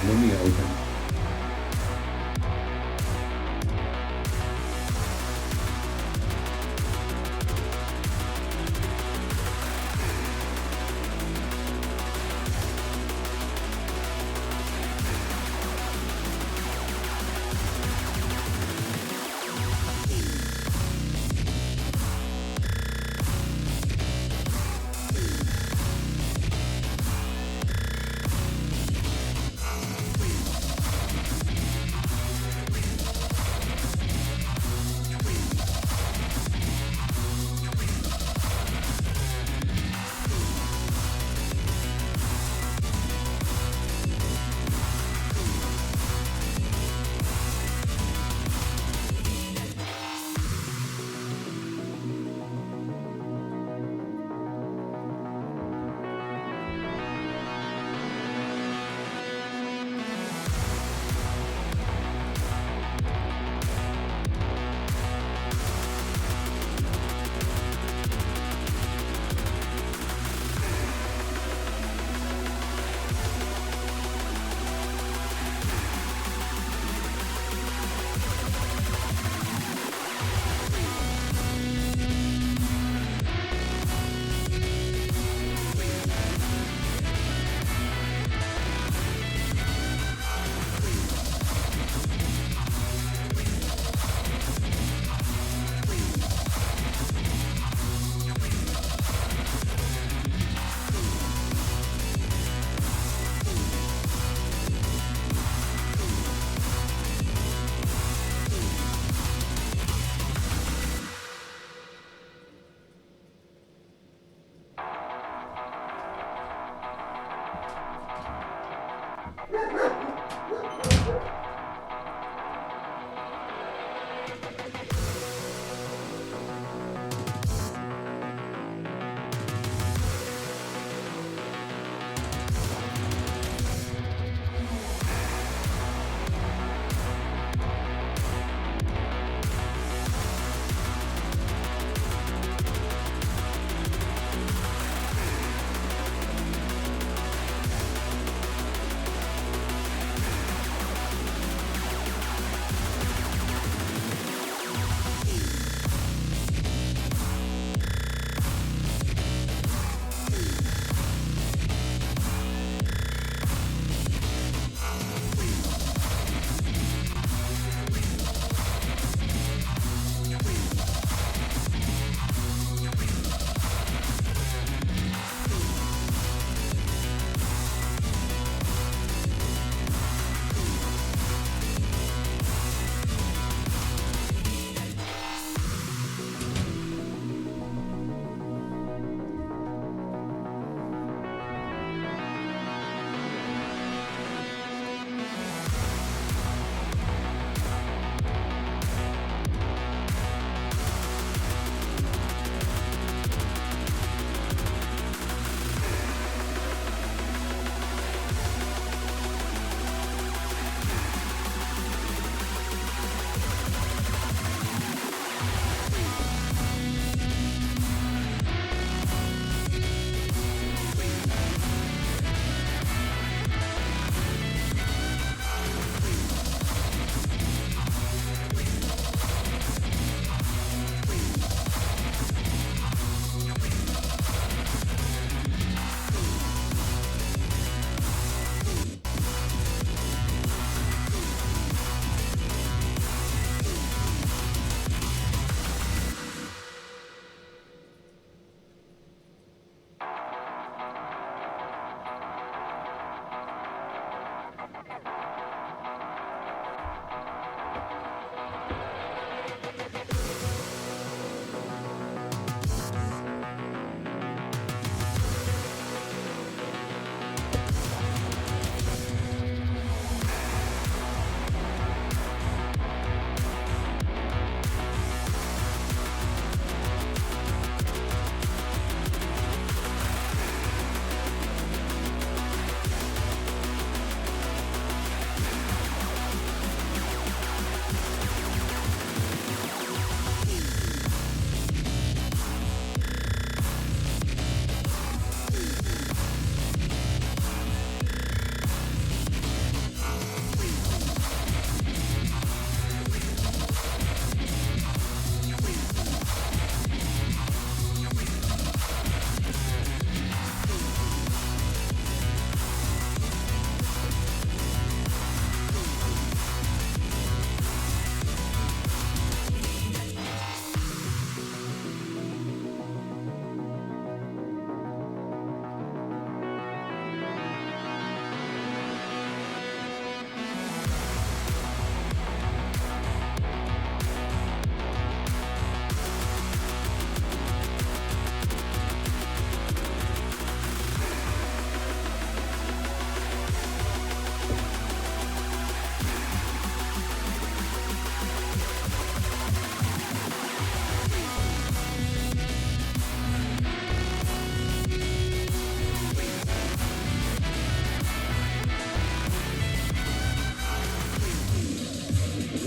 Lumia open.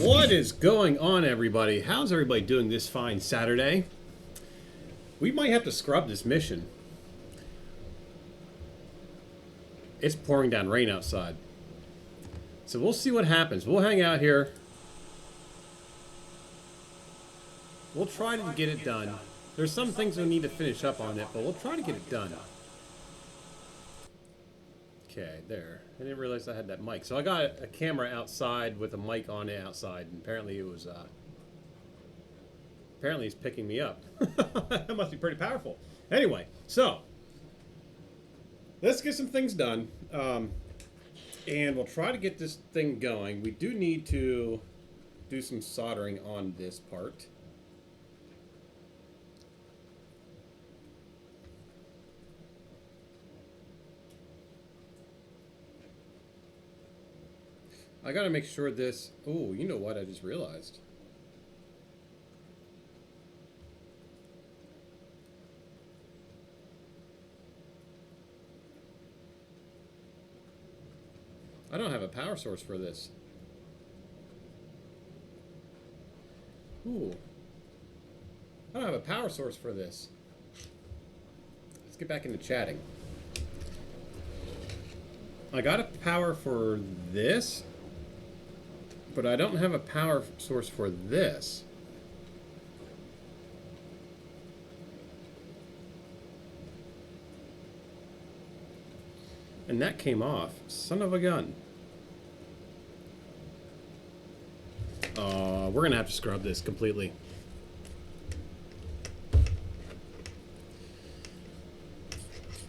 What is going on, everybody? How's everybody doing this fine Saturday? We might have to scrub this mission. It's pouring down rain outside. So we'll see what happens. We'll hang out here. We'll try to get it done. There's some things we need to finish up on it, but we'll try to get it done. Okay, there. I didn't realize I had that mic. So I got a camera outside with a mic on it outside, and apparently it was, apparently it's picking me up. That must be pretty powerful. Anyway, so let's get some things done, and we'll try to get this thing going. We do need to do some soldering on this part. I gotta make sure this... Oh, you know what I just realized? I don't have a power source for this. Ooh. I don't have a power source for this. Let's get back into chatting. I got a power for this, but I don't have a power source for this. And that came off. Son of a gun. We're gonna have to scrub this completely.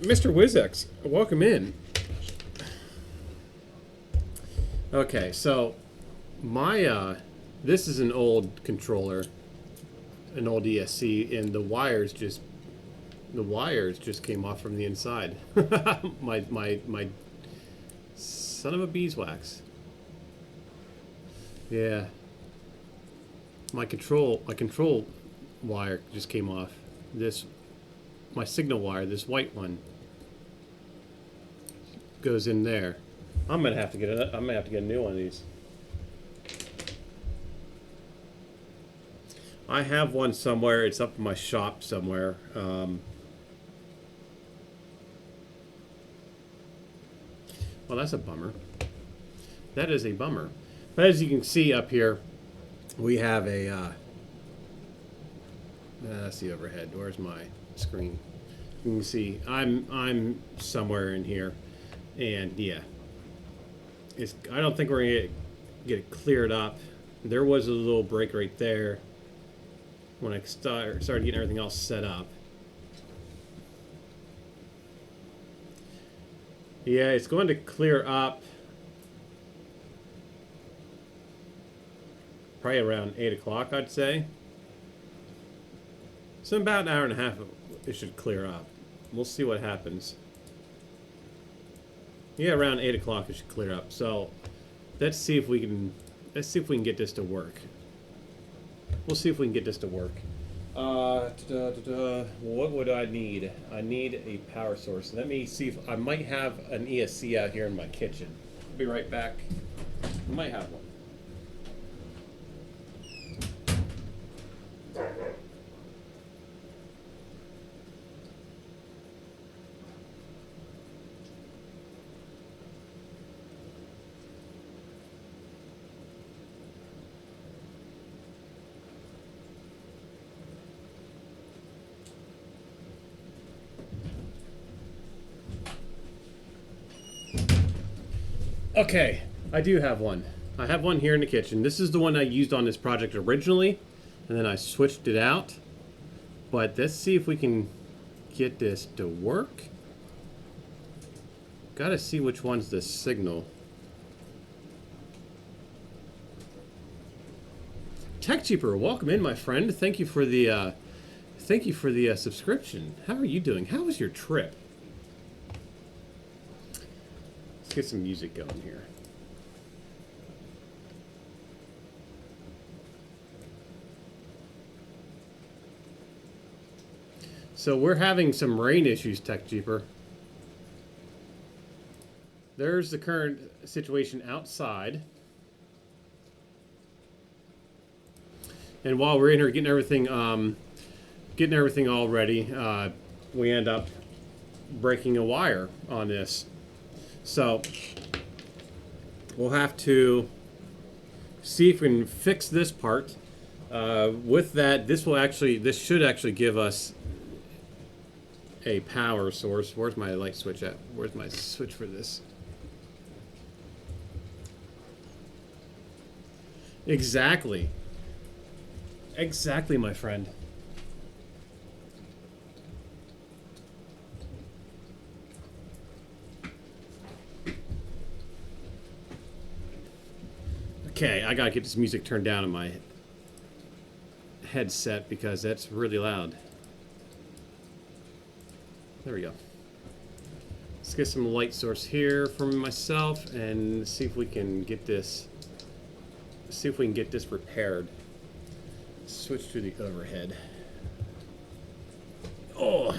Mr. Wizex, welcome in. Okay, so my this is an old controller, an old ESC, and the wires just came off from the inside. my son of a beeswax. Yeah. My control wire just came off. My signal wire, this white one, goes in there. I'm gonna have to get a new one of these. I have one somewhere. It's up in my shop somewhere. Well, that's a bummer. That is a bummer. But as you can see up here, we have a... that's the overhead. Where's my screen? You can see I'm somewhere in here, and yeah, I don't think we're gonna get it cleared up. There was a little break right there when I started getting everything else set up. Yeah, it's going to clear up probably around 8 o'clock, I'd say. So in about an hour and a half, it should clear up. We'll see what happens. Yeah, around 8 o'clock it should clear up. So let's see if we can get this to work. We'll see if we can get this to work. What would I need? I need a power source. Let me see if I might have an ESC out here in my kitchen. I'll be right back. I might have one. Okay, I do have one. I have one here in the kitchen. This is the one I used on this project originally, and then I switched it out. But let's see if we can get this to work. Gotta see which one's the signal. TechCheaper, welcome in, my friend. Thank you for the subscription. How are you doing? How was your trip? Let's get some music going here. So we're having some rain issues, TechJeeper. There's the current situation outside. And while we're in here getting everything all ready, we end up breaking a wire on this. So we'll have to see if we can fix this part. With that, this should actually give us a power source. Where's my light switch at? Where's my switch for this? Exactly. Exactly, my friend. Okay, I gotta get this music turned down in my headset because that's really loud. There we go. Let's get some light source here from myself and see if we can get this. See if we can get this repaired. Switch to the overhead. Oh.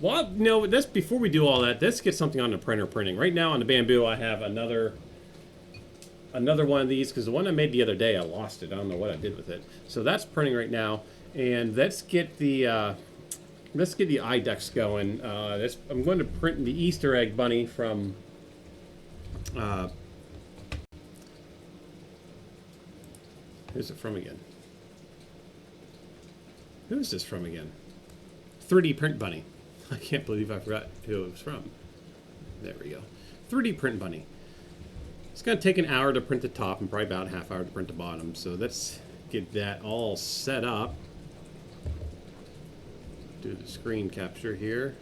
Well, no, that's before we do all that. Let's get something on the printer printing. Right now on the Bamboo, I have another one of these because the one I made the other day, I lost it. I don't know what I did with it. So that's printing right now, and let's get the IDEX going. I'm going to print the Easter egg bunny from. Who's it from again? Who is this from again? 3D Print Bunny. I can't believe I forgot who it was from. There we go. 3D Print Bunny. It's going to take an hour to print the top and probably about a half hour to print the bottom. So let's get that all set up. Do the screen capture here.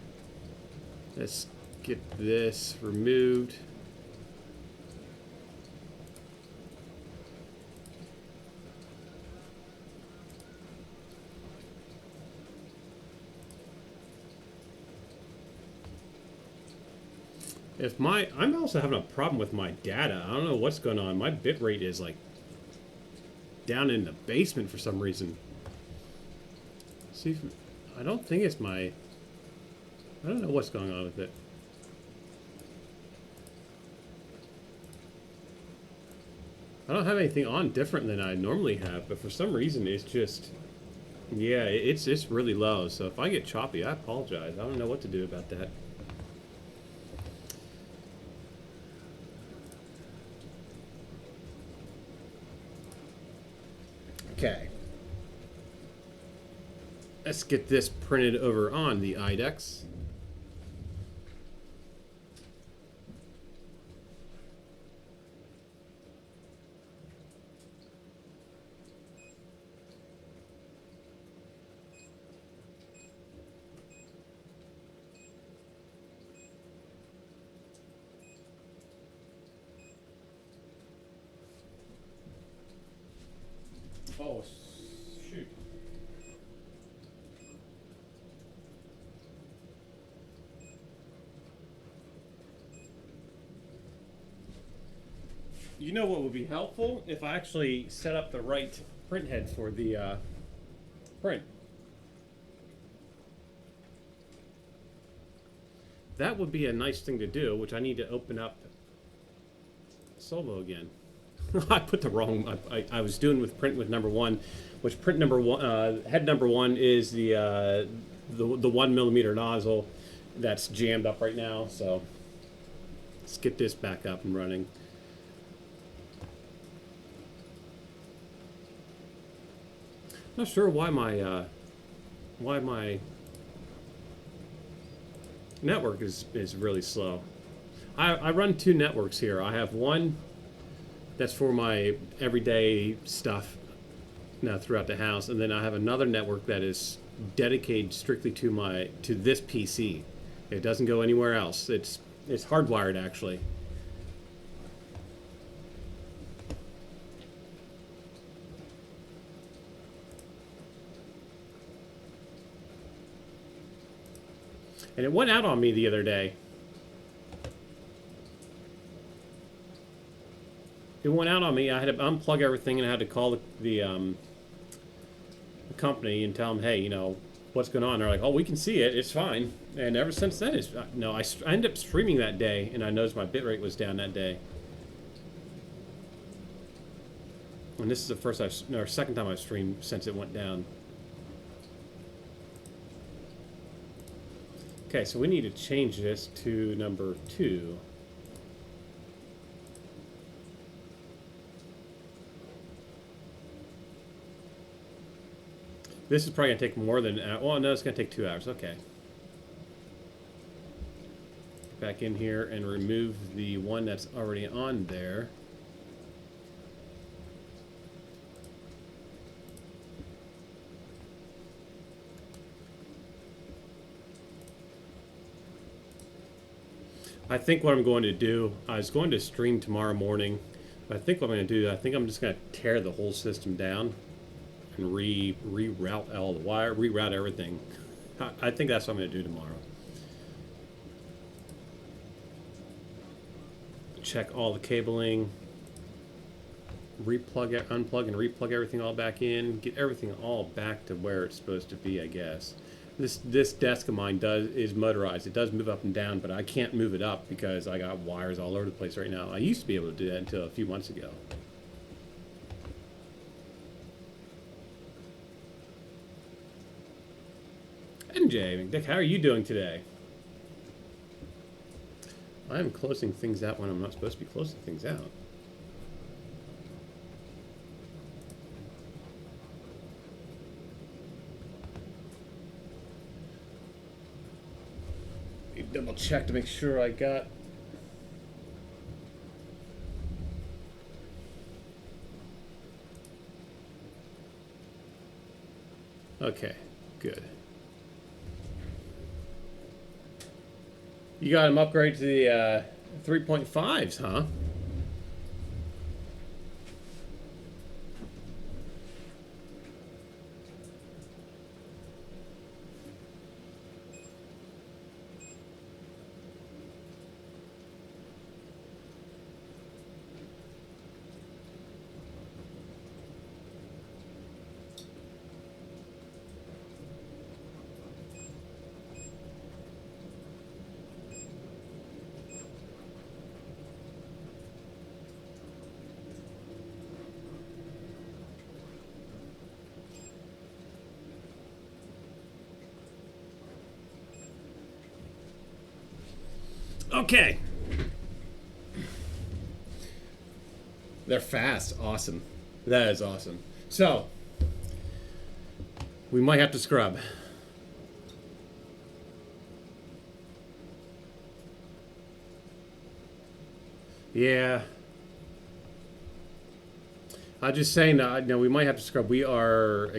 Let's get this removed. I'm also having a problem with my data. I don't know what's going on. My bitrate is like down in the basement for some reason. See if, I don't think it's I don't know what's going on with it. I don't have anything on different than I normally have, but for some reason it's just, yeah, it's really low. So if I get choppy, I apologize. I don't know what to do about that. Okay. Let's get this printed over on the IDEX. Oh, shoot. You know what would be helpful? If I actually set up the right print head for the print. That would be a nice thing to do, which I need to open up Solvo again. I put the wrong. I was doing with print with number one, which print number one, head number one is the 1mm nozzle that's jammed up right now. So let's get this back up and running. Not sure why my network is really slow. I run two networks here. I have one that's for my everyday stuff now throughout the house, and then I have another network that is dedicated strictly to this PC. It doesn't go anywhere else. It's hardwired actually. And it went out on me the other day. It went out on me. I had to unplug everything, and I had to call the company and tell them, hey, you know, what's going on? They're like, oh, we can see it. It's fine. And ever since then, no, I ended up streaming that day, and I noticed my bitrate was down that day. And this is the first or second time I've streamed since it went down. Okay, so we need to change this to number 2. This is probably going to take more than... well, no, it's going to take 2 hours. Okay. Back in here and remove the one that's already on there. I think what I'm going to do, I was going to stream tomorrow morning, but I think what I'm going to do, I think I'm just going to tear the whole system down and reroute all the wire, reroute everything. I think that's what I'm going to do tomorrow. Check all the cabling, unplug and replug everything all back in, get everything all back to where it's supposed to be, I guess. This desk of mine is motorized. It does move up and down, but I can't move it up because I got wires all over the place right now. I used to be able to do that until a few months ago. MJ, Dick, how are you doing today? I'm closing things out when I'm not supposed to be closing things out. Double check to make sure I got... Okay, good. You got him upgrade to the 3.5s, huh? Okay. They're fast. Awesome. That is awesome. So, we might have to scrub. Yeah. I'm just saying that, we might have to scrub. I'm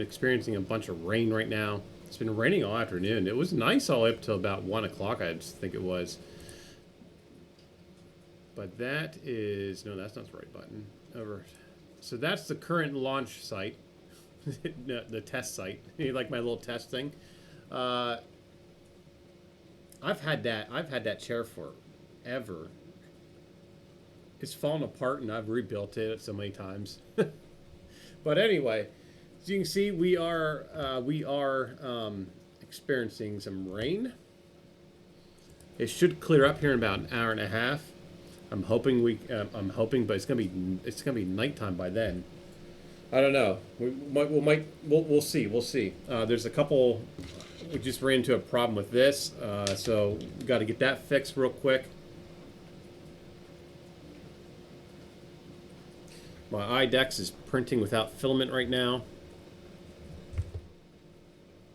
experiencing a bunch of rain right now. It's been raining all afternoon. It was nice all up till about 1 o'clock, I think it was. But that is... No, that's not the right button. Over. So that's the current launch site. The test site. You like my little test thing? I've had that chair forever. It's fallen apart and I've rebuilt it so many times. But anyway, as you can see, we are experiencing some rain. It should clear up here in about an hour and a half. I'm hoping, but it's gonna be nighttime by then. I don't know. We'll see. We'll see. There's a couple. We just ran into a problem with this, so we got to get that fixed real quick. My iDex is printing without filament right now.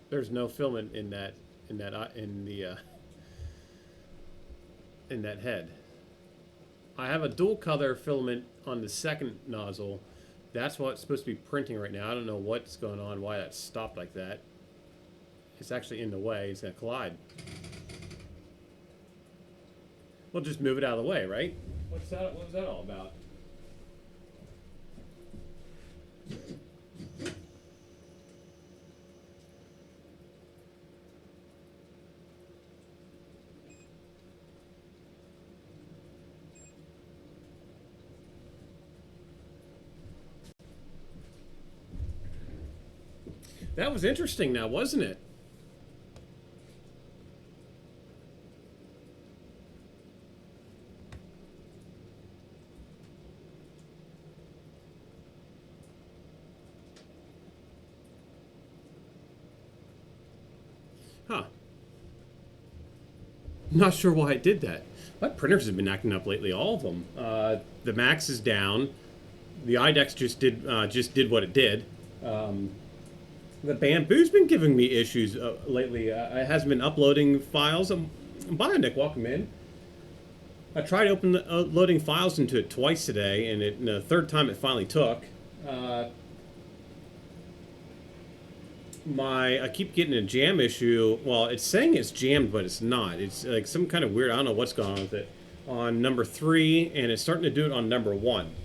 There's no filament in that head. I have a dual color filament on the second nozzle. That's what's supposed to be printing right now. I don't know what's going on, why that stopped like that. It's actually in the way. It's going to collide. We'll just move it out of the way, right? What was that all about? That was interesting now, wasn't it? Not sure why it did that. My printers have been acting up lately, all of them. The Max is down. The IDEX just did what it did. The Bamboo's been giving me issues lately. It hasn't been uploading files. Bionic, welcome in. I tried loading files into it twice today, and the third time it finally took. I keep getting a jam issue. Well, it's saying it's jammed, but it's not. It's like some kind of weird, I don't know what's going on with it, on number 3, and it's starting to do it on number 1.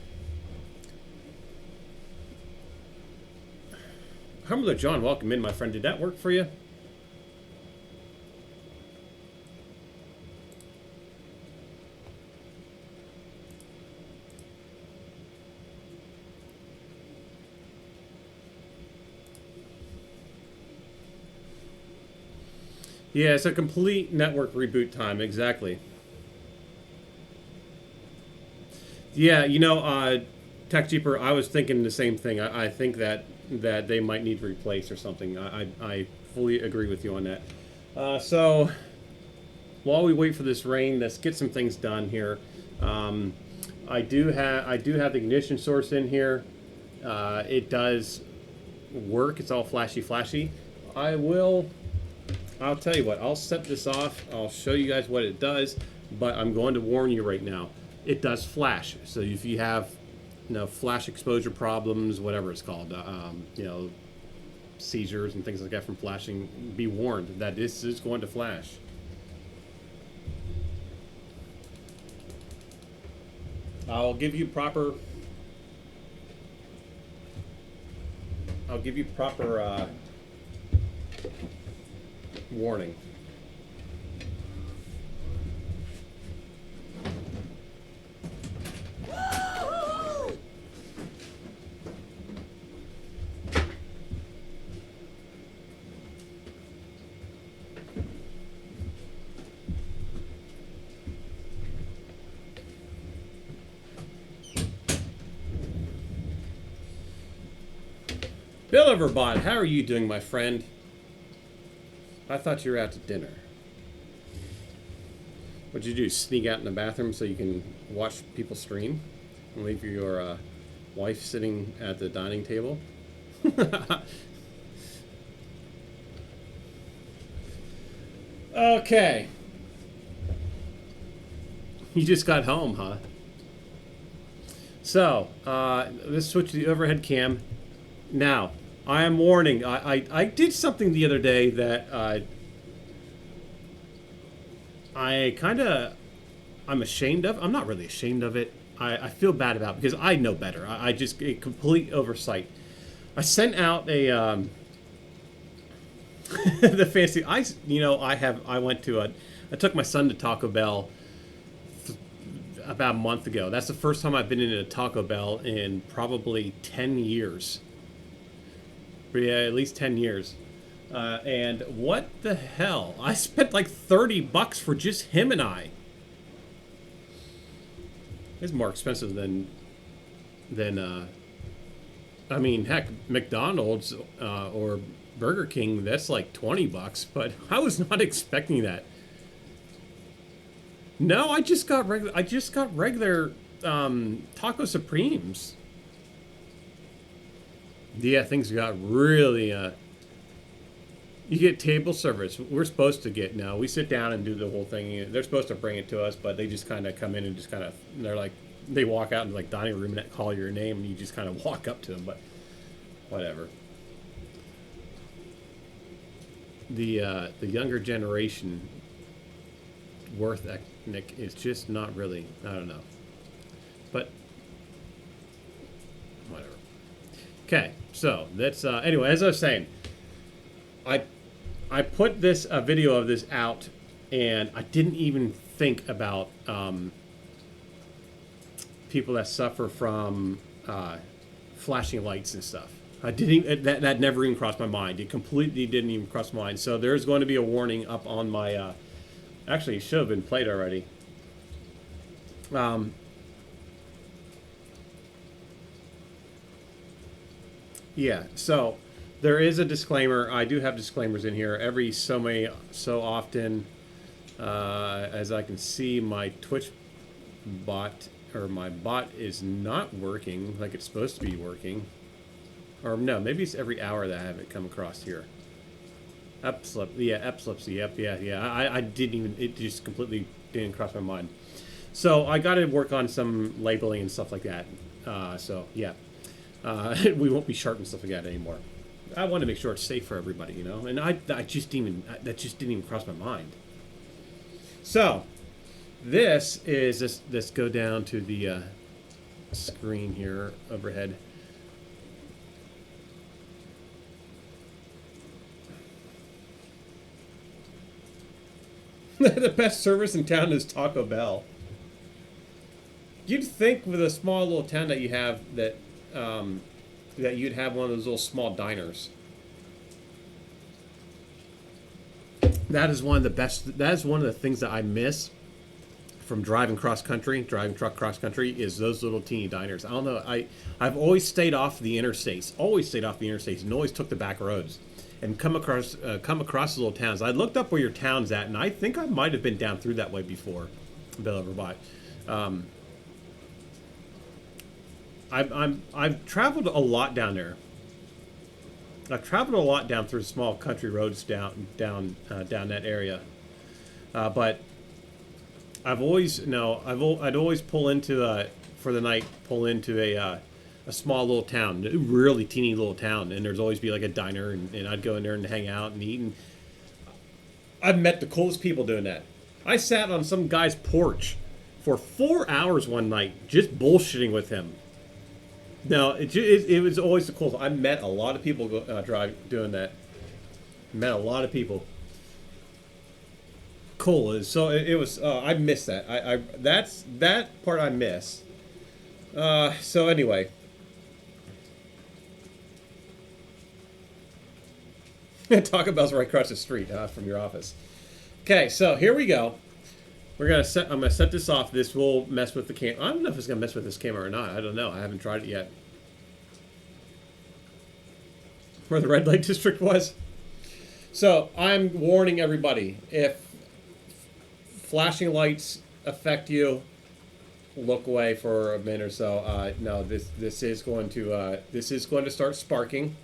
Humble John, welcome in, my friend. Did that work for you? Yeah, it's a complete network reboot time, exactly. Yeah, TechJeeper, I was thinking the same thing. I think that they might need to replace or something. I fully agree with you on that. So while we wait for this rain, let's get some things done here. I do have the ignition source in here. It does work. It's all flashy. I'll tell you what, I'll set this off. I'll show you guys what it does, but I'm going to warn you right now. It does flash. So if you have, flash exposure problems, whatever it's called, seizures and things like that from flashing, be warned that this is going to flash. I'll give you proper warning. Bill Everbot, how are you doing, my friend? I thought you were out to dinner. What'd you do? Sneak out in the bathroom so you can watch people stream? And leave your wife sitting at the dining table? Okay. You just got home, huh? So, let's switch to the overhead cam. Now, I am warning. I did something the other day that I'm ashamed of. I'm not really ashamed of it. I feel bad about it because I know better. I just a complete oversight. I sent out a the fancy. I took my son to Taco Bell about a month ago. That's the first time I've been in a Taco Bell in probably 10 years. Yeah, at least 10 years. And what the hell? I spent like $30 for just him and I. It's more expensive than I mean, heck, McDonald's or Burger King, that's like $20, but I was not expecting that. No, I just got regular Taco Supremes. Yeah, things got really, you get table service. We're supposed to get now. We sit down and do the whole thing. They're supposed to bring it to us, but they just kind of come in and just kind of, they walk out into like dining room and call your name and you just kind of walk up to them, but whatever. The younger generation worth ethic is just not really, I don't know. But whatever. Okay, so that's anyway. As I was saying, I put this video of this out, and I didn't even think about people that suffer from flashing lights and stuff. I didn't. That never even crossed my mind. It completely didn't even cross my mind. So there's going to be a warning up on my. Actually, it should have been played already. Yeah, so there is a disclaimer. I do have disclaimers in here every so often. As I can see, my Twitch bot, or my bot, is not working like it's supposed to be working. Or no, maybe it's every hour that I have it come across here. Epilepsy, yep, yeah. I didn't even, it just completely didn't cross my mind. So I got to work on some labeling and stuff like that. So yeah, we won't be sharp and stuff like that anymore. I want to make sure it's safe for everybody, you know. And I just didn't even, that just didn't even cross my mind. So this is let's go down to the screen here overhead. The best service in town is Taco Bell. You'd think with a small little town that you have that that you'd have one of those little small diners. That is one of the best. That is one of the things that I miss from driving cross country, driving truck cross country, is those little teeny diners. I don't know. I've always stayed off the interstates, and always took the back roads, and come across little towns. I looked up where your town's at, and I think I might have been down through that way before, Bill Overbot. I've traveled a lot down there. I've traveled a lot down through small country roads down that area, but I've always I'd always pull into for the night, pull into a small little town, a really teeny little town, and there's always be like a diner, and I'd go in there and hang out and eat. And I've met the coolest people doing that. I sat on some guy's porch for 4 hours one night just bullshitting with him. No, it was always the coolest. I met a lot of people doing that. Met a lot of people. Cool. So it was. I miss that. That part I miss. So anyway. Taco Bell's right across the street from your office. Okay, so here we go. I'm gonna set this off. This will mess with the camera. I don't know if it's gonna mess with this camera or not. I don't know. I haven't tried it yet. Where the red light district was. So I'm warning everybody: if flashing lights affect you, look away for a minute or so. No, this is going to start sparking.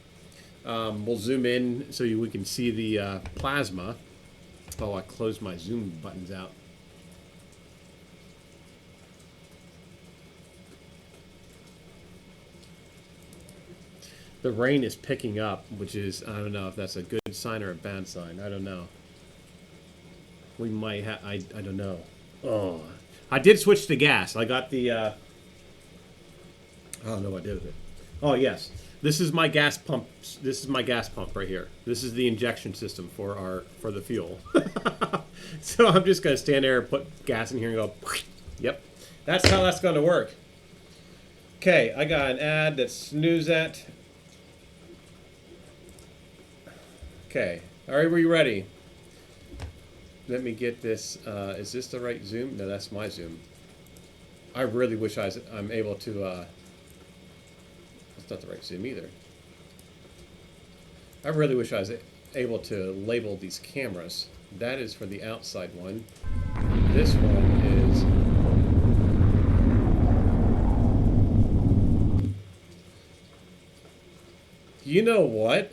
We'll zoom in so we can see the plasma. Oh, I closed my zoom buttons out. The rain is picking up, which is, I don't know if that's a good sign or a bad sign. I don't know. We might have, I don't know. Oh, I did switch to gas. I got the, I don't know what I did with it. Oh, yes. This is my gas pump. This is my gas pump right here. This is the injection system for the fuel. So I'm just going to stand there and put gas in here and go, yep. That's how that's going to work. Okay, I got an ad that's snooze at. Okay, are we ready? Let me get this. Is this the right zoom? No, that's my zoom. I really wish I'm able to. That's not the right zoom either. I really wish I was able to label these cameras. That is for the outside one. This one is. You know what?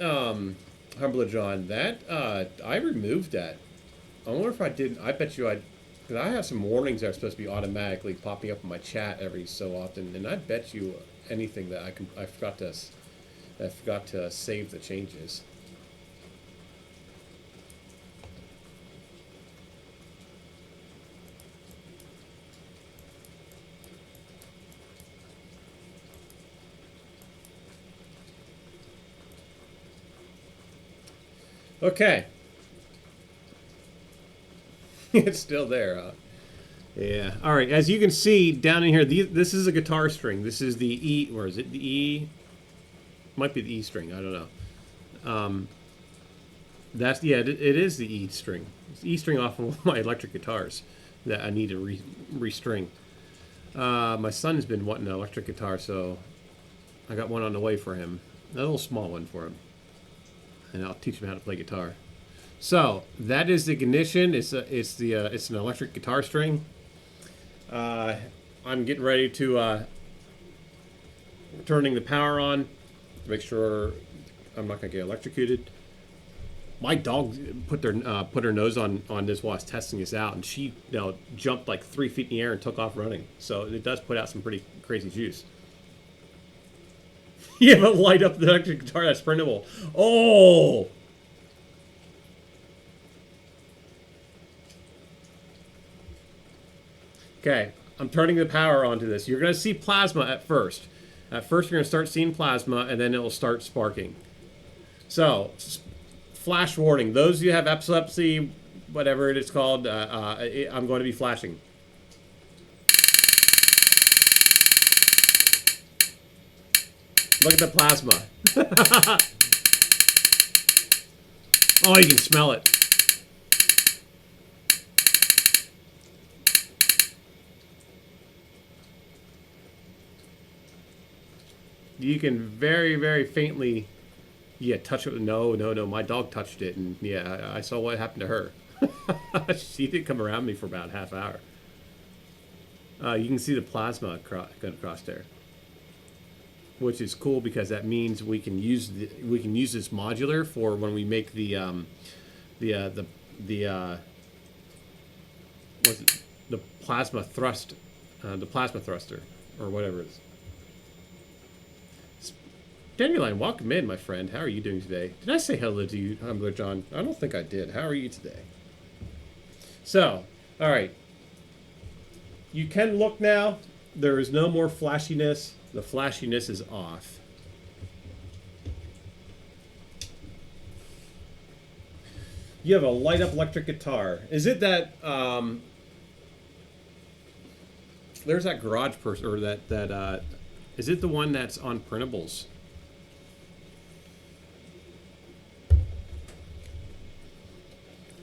Humble John, that I removed that. I wonder if I didn't. I bet you because I have some warnings that are supposed to be automatically popping up in my chat every so often, and I bet you anything that I forgot to save the changes. Okay. It's still there, huh? Yeah. All right. As you can see down in here, this is a guitar string. This is the E. Or is it the E? Might be the E string. I don't know. That's it is the E string. It's the E string off of my electric guitars that I need to restring. My son has been wanting an electric guitar, so I got one on the way for him. A little small one for him. And I'll teach him how to play guitar. So that is the ignition. It's an electric guitar string. I'm getting ready to turning the power on to make sure I'm not gonna get electrocuted. My dog put her nose on this while I was testing this out, and she jumped like 3 feet in the air and took off running. So it does put out some pretty crazy juice. You have a light up the electric guitar that's printable. Oh. Okay, I'm turning the power onto this. You're going to see plasma at first. At first, you're going to start seeing plasma, and then it will start sparking. So, flash warning. Those of you who have epilepsy, whatever it is called, I'm going to be flashing. Look at the plasma. Oh, you can smell it. You can very, very faintly, touch it. No, my dog touched it, and I saw what happened to her. She did come around me for about a half hour. You can see the plasma going across there, which is cool because that means we can use this modular for when we make the plasma thrust, the plasma thruster, or whatever it is. Dandelion, welcome in, my friend. How are you doing today? Did I say hello to you, Humbler John? I don't think I did. How are you today? So, all right. You can look now. There is no more flashiness. The flashiness is off. You have a light-up electric guitar. Is it that, there's that garage person, or that, is it the one that's on printables?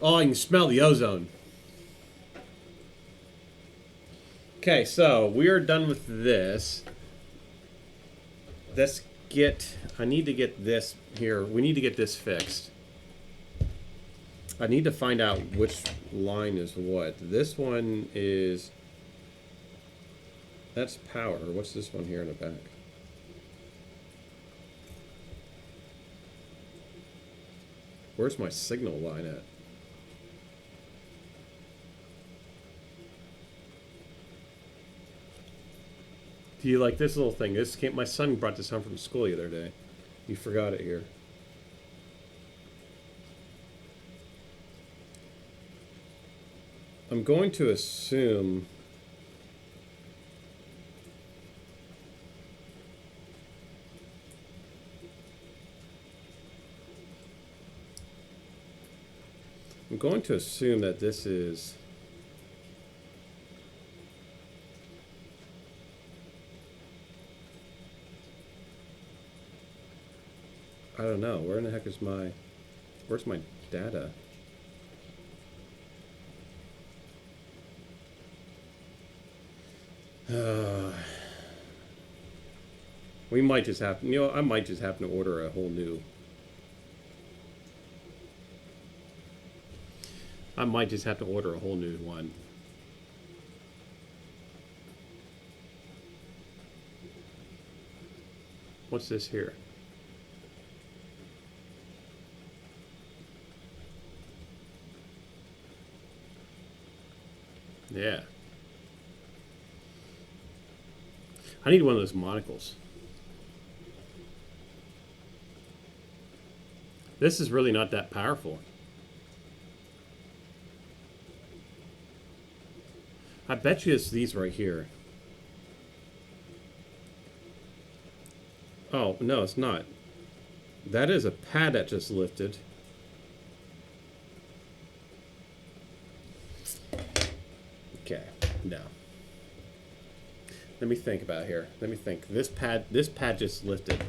Oh, I can smell the ozone. Okay, so we are done with this. I need to get this here. We need to get this fixed. I need to find out which line is what. This one is, that's power. What's this one here in the back? Where's my signal line at? Do you like this little thing? My son brought this home from school the other day. He forgot it here. I'm going to assume that this is I don't know. Where in the heck is where's my data? We might just have, I might just happen to order a whole new. I might just have to order a whole new one. What's this here? Yeah. I need one of those monocles. This is really not that powerful. I bet you it's these right here. Oh, no, it's not. That is a pad that just lifted. Okay, no. Let me think about here. Let me think. This pad just lifted.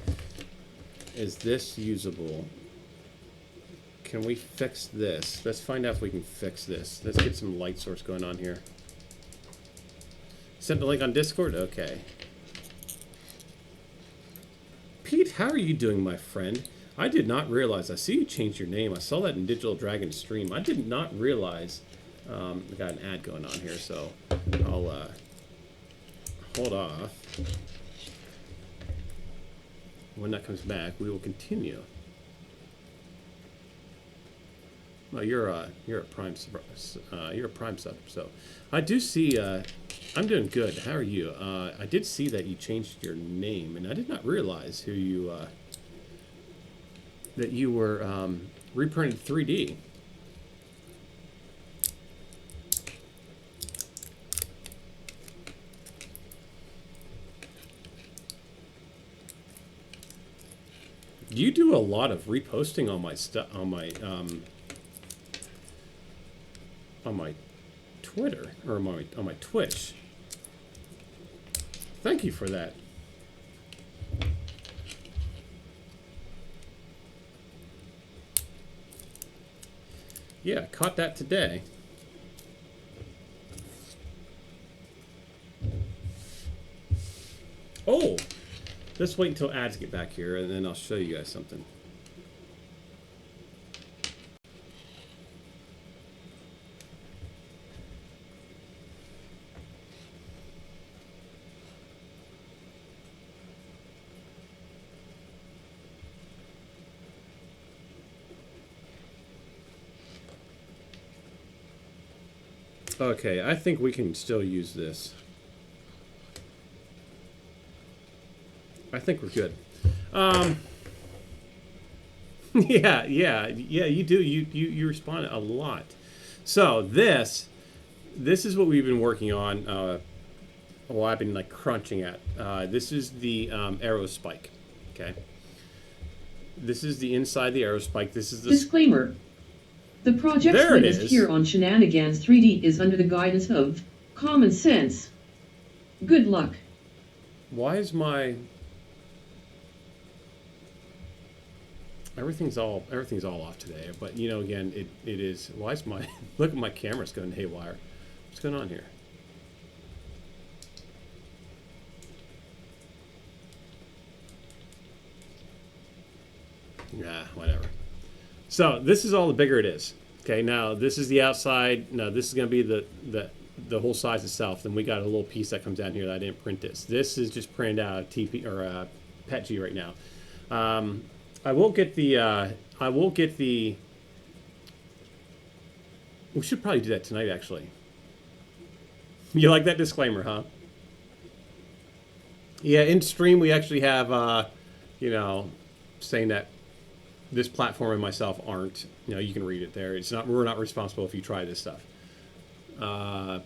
Is this usable? Can we fix this? Let's find out if we can fix this. Let's get some light source going on here. Send the link on Discord? Okay. Pete, how are you doing, my friend? I did not realize. I see you changed your name. I saw that in Digital Dragon stream. I did not realize. We got an ad going on here, so I'll hold off. When that comes back, we will continue. Well, you're a prime sub. So I do see. I'm doing good. How are you? I did see that you changed your name, and I did not realize who you that you were reprinted 3D. You do a lot of reposting on my stuff on my Twitter or on my Twitch. Thank you for that. Yeah, caught that today. Oh, let's wait until ads get back here, and then I'll show you guys something. Okay, I think we can still use this. I think we're good. Yeah, you do. You respond a lot. So this is what we've been working on. Well, I've been like crunching at. This is the arrow spike. Okay. This is the inside the arrow spike. This is the disclaimer. The project witnessed here on Shenanigans 3D is under the guidance of Common Sense. Good luck. Why is my everything's all off today? But you know, again, it is. Why is my look at my camera's going haywire? What's going on here? Yeah, whatever. So this is all the bigger it is. Okay, now this is the outside. Now this is going to be the whole size itself. Then we got a little piece that comes down here that I didn't print this. This is just printed out of TP or PETG right now. I will get the. We should probably do that tonight, actually. You like that disclaimer, huh? Yeah, in stream we actually have, you know, saying that this platform and myself aren't. You know, you can read it there. It's not. We're not responsible if you try this stuff. I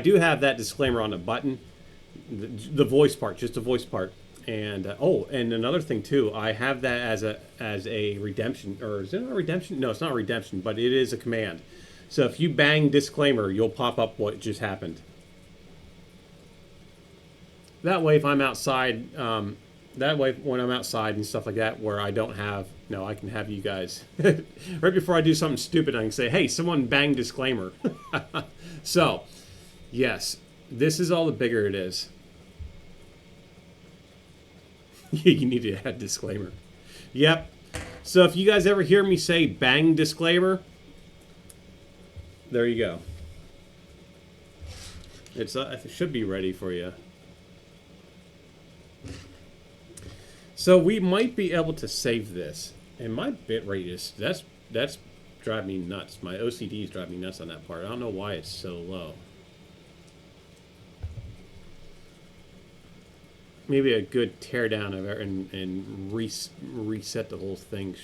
do have that disclaimer on the button, the voice part, just the voice part, and oh, and another thing too. I have that as a redemption, or is it a redemption? No, it's not a redemption, but it is a command. So if you bang disclaimer, you'll pop up what just happened. That way, if I'm outside. That way, when I'm outside and stuff like that, where I don't have, no, I can have you guys, right before I do something stupid, I can say, hey, someone bang disclaimer. So, yes, this is all the bigger it is. You need to add disclaimer. Yep. So if you guys ever hear me say bang disclaimer, there you go. It should be ready for you. So we might be able to save this, and my bitrate is that's driving me nuts. My OCD is driving me nuts on that part. I don't know why it's so low. Maybe a good teardown of it and reset the whole thing.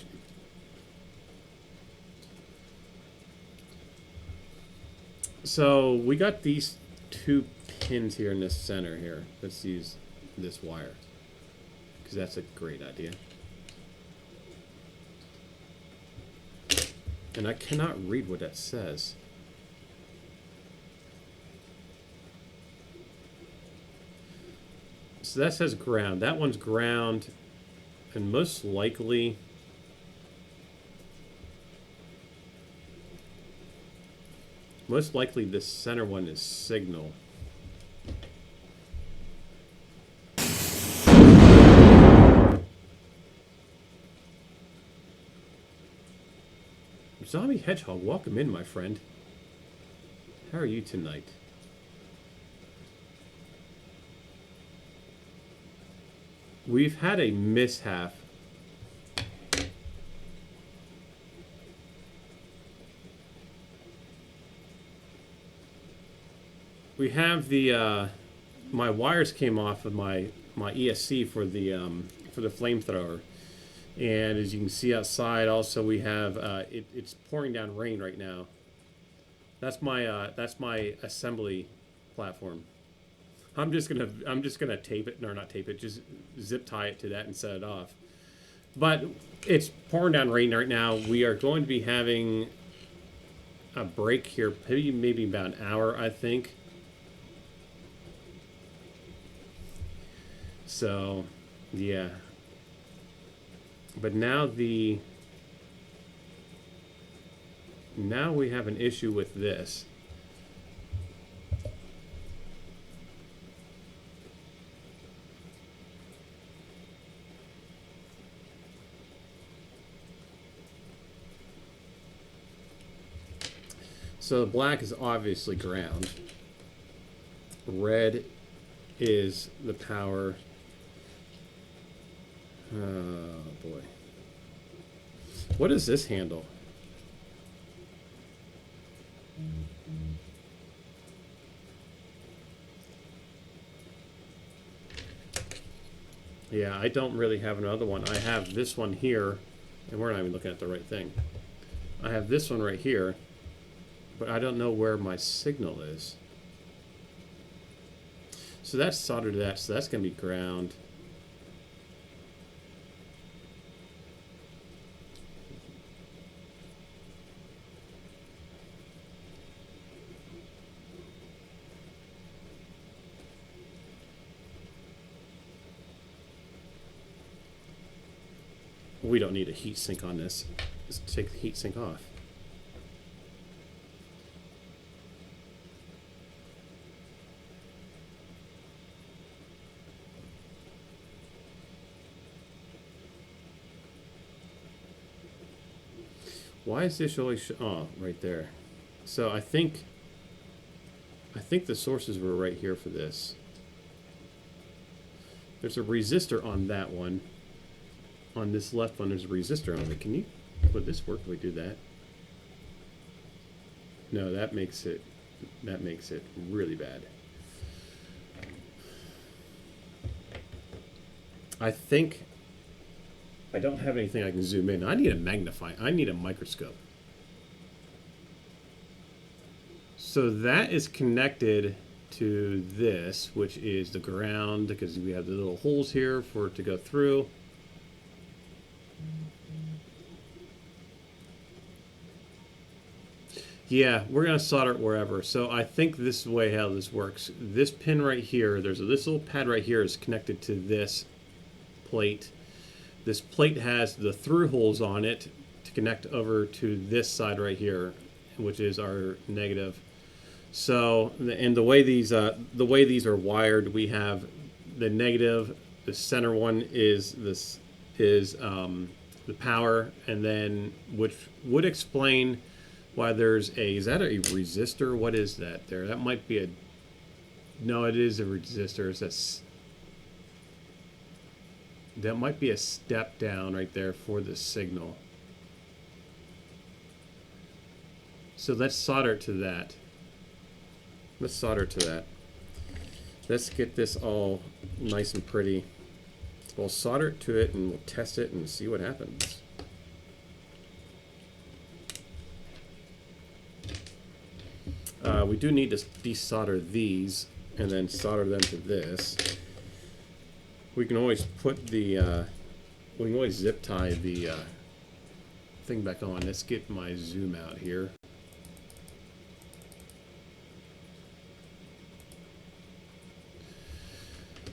So we got these two pins here in the center here. Let's use this wire. That's a great idea. And I cannot read what that says. So that says ground. That one's ground. And most likely this center one is signal. Zombie Hedgehog, welcome in, my friend. How are you tonight? We've had a mishap. We have the my wires came off of my ESC for the flamethrower, and as you can see outside, also we have it's pouring down rain right now. That's my assembly platform. I'm just gonna tape it, or not tape it, just zip tie it to that and set it off. But it's pouring down rain right now. We are going to be having a break here, maybe about an hour, I think. So, yeah. But now we have an issue with this. So the black is obviously ground. Red is the power. Oh boy. What is this handle? Yeah, I don't really have another one. I have this one here, and we're not even looking at the right thing. I have this one right here, but I don't know where my signal is. So that's soldered to that, so that's going to be ground. We don't need a heat sink on this. Just take the heat sink off. Why is this always oh, right there. So I think the sources were right here for this. There's a resistor on that one. On this left one, there's a resistor on it. Can you, would this work if we do that? No, that makes it really bad. I think I don't have anything I can zoom in. I need a magnifying. I need a microscope. So that is connected to this, which is the ground, because we have the little holes here for it to go through. Yeah, we're going to solder it wherever. So I think this is the way how this works. This pin right here, this little pad right here is connected to this plate. This plate has the through holes on it to connect over to this side right here, which is our negative. So, and the way these are wired, we have the negative. The center one is the power, and then which would explain why there's a, is that a resistor? What is that there? That might be a, no, it is a resistor. That might be a step down right there for the signal. So let's solder to that. Let's solder to that. Let's get this all nice and pretty. We'll solder it to it and we'll test it and see what happens. We do need to desolder these and then solder them to this. We can always put the, we can always zip tie the thing back on. Let's get my zoom out here.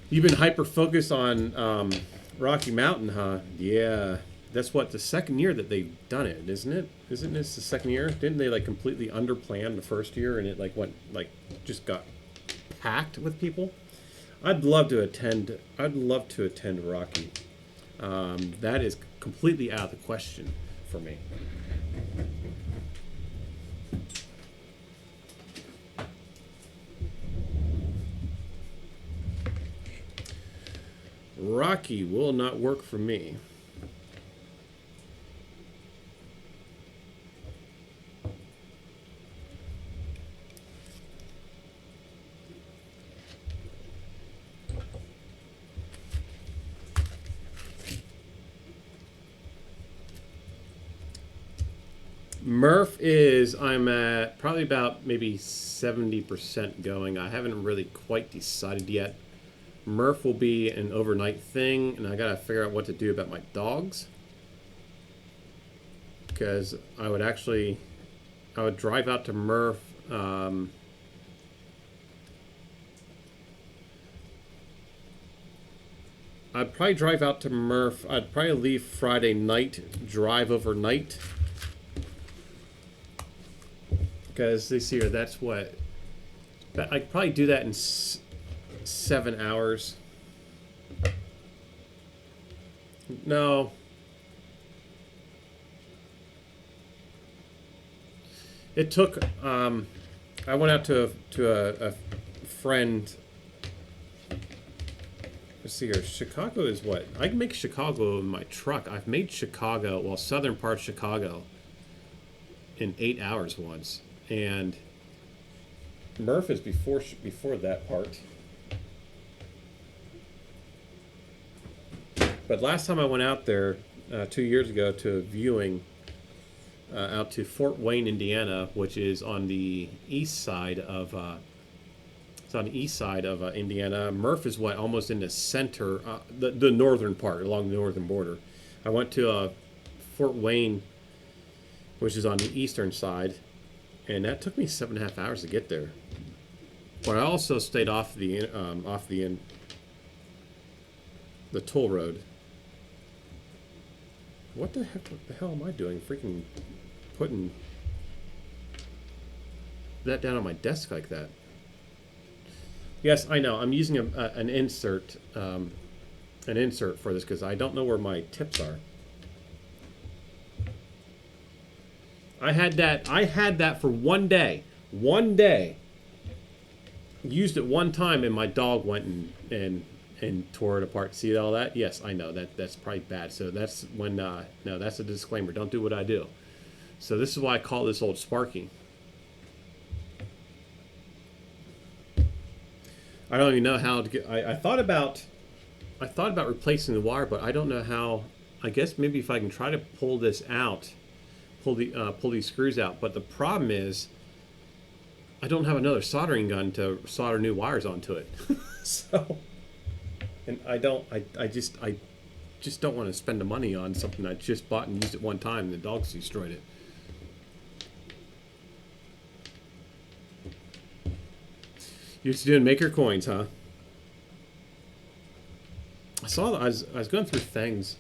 You've been hyper-focused on Rocky Mountain, huh? Yeah. That's what, the second year that they've done it, isn't it? Isn't this the second year? Didn't they like completely underplan the first year and it like went, like just got packed with people? I'd love to attend Rocky. That is completely out of the question for me. Rocky will not work for me. Murph is, I'm at probably about maybe 70% going. I haven't really quite decided yet. Murph will be an overnight thing, and I gotta figure out what to do about my dogs. Because I would drive out to Murph. I'd probably drive out to Murph. I'd probably leave Friday night, drive overnight. Because this year, that's what. But I could probably do that in 7 hours. No. It took. I went out to a friend. Let's see here. Chicago is what? I can make Chicago in my truck. I've made Chicago, well, southern part of Chicago, in 8 hours once. And Murph is before that part. But last time I went out there, 2 years ago, to a viewing out to Fort Wayne, Indiana, which is on the east side of Indiana. Murph is what, almost in the center, the northern part, along the northern border. I went to Fort Wayne, which is on the eastern side, and that took me 7.5 hours to get there. But I also stayed off the toll road. What the hell am I doing? Freaking putting that down on my desk like that. Yes, I know. I'm using an insert for this because I don't know where my tips are. I had that for 1 day. 1 day. Used it one time, and my dog went and tore it apart. See all that? Yes, I know that's probably bad. So that's when no, that's a disclaimer. Don't do what I do. So this is why I call this old Sparky. I don't even know how to get. I thought about replacing the wire, but I don't know how. I guess maybe if I can try to pull this out, pull these screws out. But the problem is, I don't have another soldering gun to solder new wires onto it. So, and I just don't want to spend the money on something I just bought and used it one time, and the dogs destroyed it. You're just doing maker coins, huh? I saw that. I was going through things.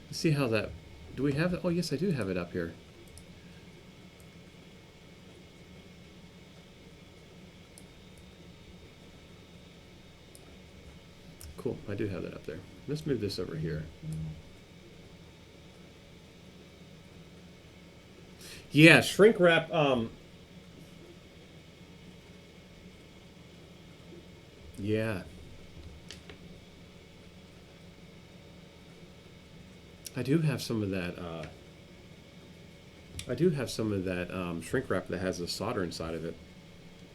Let's see how that. Do we have it? Oh, yes, I do have it up here. Cool. I do have that up there. Let's move this over here. Yeah, shrink wrap. Yeah. I do have some of that. Shrink wrap that has a solder inside of it.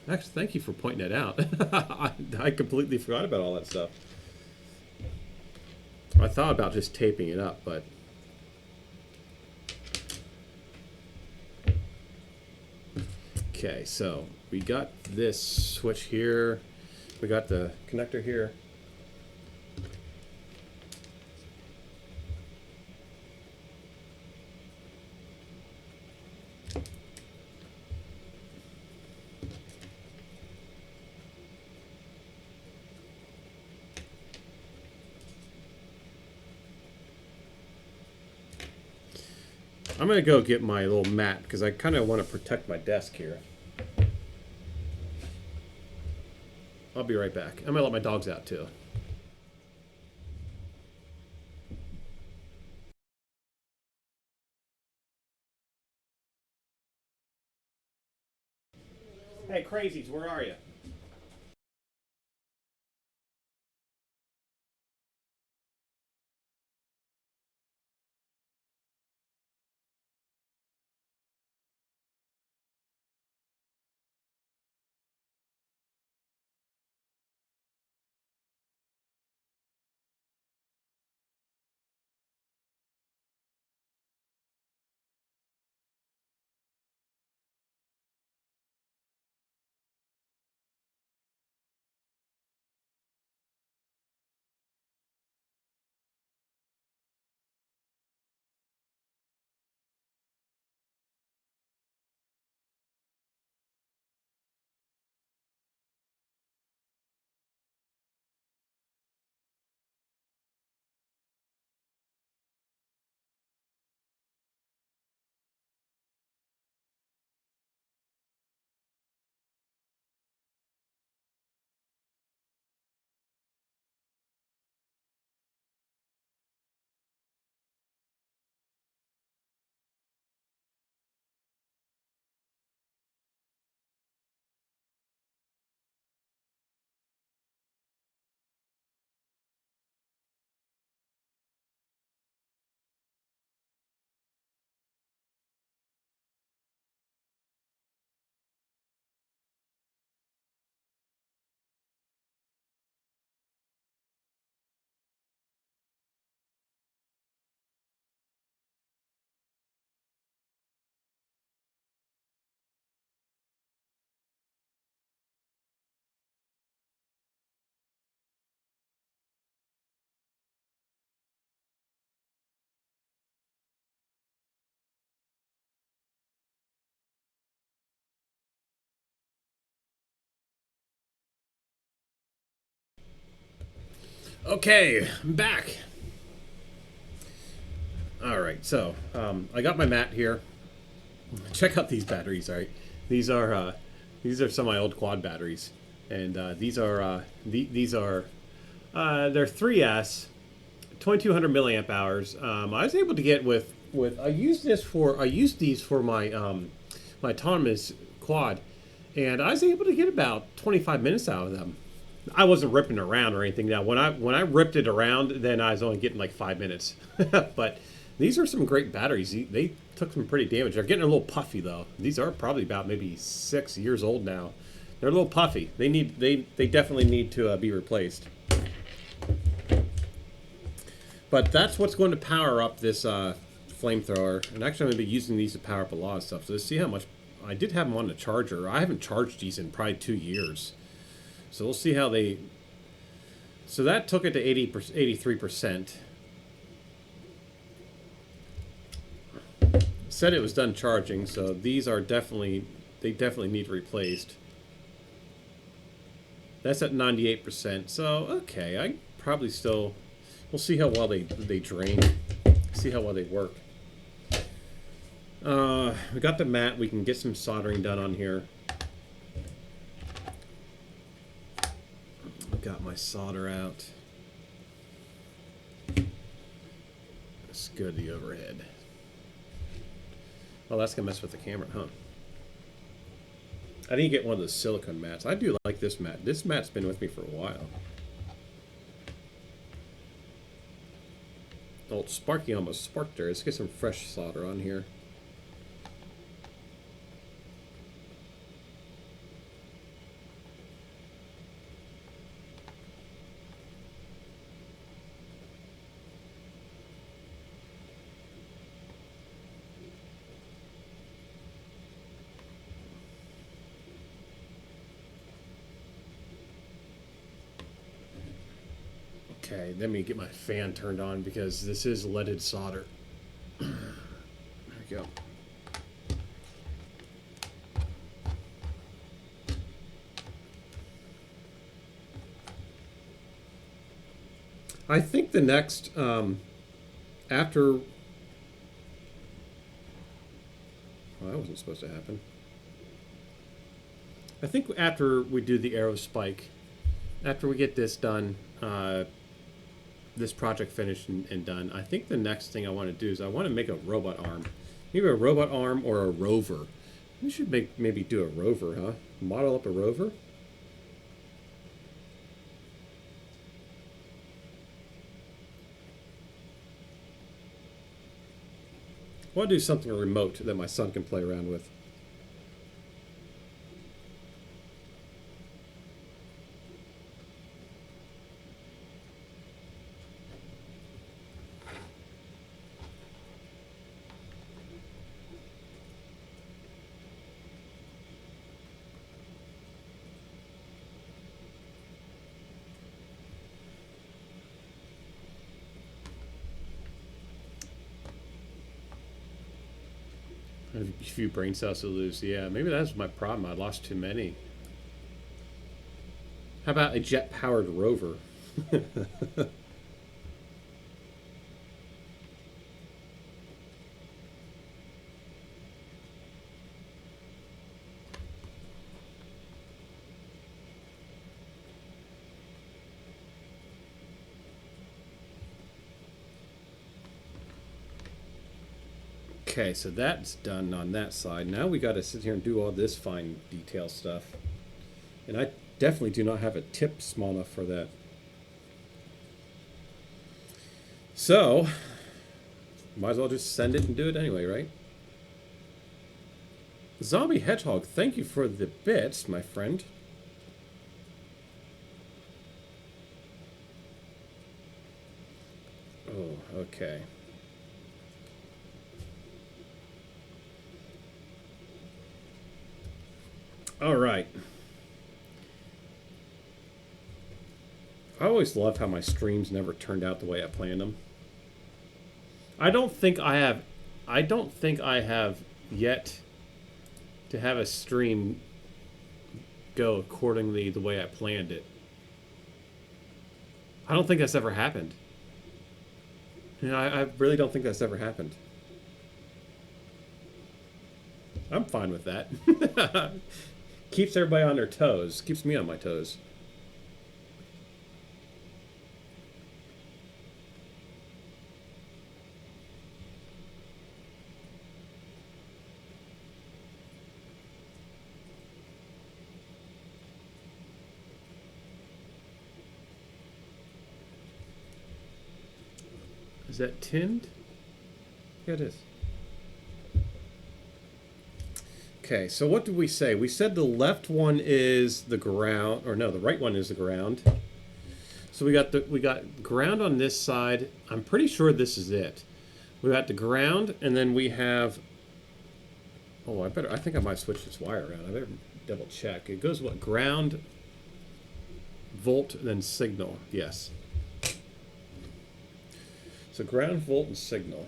Actually, thank you for pointing that out. I completely forgot about all that stuff. I thought about just taping it up, but okay. So we got this switch here. We got the connector here. I'm going to go get my little mat because I kind of want to protect my desk here. I'll be right back. I'm going to let my dogs out too. Hey, crazies, where are you? Okay, I'm back. All right, so I got my mat here. Check out these batteries. All right, these are some of my old quad batteries, and these are they're 3S, 2200 milliamp hours. I was able to get with I used these for my my autonomous quad, and I was able to get about 25 minutes out of them. I wasn't ripping around or anything. Now, when I ripped it around, then I was only getting like 5 minutes. But these are some great batteries. They took some pretty damage. They're getting a little puffy though. These are probably about maybe 6 years old now. They're a little puffy. They definitely need to be replaced. But that's what's going to power up this flamethrower. And actually, I'm going to be using these to power up a lot of stuff. So let's see how much. I did have them on the charger. I haven't charged these in probably 2 years. So we'll see how they... So that took it to 83%. Said it was done charging, so these are definitely... They definitely need replaced. That's at 98%. So, okay, I probably still... We'll see how well they drain. See how well they work. We got the mat. We can get some soldering done on here. Got my solder out. Let's go to the overhead. Oh, that's gonna mess with the camera, huh? I didn't get one of those silicone mats. I do like this mat. This mat's been with me for a while. Oh, Sparky almost sparked there. Let's get some fresh solder on here. Okay, let me get my fan turned on because this is leaded solder. There we go. I think the next, after... Well, that wasn't supposed to happen. I think after we do the arrow spike, after we get this done, this project finished and done, I think the next thing I want to do is I want to make a robot arm. Maybe a robot arm or a rover. We should maybe do a rover, huh? Model up a rover? I want to do something remote that my son can play around with. A few brain cells to lose. Yeah, maybe that's my problem. I lost too many. How about a jet-powered rover? Okay, so that's done on that side. Now we got to sit here and do all this fine detail stuff. And I definitely do not have a tip small enough for that. So, might as well just send it and do it anyway, right? Zombie Hedgehog, thank you for the bits, my friend. Oh, okay. All right. I always love how my streams never turned out the way I planned them. I don't think I have yet to have a stream go accordingly the way I planned it. I don't think that's ever happened. You know, I really don't think that's ever happened. I'm fine with that. Keeps everybody on their toes. Keeps me on my toes. Is that tinned? Yeah, it is. Okay, so what did we say? We said the left one is the ground, or no, the right one is the ground. So we got ground on this side. I'm pretty sure this is it. We got the ground, and then we have. Oh, I think I might switch this wire around. I better double check. It goes what? Ground, volt, then signal. Yes. So ground, volt, and signal.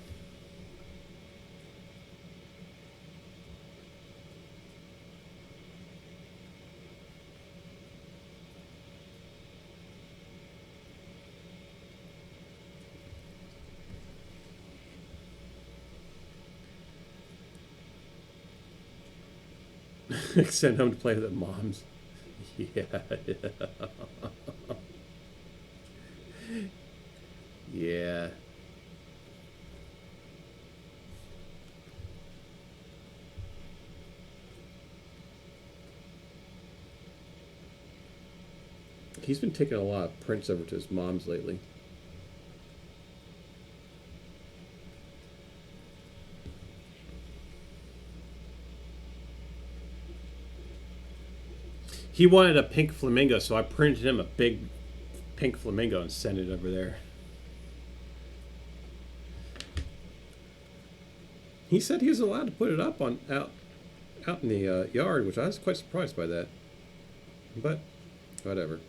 Send home to play with the moms. Yeah. Yeah. He's been taking a lot of prints over to his mom's lately. He wanted a pink flamingo, so I printed him a big pink flamingo and sent it over there. He said he was allowed to put it up on out in the yard, which I was quite surprised by that. But whatever.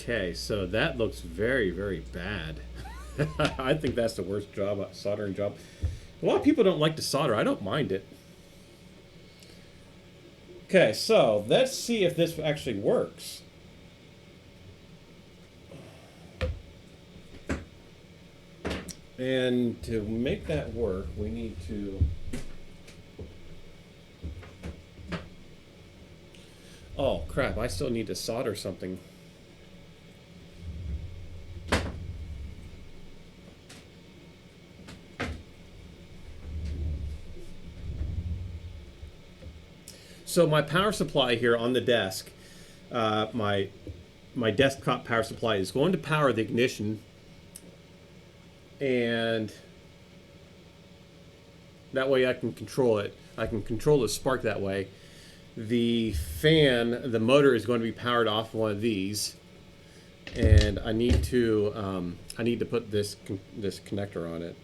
Okay, so that looks very, very bad. I think that's the worst job, soldering job. A lot of people don't like to solder. I don't mind it. Okay, so let's see if this actually works. And to make that work, we need to... Oh, crap, I still need to solder something. So my power supply here on the desk, my desktop power supply is going to power the ignition, and that way I can control it. I can control the spark that way. The fan, the motor is going to be powered off one of these, and I need to put this connector on it.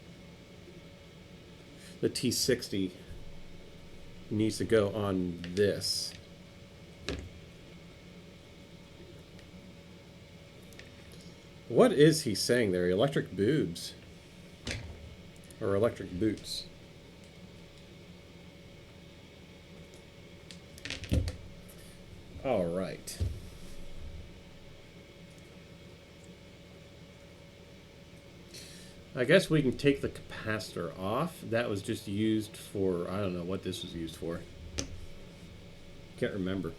The T60 needs to go on this. What is he saying there? Electric boobs or electric boots? All right. I guess we can take the capacitor off. That was just used for, I don't know what this was used for. Can't remember.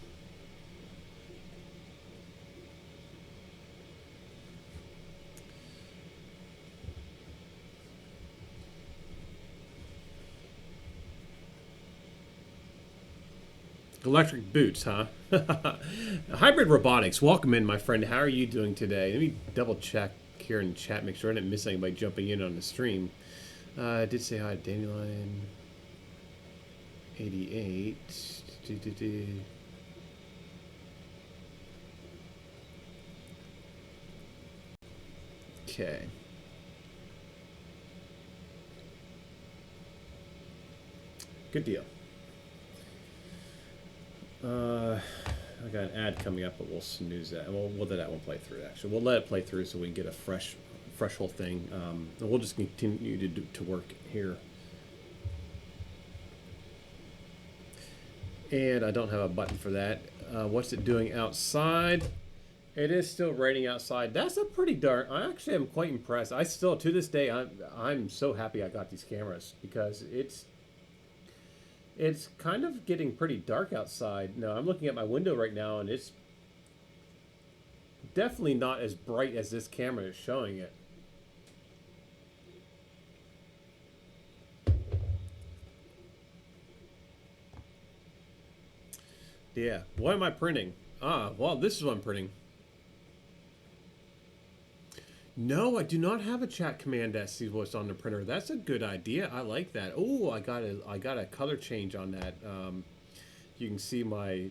Electric boots, huh? Hybrid Robotics, welcome in, my friend. How are you doing today? Let me double check here in the chat, make sure I didn't miss anybody jumping in on the stream. I did say hi, Dandelion 88. Okay. Good deal. I got an ad coming up, but we'll snooze that. We'll let that one play through. Actually, we'll let it play through so we can get a fresh whole thing. And we'll just continue to work here. And I don't have a button for that. What's it doing outside? It is still raining outside. That's a pretty darn. I actually am quite impressed. I still, to this day, I'm so happy I got these cameras because it's kind of getting pretty dark outside. No, I'm looking at my window right now, and it's definitely not as bright as this camera is showing it. Yeah. What am I printing? Well, this is what I'm printing. No, I do not have a chat command that sees what's on the printer. That's a good idea. I like that. Oh, I got a color change on that. You can see my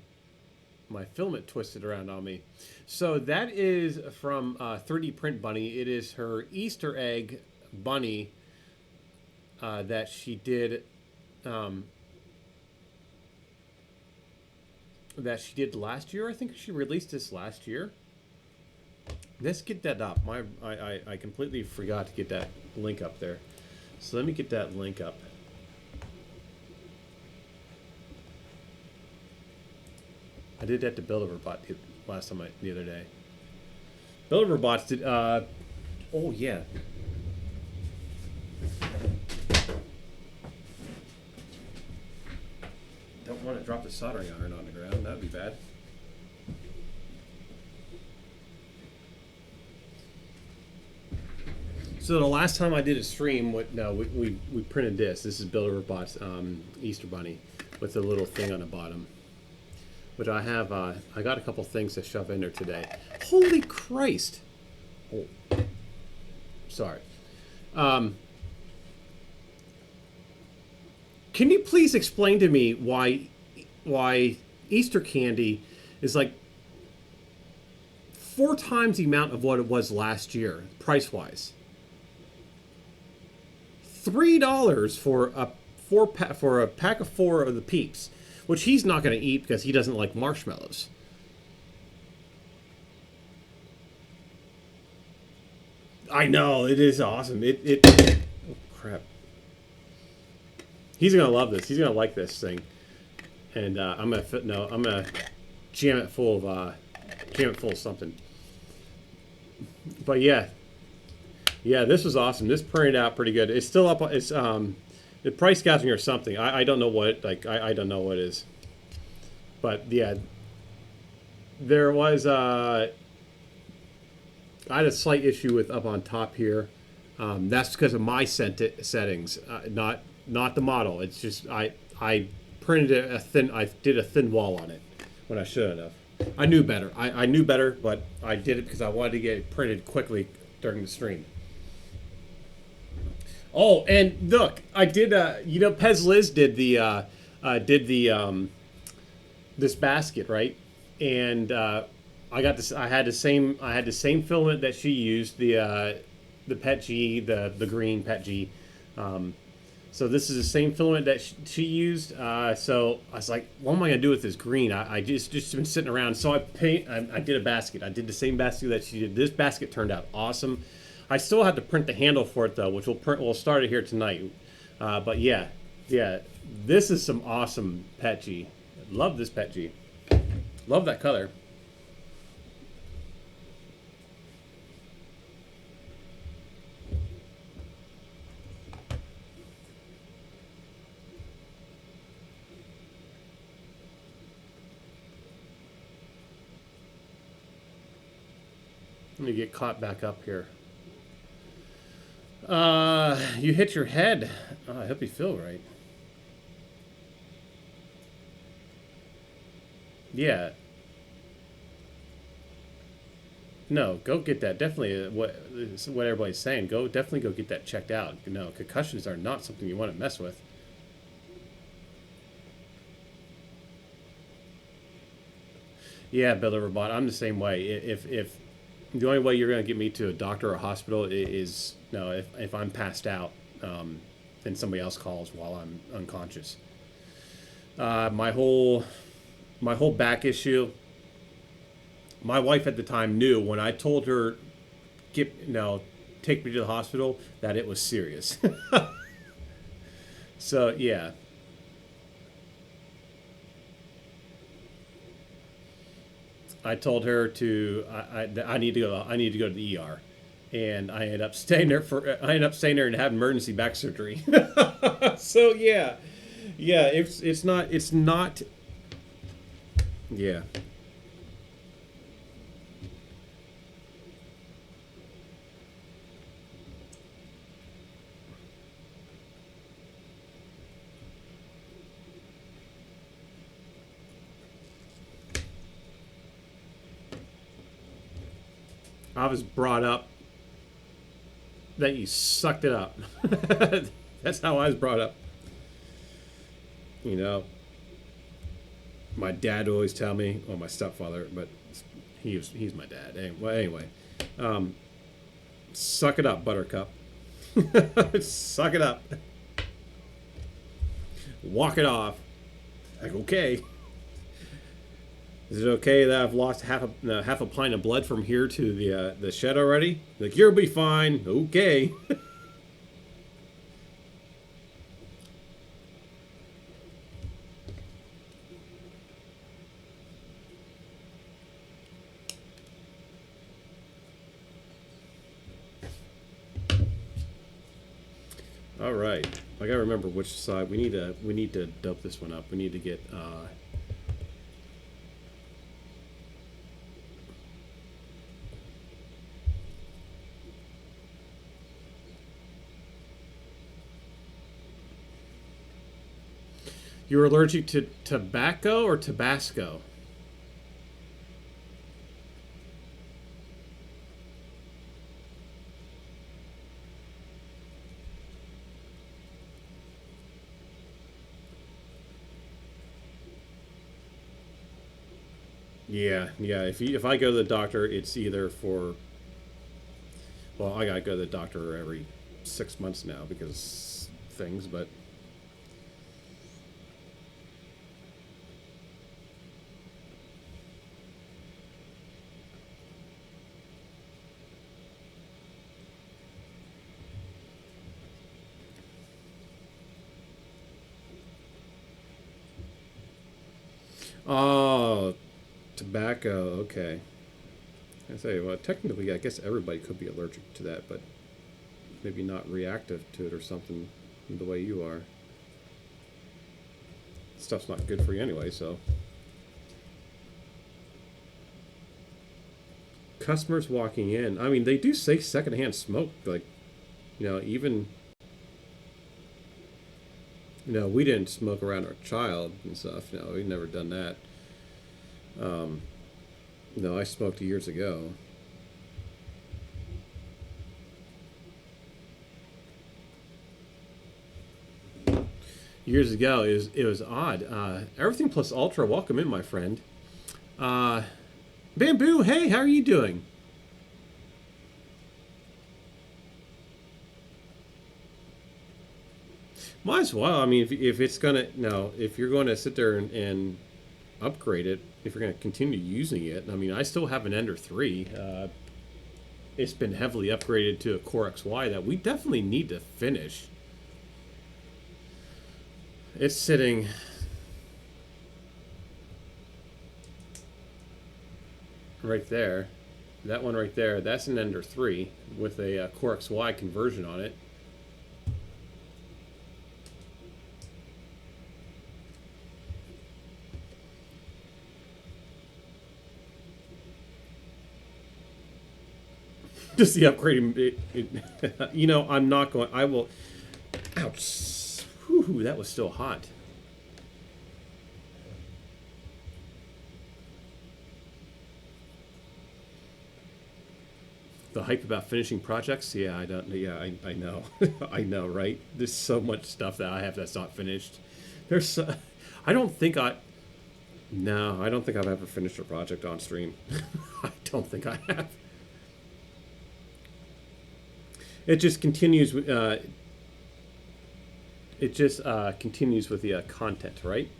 filament twisted around on me. So that is from 3D Print Bunny. It is her Easter egg bunny that she did last year. I think she released this last year. Let's get that up. I completely forgot to get that link up there. So let me get that link up. I did that to Build-A-Robot last time the other day. Build-A-Robots did. Oh yeah. Don't want to drop the soldering iron on the ground. That'd be bad. So the last time I did a stream, we printed this. This is Build-A-Robot's Easter Bunny with a little thing on the bottom. But I have, I got a couple things to shove in there today. Holy Christ! Oh, sorry. Can you please explain to me why Easter candy is like 4 times the amount of what it was last year, price-wise? $3 for a pack of 4 of the Peeps, which he's not going to eat because he doesn't like marshmallows. I know, it is awesome. Oh crap! He's gonna love this. He's gonna like this thing, and I'm gonna jam it full of something. But yeah. Yeah, this was awesome. This printed out pretty good. It's still up. It's the price gouging or something. I don't know what. I don't know what it is. But yeah, there was. I had a slight issue with up on top here. That's because of my settings, not the model. It's just I printed a thin. I did a thin wall on it when I shouldn't have. I knew better. I knew better, but I did it because I wanted to get it printed quickly during the stream. Oh, and look, I did. Pez Liz did this basket, right? And I got this. I had the same filament that she used, the Pet G, the green Pet G. So this is the same filament that she used. So I was like, what am I gonna do with this green? I just been sitting around. So I did a basket. I did the same basket that she did. This basket turned out awesome. I still have to print the handle for it though, which we'll start it here tonight. But yeah, this is some awesome Pet G. Love this Pet G. Love that color. Let me get caught back up here. You hit your head. Oh, I hope you feel right. Yeah. No, go get that. Definitely what everybody's saying. Definitely go get that checked out. No, concussions are not something you want to mess with. Yeah, Build-A-Robot. I'm the same way. If the only way you're going to get me to a doctor or a hospital is if I'm passed out, then somebody else calls while I'm unconscious. My whole back issue. My wife at the time knew when I told her, take me to the hospital, that it was serious. So yeah, I told her I need to go. I need to go to the ER, and I ended up staying there and having emergency back surgery. So yeah, yeah. It's not. Yeah. I was brought up that you sucked it up. That's how I was brought up. You know, my dad would always tell me, well, my stepfather, but he's my dad. Anyway, um, suck it up, Buttercup. Suck it up. Walk it off. Like, okay. Is it okay that I've lost half a pint of blood from here to the shed already? Like, you'll be fine. Okay. All right. I gotta remember which side we need to dope this one up. We need to get You're allergic to tobacco or Tabasco? Yeah, yeah. If I go to the doctor, it's either for, well, I gotta go to the doctor every 6 months now because things, but oh, tobacco. Okay. I say, well, technically, I guess everybody could be allergic to that, but maybe not reactive to it or something the way you are. Stuff's not good for you anyway, so. Customers walking in. I mean, they do say secondhand smoke. Like, even, we didn't smoke around our child and stuff. No, we've never done that. Um, no, I smoked years ago. Years ago, it was odd. Everything plus ultra. Welcome in, my friend. Uh, Bamboo. Hey, how are you doing? Might as well. I mean, if it's gonna no, if you're going to sit there and upgrade it, if you're going to continue using it, I mean, I still have an Ender 3. It's been heavily upgraded to a Core XY that we definitely need to finish. It's sitting right there. That one right there, that's an Ender 3 with a Core XY conversion on it. Just the upgrading. I'm not going. I will. Ouch. Whew, that was still hot. The hype about finishing projects. Yeah, I don't. Yeah, I know. I know, right? There's so much stuff that I have that's not finished. There's. I don't think I. No, I don't think I've ever finished a project on stream. I don't think I have. It just continues. It just continues with the content, right?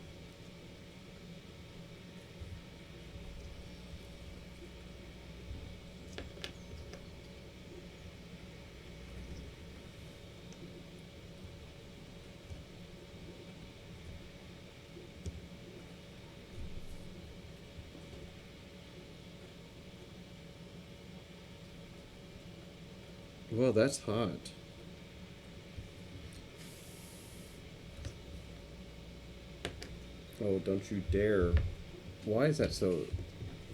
Well, that's hot. Oh, don't you dare. Why is that so?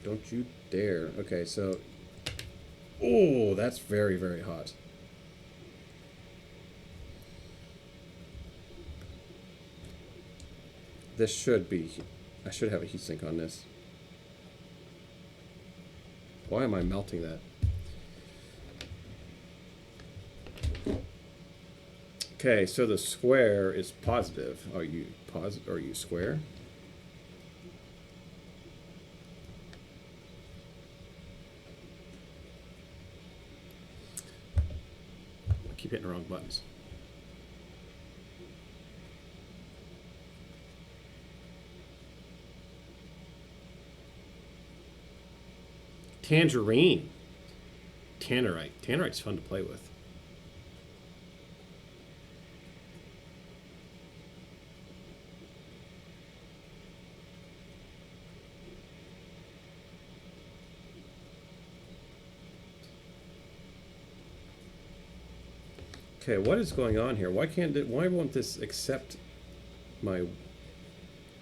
Don't you dare. Okay, so. Oh, that's very, very hot. This should be. I should have a heatsink on this. Why am I melting that? Okay, so the square is positive. Are you positive? Are you square? I keep hitting the wrong buttons. Tangerine. Tannerite. Tannerite's fun to play with. Okay, what is going on here? Why can't it, why won't this accept my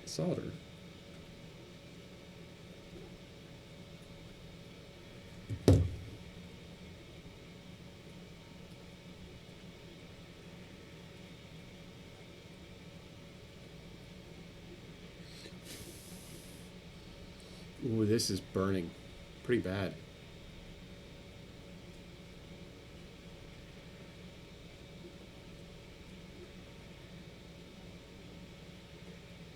solder? Ooh, this is burning pretty bad.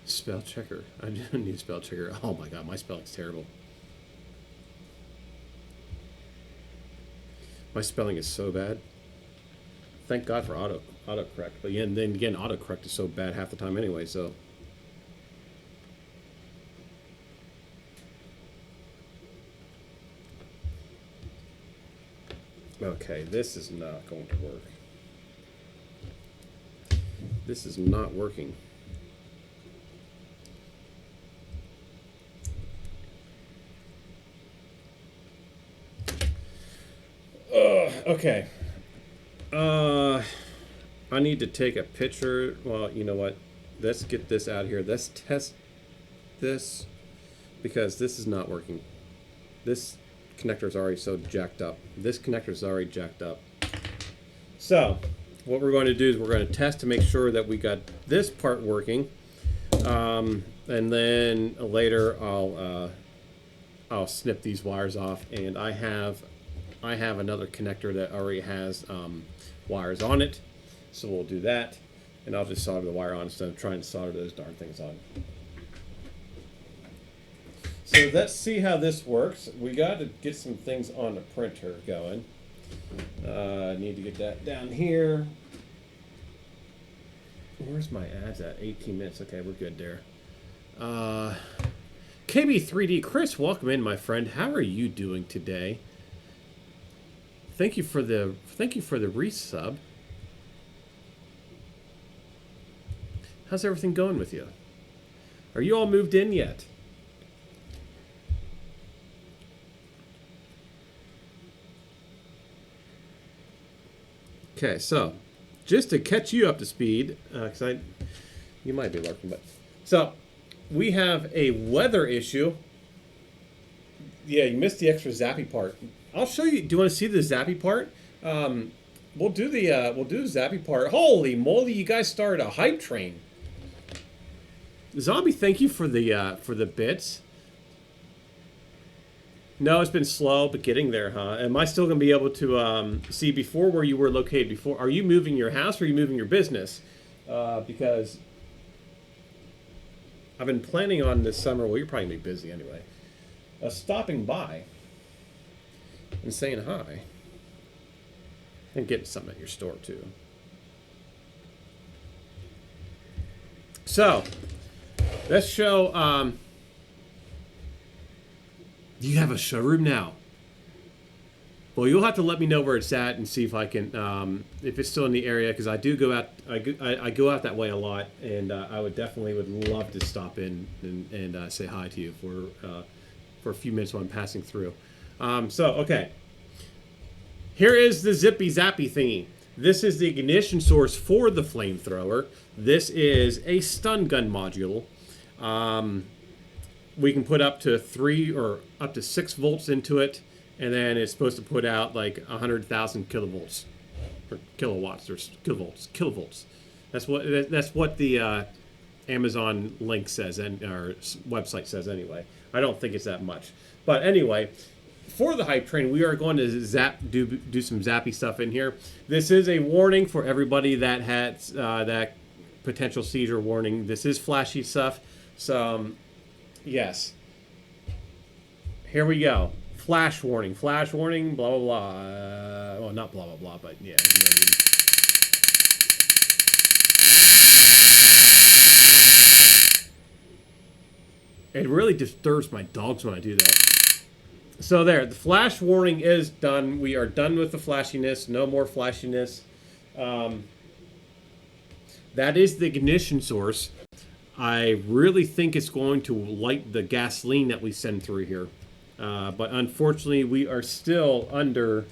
Spell checker. I don't need a spell checker. Oh my god, my spelling's terrible. My spelling is so bad. Thank God for autocorrect. But yeah, and then again, autocorrect is so bad half the time anyway, so. Okay, this is not going to work. This is not working. Okay. I need to take a picture. Well, you know what? Let's get this out of here. Let's test this because this is not working. This connector is already so jacked up. This connector is already jacked up. So, what we're going to do is we're going to test to make sure that we got this part working. And then later I'll snip these wires off, and I have another connector that already has wires on it, so we'll do that, and I'll just solder the wire on instead of trying to solder those darn things on. So let's see how this works. We got to get some things on the printer going. I need to get that down here. Where's my ads at? 18 minutes. Okay, we're good there. KB3D Chris, welcome in, my friend. How are you doing today? Thank you for the resub. How's everything going with you? Are you all moved in yet? Okay, so just to catch you up to speed, because you might be lurking, but so we have a weather issue. Yeah, you missed the extra zappy part. I'll show you. Do you want to see the zappy part? We'll do the zappy part. Holy moly! You guys started a hype train. Zombie, thank you for the bits. No, it's been slow, but getting there, huh? Am I still going to be able to see before where you were located before? Are you moving your house or are you moving your business? Because I've been planning on this summer. Well, you're probably going to be busy anyway. Stopping by and saying hi and getting something at your store too. So let's show. You have a showroom now. Well, you'll have to let me know where it's at and see if I can, if it's still in the area, because I do go out. I go out that way a lot, and I would love to stop in and say hi to you for a few minutes while I'm passing through. So okay. Here is the zippy zappy thingy. This is the ignition source for the flamethrower. This is a stun gun module. We can put up to 3 or up to 6 volts into it, and then it's supposed to put out like 100,000 kilovolts, or kilowatts, or kilovolts. That's what the Amazon link says, and our website says anyway. I don't think it's that much, but anyway, for the hype train, we are going to do some zappy stuff in here. This is a warning for everybody that has that potential seizure warning. This is flashy stuff, so yes. Here we go. Flash warning, blah blah blah. Well, not blah blah blah, but yeah. It really disturbs my dogs when I do that. So there, the flash warning is done. We are done with the flashiness. No more flashiness. That is the ignition source. I really think it's going to light the gasoline that we send through here. But unfortunately, we are still under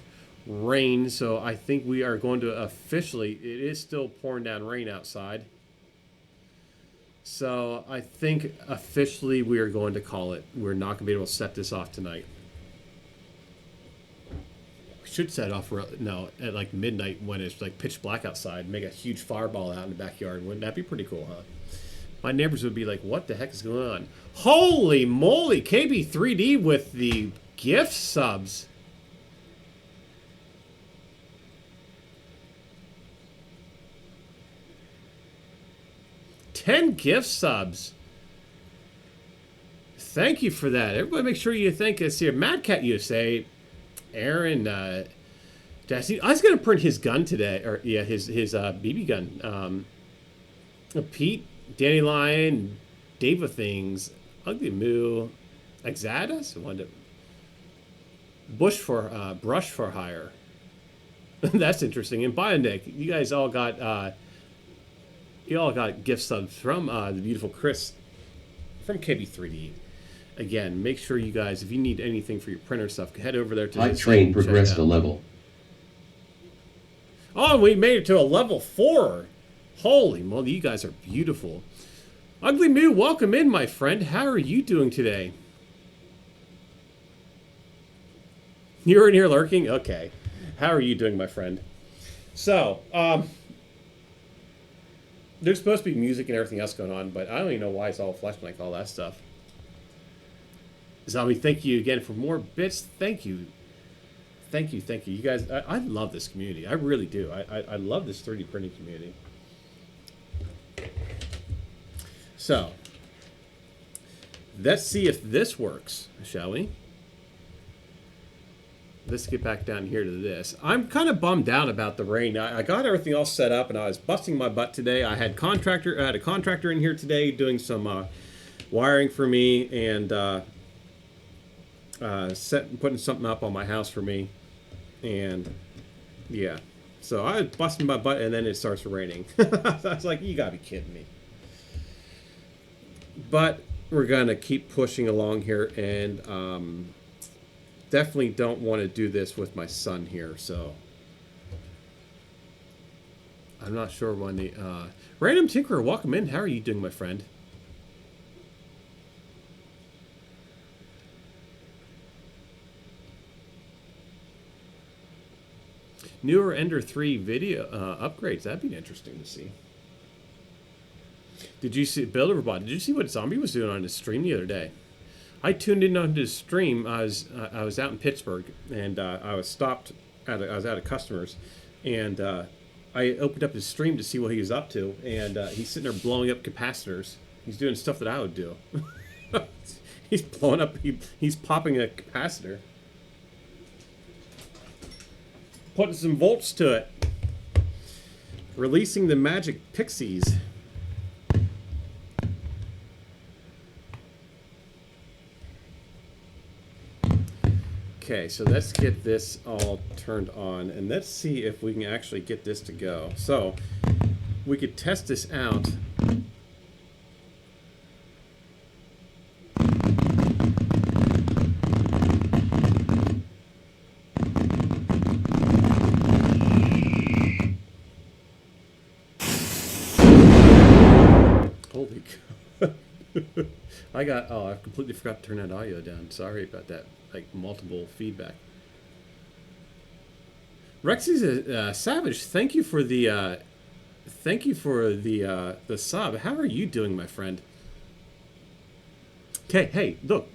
rain. So I think we are going to officially, it is still pouring down rain outside. So I think officially we are going to call it. We're not going to be able to set this off tonight. We should set it off at like midnight when it's like pitch black outside. Make a huge fireball out in the backyard. Wouldn't that be pretty cool, huh? My neighbors would be like, what the heck is going on? Holy moly, KB3D with the gift subs. $10 gift subs. Thank you for that. Everybody make sure you thank us here. Mad Cat USA, Aaron, Jesse. I was going to print his gun today. Or yeah, his BB gun. Pete, Danny Lion, Dava Things, Ugly Moo, Exadus, Brush for Hire. That's interesting. And Bionic, you guys all got gift subs from the beautiful Chris from KB3D. Again, make sure you guys, if you need anything for your printer stuff, head over there to Hype train progressed a level. Oh, we made it to a level 4. Holy moly, you guys are beautiful. Ugly Moo, welcome in, my friend. How are you doing today? You're in here lurking? Okay. How are you doing, my friend? So, there's supposed to be music and everything else going on, but I don't even know why it's all flash like all that stuff. Zombie, thank you again for more bits. Thank you. Thank you. You guys, I love this community. I really do. I love this 3D printing community. So, let's see if this works, shall we? Let's get back down here to this. I'm kind of bummed out about the rain. I got everything all set up, and I was busting my butt today. I had a contractor in here today doing some wiring for me and putting something up on my house for me. And yeah, so I was busting my butt, and then it starts raining. I was like, you gotta be kidding me. But we're gonna keep pushing along here, and definitely don't want to do this with my son here, so I'm not sure when the Random Tinkerer, welcome in. How are you doing, my friend? Newer Ender 3 video upgrades. That'd be interesting to see. Did you see Builderbot? Did you see what Zombie was doing on his stream the other day? I tuned in on his stream. I was out in Pittsburgh, and I was stopped. I was out of customers, and I opened up his stream to see what he was up to, and he's sitting there blowing up capacitors. He's doing stuff that I would do. He's blowing up. He's popping a capacitor, putting some volts to it, releasing the magic pixies. Okay, so let's get this all turned on, and let's see if we can actually get this to go. So, we could test this out. Oh, I completely forgot to turn that audio down. Sorry about that. Like multiple feedback. Rexy's a Savage. Thank you for the sub. How are you doing, my friend? Okay, hey, look.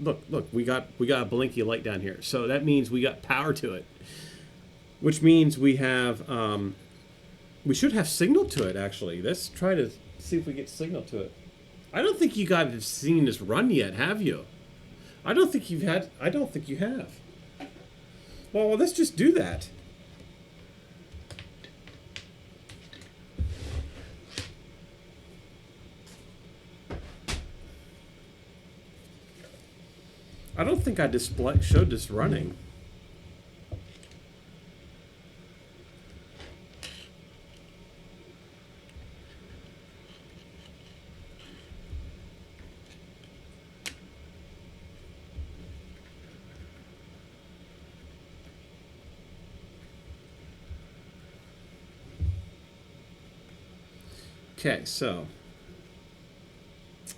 We got a blinky light down here, so that means we got power to it, which means we have we should have signal to it. Actually, let's try to see if we get signal to it. I don't think you guys have seen this run yet, have you? I don't think you have. Well, let's just do that. I don't think I showed this running. Okay, so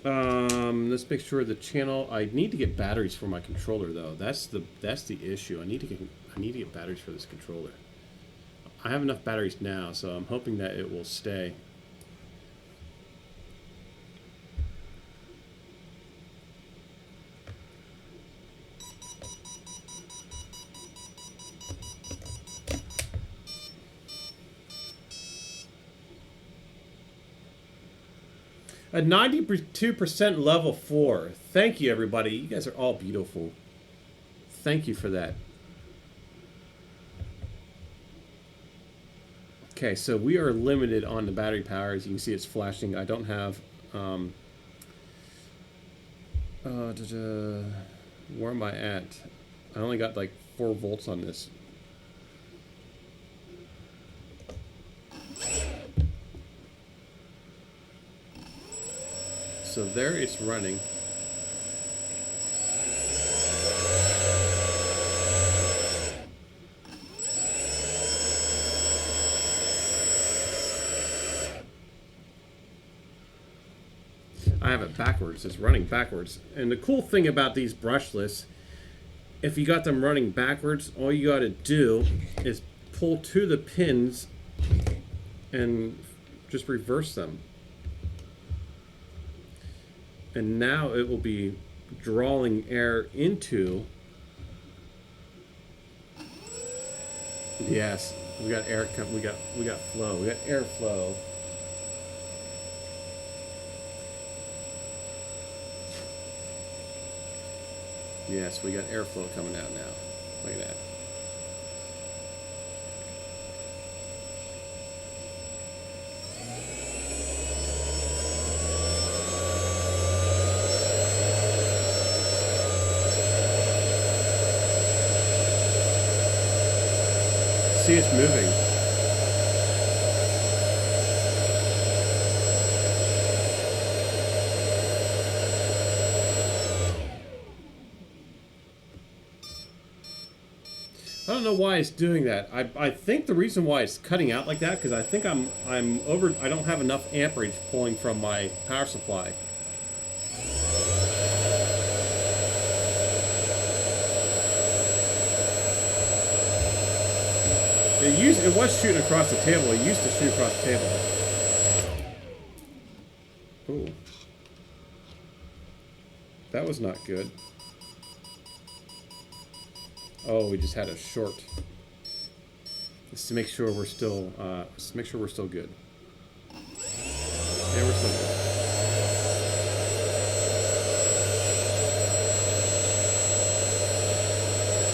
let's make sure the channel. I need to get batteries for my controller, though. That's the issue. I need to get batteries for this controller. I have enough batteries now, so I'm hoping that it will stay. A 92% level 4. Thank you, everybody. You guys are all beautiful. Thank you for that. Okay, so we are limited on the battery power. As you can see, it's flashing. I don't have... where am I at? I only got like 4 volts on this. So there it's running. I have it backwards. It's running backwards. And the cool thing about these brushless, if you got them running backwards, all you got to do is pull to the pins and just reverse them. And now it will be drawing air into. Yes, we got air. We got flow. We got airflow. Yes, we got airflow coming out now. Look at that. See, it's moving. I don't know why it's doing that. I think the reason why it's cutting out like that because I think I'm over. I don't have enough amperage pulling from my power supply. It was shooting across the table. It used to shoot across the table. Ooh. That was not good. Oh, we just had a short. Just to make sure we're still good. Yeah, we're still good.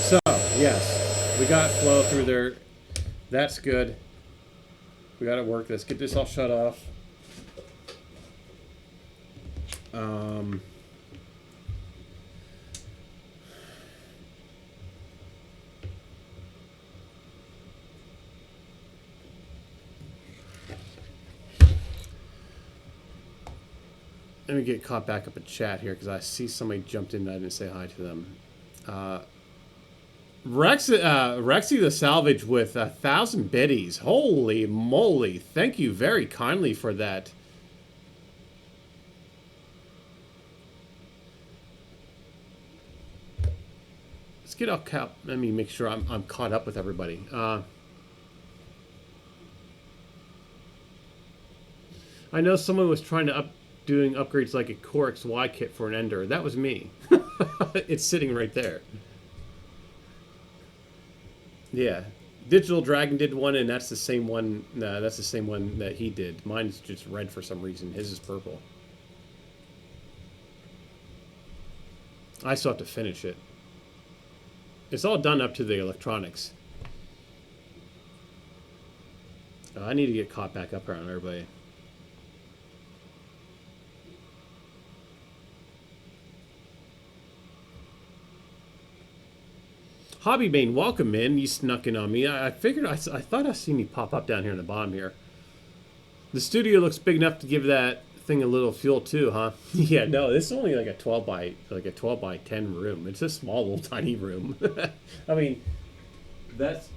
So, yes, we got flow through there. That's good. We got it work. Let's get this all shut off. Let me get caught back up in chat here because I see somebody jumped in and I didn't say hi to them. Rexy the Salvage with 1,000 biddies. Holy moly. Thank you very kindly for that. get all let me make sure I'm caught up with everybody. I know someone was trying to doing upgrades like a Core XY kit for an Ender. That was me. It's sitting right there. Yeah, Digital Dragon did one, and that's the same one. That's the same one that he did. Mine's just red for some reason. His is purple. I still have to finish it. It's all done up to the electronics. I need to get caught back up around everybody. Hobbybane, welcome in. You snuck in on me. I figured, I thought I seen you pop up down here in the bottom here. The studio looks big enough to give that thing a little fuel too, huh? Yeah, no, this is only like a 12 by 10 room. It's a small little tiny room. I mean,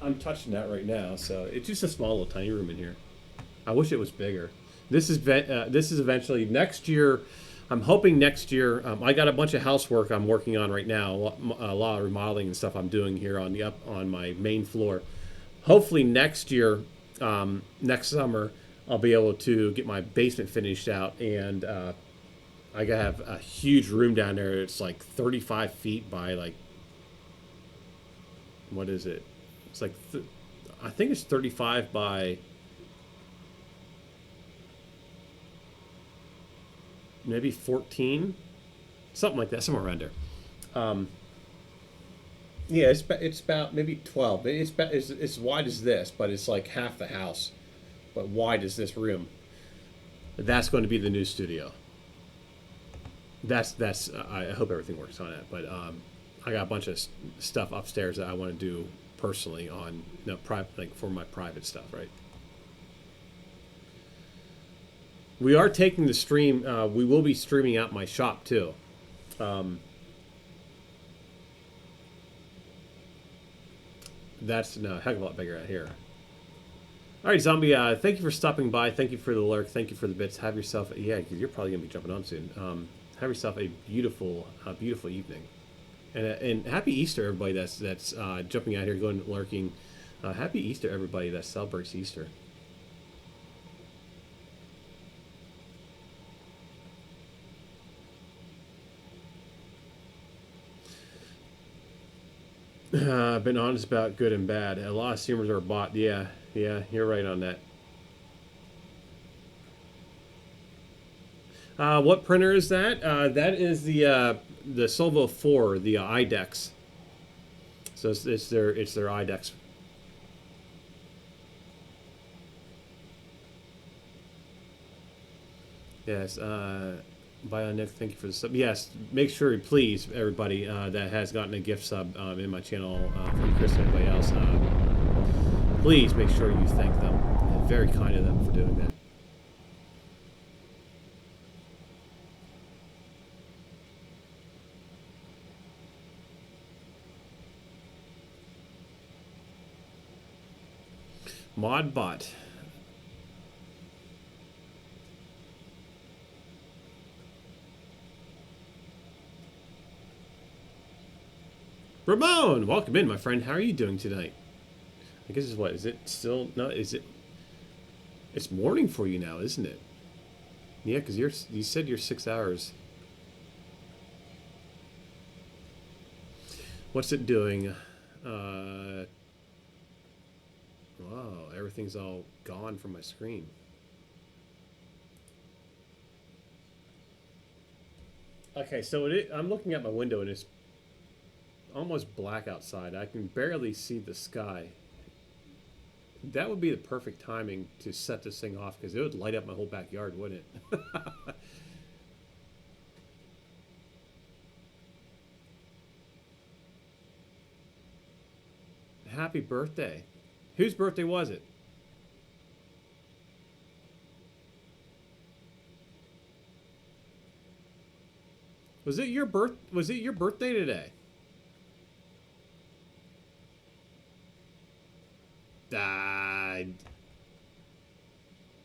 I'm touching that right now, so it's just a small little tiny room in here. I wish it was bigger. This is eventually next year. I'm hoping next year. I got a bunch of housework I'm working on right now. A lot of remodeling and stuff I'm doing here on my main floor. Hopefully next year, next summer, I'll be able to get my basement finished out, and I gotta have a huge room down there. It's like 35 feet by like, what is it? It's like I think it's 35 by maybe 14, something like that, somewhere around there. Yeah, it's about maybe 12. It's as wide as this, but it's like half the house, but wide as this room. That's going to be the new studio. I hope everything works on it, but I got a bunch of stuff upstairs that I want to do personally on private, like for my private stuff, right? We are taking the stream. We will be streaming out my shop too. That's a heck of a lot bigger out here. All right, Zombie. Thank you for stopping by. Thank you for the lurk. Thank you for the bits. Have yourself, because you're probably gonna be jumping on soon. Have yourself a beautiful, beautiful evening, and happy Easter, everybody. That's jumping out here, going lurking. Happy Easter, everybody that celebrates Easter. I've been honest about good and bad. A lot of streamers are bought. Yeah, you're right on that. What printer is that? That is the Solvo 4, the IDEX. So it's their IDEX. Yes. Bionic, thank you for the sub. Yes, make sure, please, everybody that has gotten a gift sub in my channel, from Chris and everybody else, please make sure you thank them. Very kind of them for doing that. Modbot. Ramon, welcome in, my friend. How are you doing tonight? I guess it's what? Is it still? No, is it? It's morning for you now, isn't it? Yeah, because you said you're 6 hours. What's it doing? Wow, everything's all gone from my screen. Okay, so I'm looking at my window and it's almost black outside. I can barely see the sky. That would be the perfect timing to set this thing off, because it would light up my whole backyard, wouldn't it? Happy birthday. Whose birthday was it? Was it your birthday today?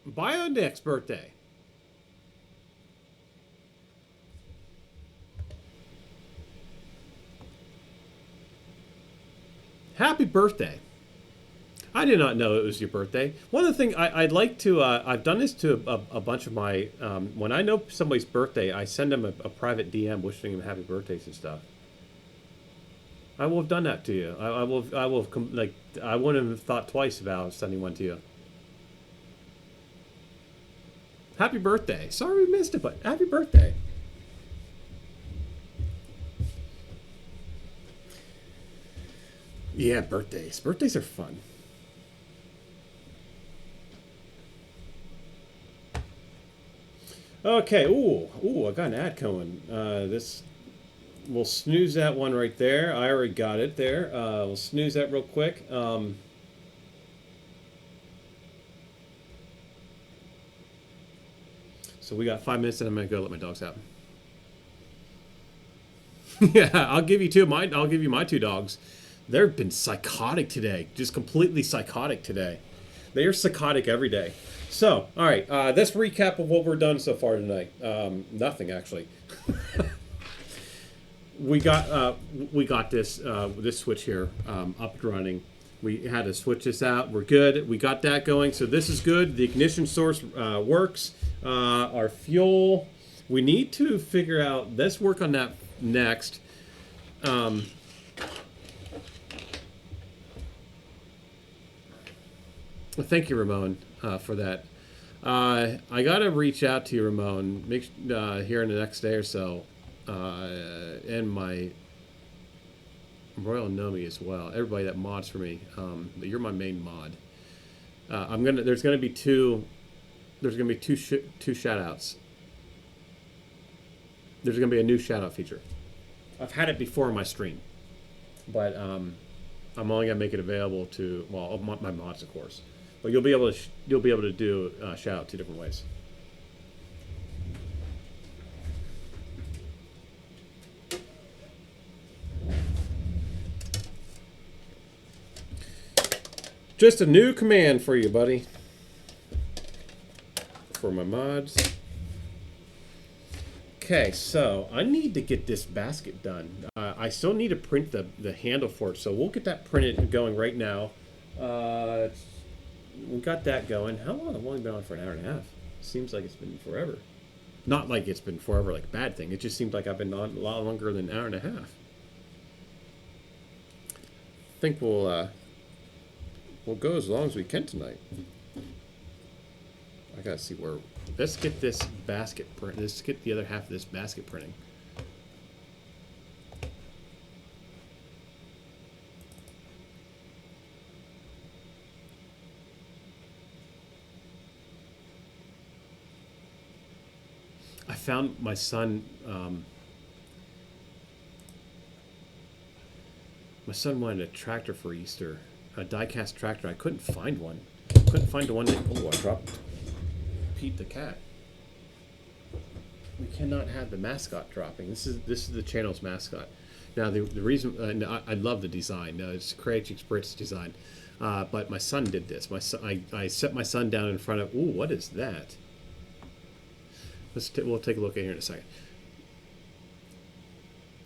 Bionic's birthday. Happy birthday. I did not know it was your birthday. One of the things I'd like to, I've done this to a bunch of my, when I know somebody's birthday, I send them a private DM wishing them happy birthdays and stuff. I will have done that to you. I will, like, I wouldn't have thought twice about sending one to you. Happy birthday. Sorry we missed it, but happy birthday. Yeah, birthdays. Birthdays are fun. Okay. Ooh, I got an ad going. We'll snooze that one right there. I already got it there. We'll snooze that real quick. So we got 5 minutes, and I'm gonna go let my dogs out. Yeah, I'll give you I'll give you my 2 dogs. They've been psychotic today, just completely psychotic today. They are psychotic every day. So, all right, let's recap of what we're done so far tonight. Nothing actually. We got this this switch here up and running. We had to switch this out. We're good. We got that going. So this is good. The ignition source works. Our fuel. We need to figure out. Let's work on that next. Thank you, Ramon, for that. I gotta reach out to you, Ramon. Here in the next day or so, and my Royal Nomi as well. Everybody that mods for me, but you're my main mod. There's gonna be two. There's gonna be two shout outs. There's gonna be a new shout out feature. I've had it before on my stream, but I'm only gonna make it available to my mods, of course. But you'll be able to do shout out 2 different ways. Just a new command for you, buddy. For my mods. Okay, so I need to get this basket done. I still need to print the handle for it, so we'll get that printed and going right now. We got that going. How long? I've only been on for an hour and a half. Seems like it's been forever. Not like it's been forever, like a bad thing. It just seems like I've been on a lot longer than an hour and a half. I think we'll go as long as we can tonight. I gotta see where. Let's get this basket print. Let's get the other half of this basket printing. I found my son. My son wanted a tractor for Easter, a die-cast tractor. I couldn't find one. Couldn't find the one that. Oh, I dropped Pete the cat. We cannot have the mascot dropping. This is the channel's mascot. Now the reason I love the design. It's Creative Expert's design, but my son did this. I set my son down in front of. Ooh, what is that? We'll take a look at it here in a second.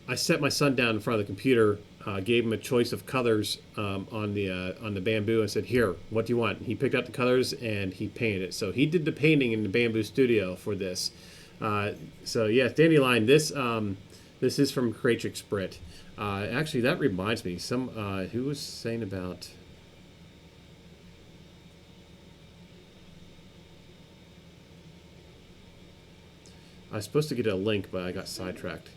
I set my son down in front of the computer, gave him a choice of colors on the bamboo, and said, "Here, what do you want?" He picked out the colors and he painted it. So he did the painting in the Bamboo Studio for this. So yeah, Dandelion. This is from Creatrix Brit. Actually, that reminds me. Who was saying about. I was supposed to get a link, but I got sidetracked.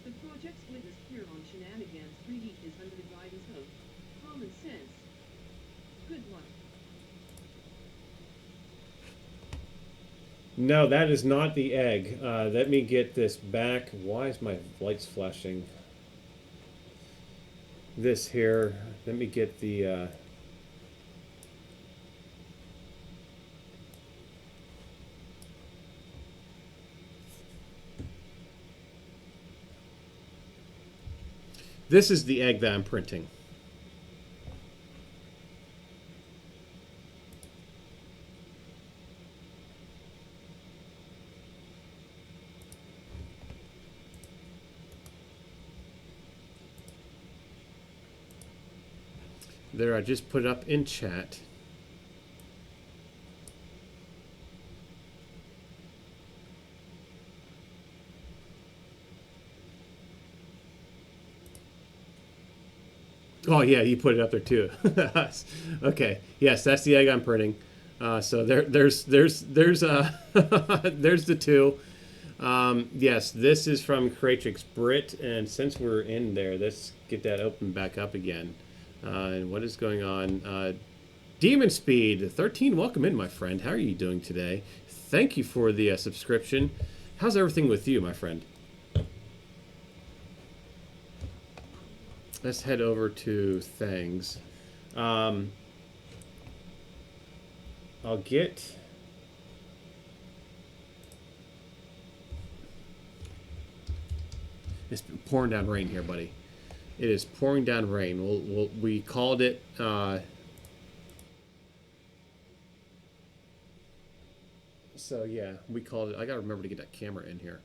The project's witness here on Shenanigans 3D is under the guidance of Common Sense. Good luck. No, that is not the egg. Let me get this back. Why is my lights flashing? This here. Let me get the... This is the egg that I'm printing. There, I just put it up in chat. Oh yeah, you put it up there too. Okay, yes, that's the egg I'm printing. So there's there's there's the two. Yes, this is from Creatrix Brit, and since we're in there, let's get that open back up again. And what is going on? Demon Speed 13, welcome in, my friend. How are you doing today? Thank you for the subscription. How's everything with you, my friend? Let's head over to things. I'll get... It's pouring down rain here, buddy. It is pouring down rain. We called it... So yeah, we called it... I gotta remember to get that camera in here.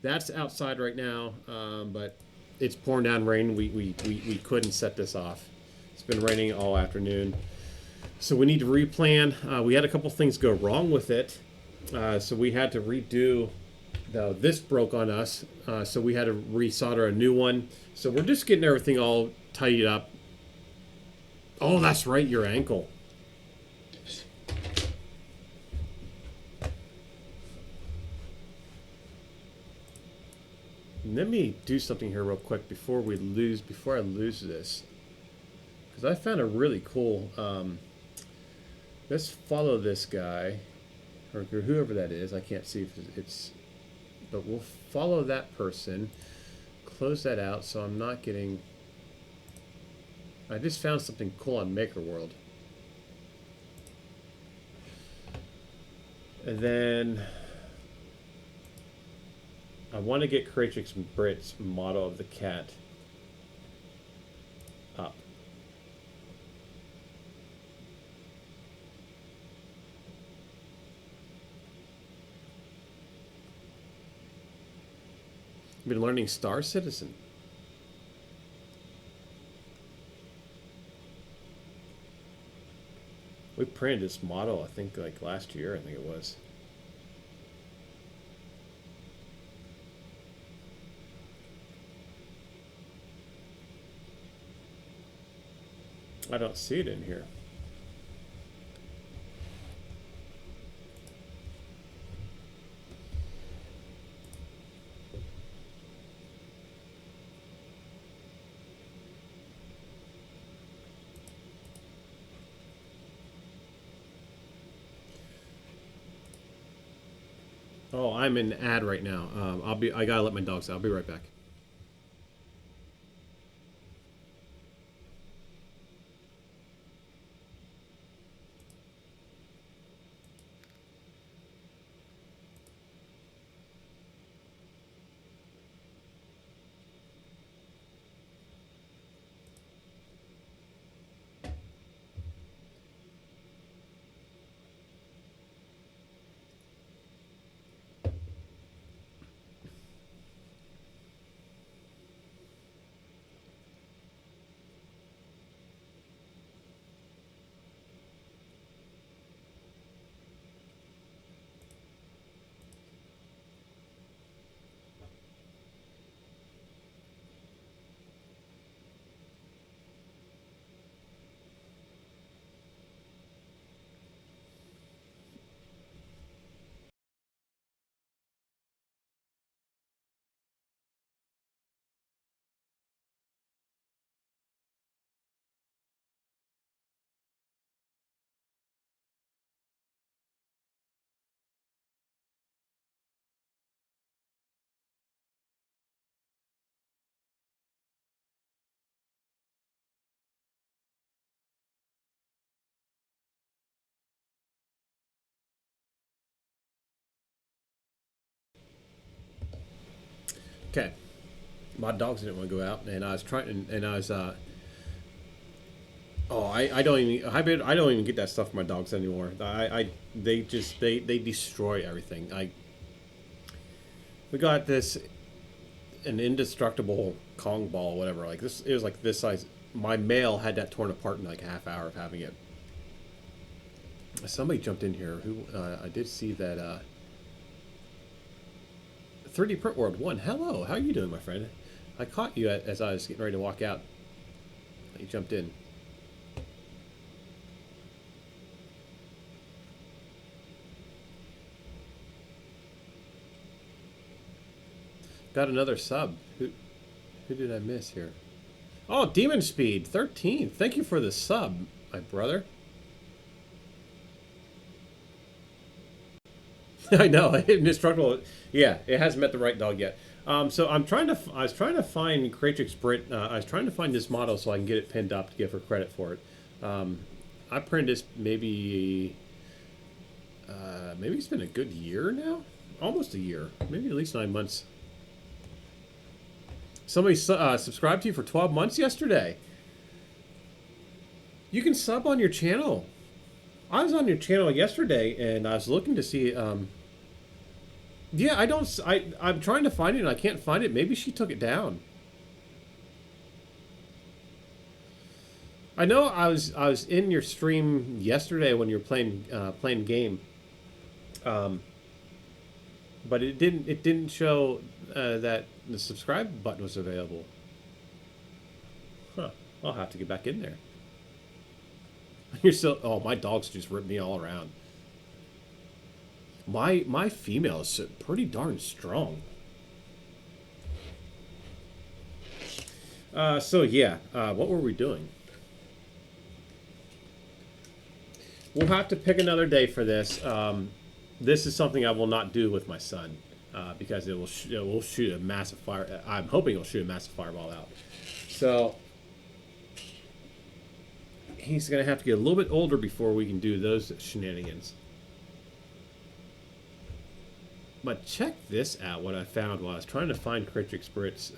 That's outside right now, but... It's pouring down rain. We couldn't set this off. It's been raining all afternoon. So we need to replan. We had a couple things go wrong with it. So we had to redo. This broke on us. So we had to resolder a new one. So we're just getting everything all tidied up. Oh, that's right, your ankle. Let me do something here real quick before I lose this, because I found a really cool. Let's follow this guy, or whoever that is. I can't see if it's, but we'll follow that person. Close that out so I'm not getting. I just found something cool on Maker World, and then. I want to get Creatrix Brit's model of the cat up. I've been learning Star Citizen. We printed this model, I think, like last year, I think it was. I don't see it in here. Oh, I'm in ad right now. I gotta let my dogs out. I'll be right back. Okay, my dogs didn't want to go out, and I was trying, and I was, oh, I don't even, I don't even get that stuff from my dogs anymore. They just, they destroy everything. We got this, an indestructible Kong ball, whatever. Like this, it was like this size. my mail had that torn apart in like a half hour of having it. Somebody jumped in here who I did see that 3D Print World 1. Hello, how are you doing, my friend? I caught you as I was getting ready to walk out. You jumped in. Got another sub. Who did I miss here? Oh, Demon Speed 13. Thank you for the sub, my brother. I know, indestructible. Yeah, it hasn't met the right dog yet. So I was trying to find Creatrix Brit. I was trying to find this model so I can get it pinned up to give her credit for it. I printed this maybe it's been a good year now, almost a year, maybe at least 9 months. Somebody subscribed to you for 12 months yesterday. You can sub on your channel. I was on your channel yesterday and I was looking to see. Yeah, I'm trying to find it and I can't find it. Maybe she took it down. I know I was in your stream yesterday when you were playing game. But it didn't show that the subscribe button was available. Huh. I'll have to get back in there. You're still. Oh, my dogs just ripped me all around. My female is pretty darn strong. So yeah, what were we doing? We'll have to pick another day for this. This is something I will not do with my son because it will shoot a massive fire. I'm hoping it'll shoot a massive fireball out. So he's going to have to get a little bit older before we can do those shenanigans. But check this out, what I found while I was trying to find Creatrix Brit's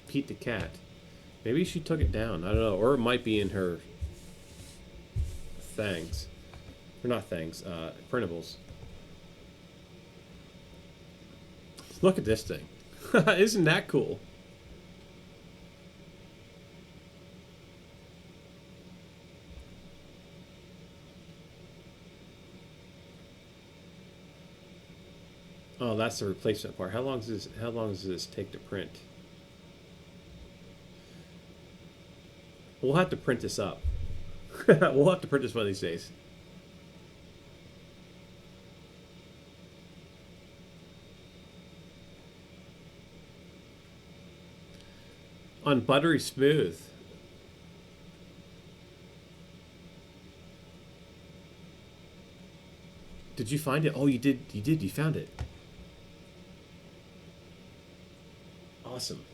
Pete the Cat. Maybe she took it down. I don't know. Or it might be in her things. Or not things. Printables. Look at this thing. Isn't that cool? Oh, that's the replacement part. How long does this take to print? We'll have to print this up. We'll have to print this one of these days. On Buttery Smooth. Did you find it? Oh, you did. You did. You found it. Awesome.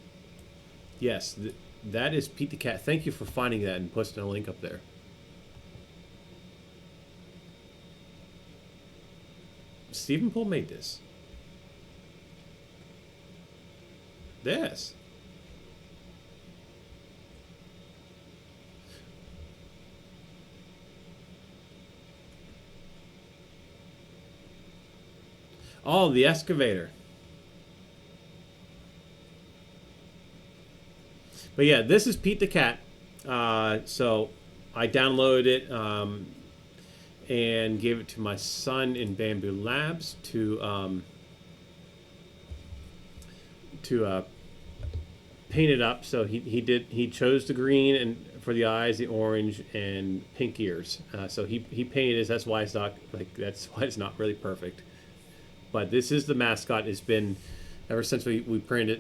Yes, that is Pete the Cat. Thank you for finding that and posting a link up there. Stephen Poole made this. This. Oh, the excavator. But yeah, this is Pete the Cat. So I downloaded it and gave it to my son in Bamboo Labs to paint it up. So he chose the green and for the eyes, the orange, and pink ears. So he painted this. That's why it's not really perfect. But this is the mascot. It's been ever since we print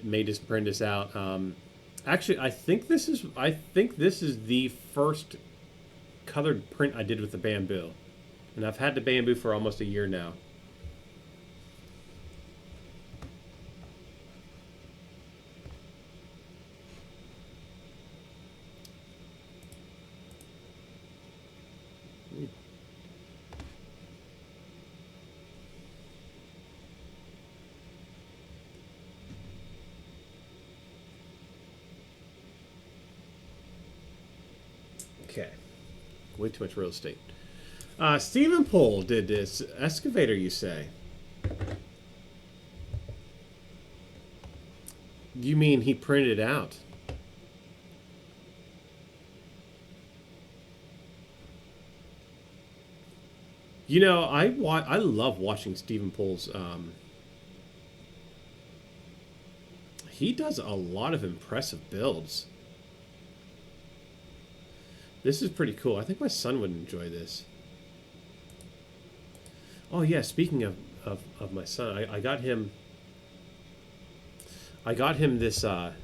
this out. Actually, I think this is the first colored print I did with the bamboo, and I've had the bamboo for almost a year now. Okay, way too much real estate. Stephen Poole did this excavator, you say? You mean he printed it out? You know, I love watching Stephen Pool's. He does a lot of impressive builds. This is pretty cool. I think my son would enjoy this. Oh yeah, speaking of my son, I got him. I got him this a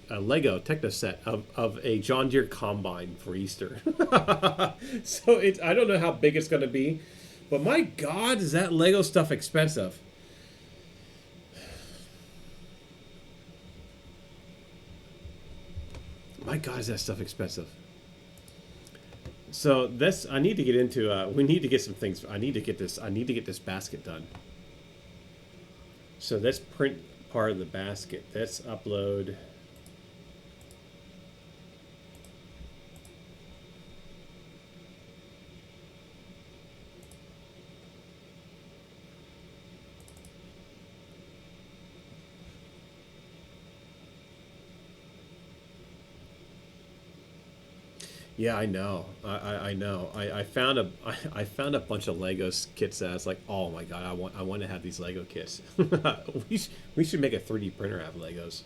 Lego Techno set of a John Deere combine for Easter. So I don't know how big it's going to be, but my God, is that Lego stuff expensive? My God, is that stuff expensive? So this, I need to get into. We need to get some things. I need to get this. I need to get this basket done. So let's print part of the basket. Let's upload. Yeah, I know. I know. I found I found a bunch of Lego kits that I was like, oh my God, I want to have these Lego kits. We should make a 3D printer out of Legos.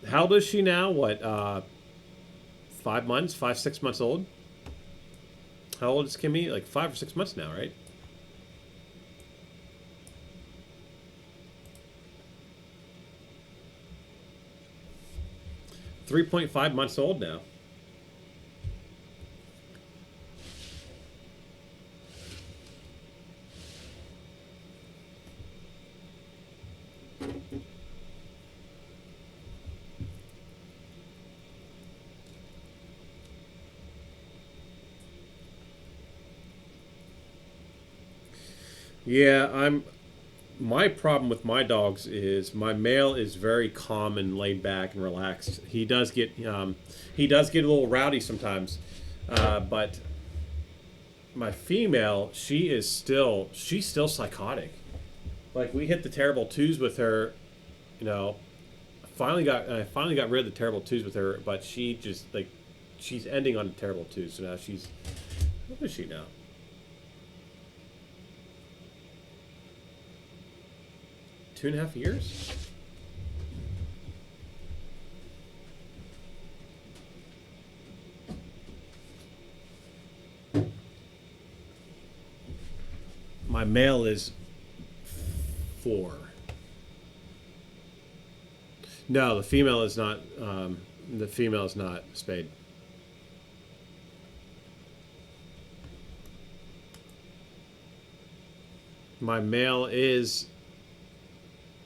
How old is she now? What? 5 months? 6 months old? How old is Kimmy? Like 5 or 6 months now, right? $3.5 months old now. Yeah, my problem with my dogs is my male is very calm and laid back and relaxed. He does get a little rowdy sometimes, but my female, she's still psychotic. Like we hit the terrible twos with her, you know. I finally got rid of the terrible twos with her, but she just like she's ending on the terrible twos. So now she's what is she now? 2.5 years. My male is 4. No, the female is not. The female is not spayed. My male is.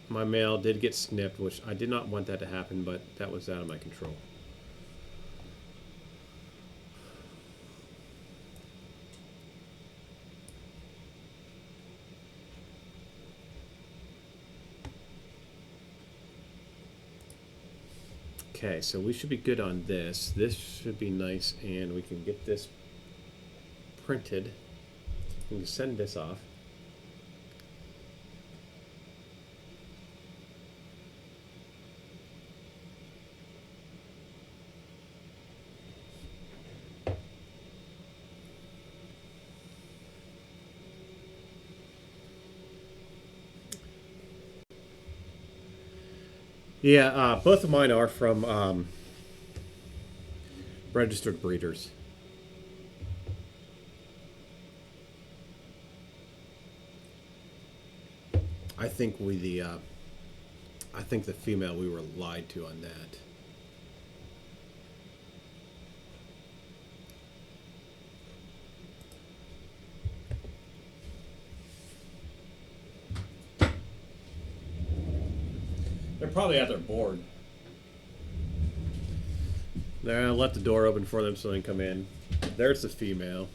My male did get snipped, which I did not want that to happen, but that was out of my control. Okay, so we should be good on this. This should be nice, and we can get this printed. We can send this off. Yeah, both of mine are from registered breeders. I think I think the female we were lied to on that. They're probably out there bored. There, I left the door open for them so they can come in. There's the female.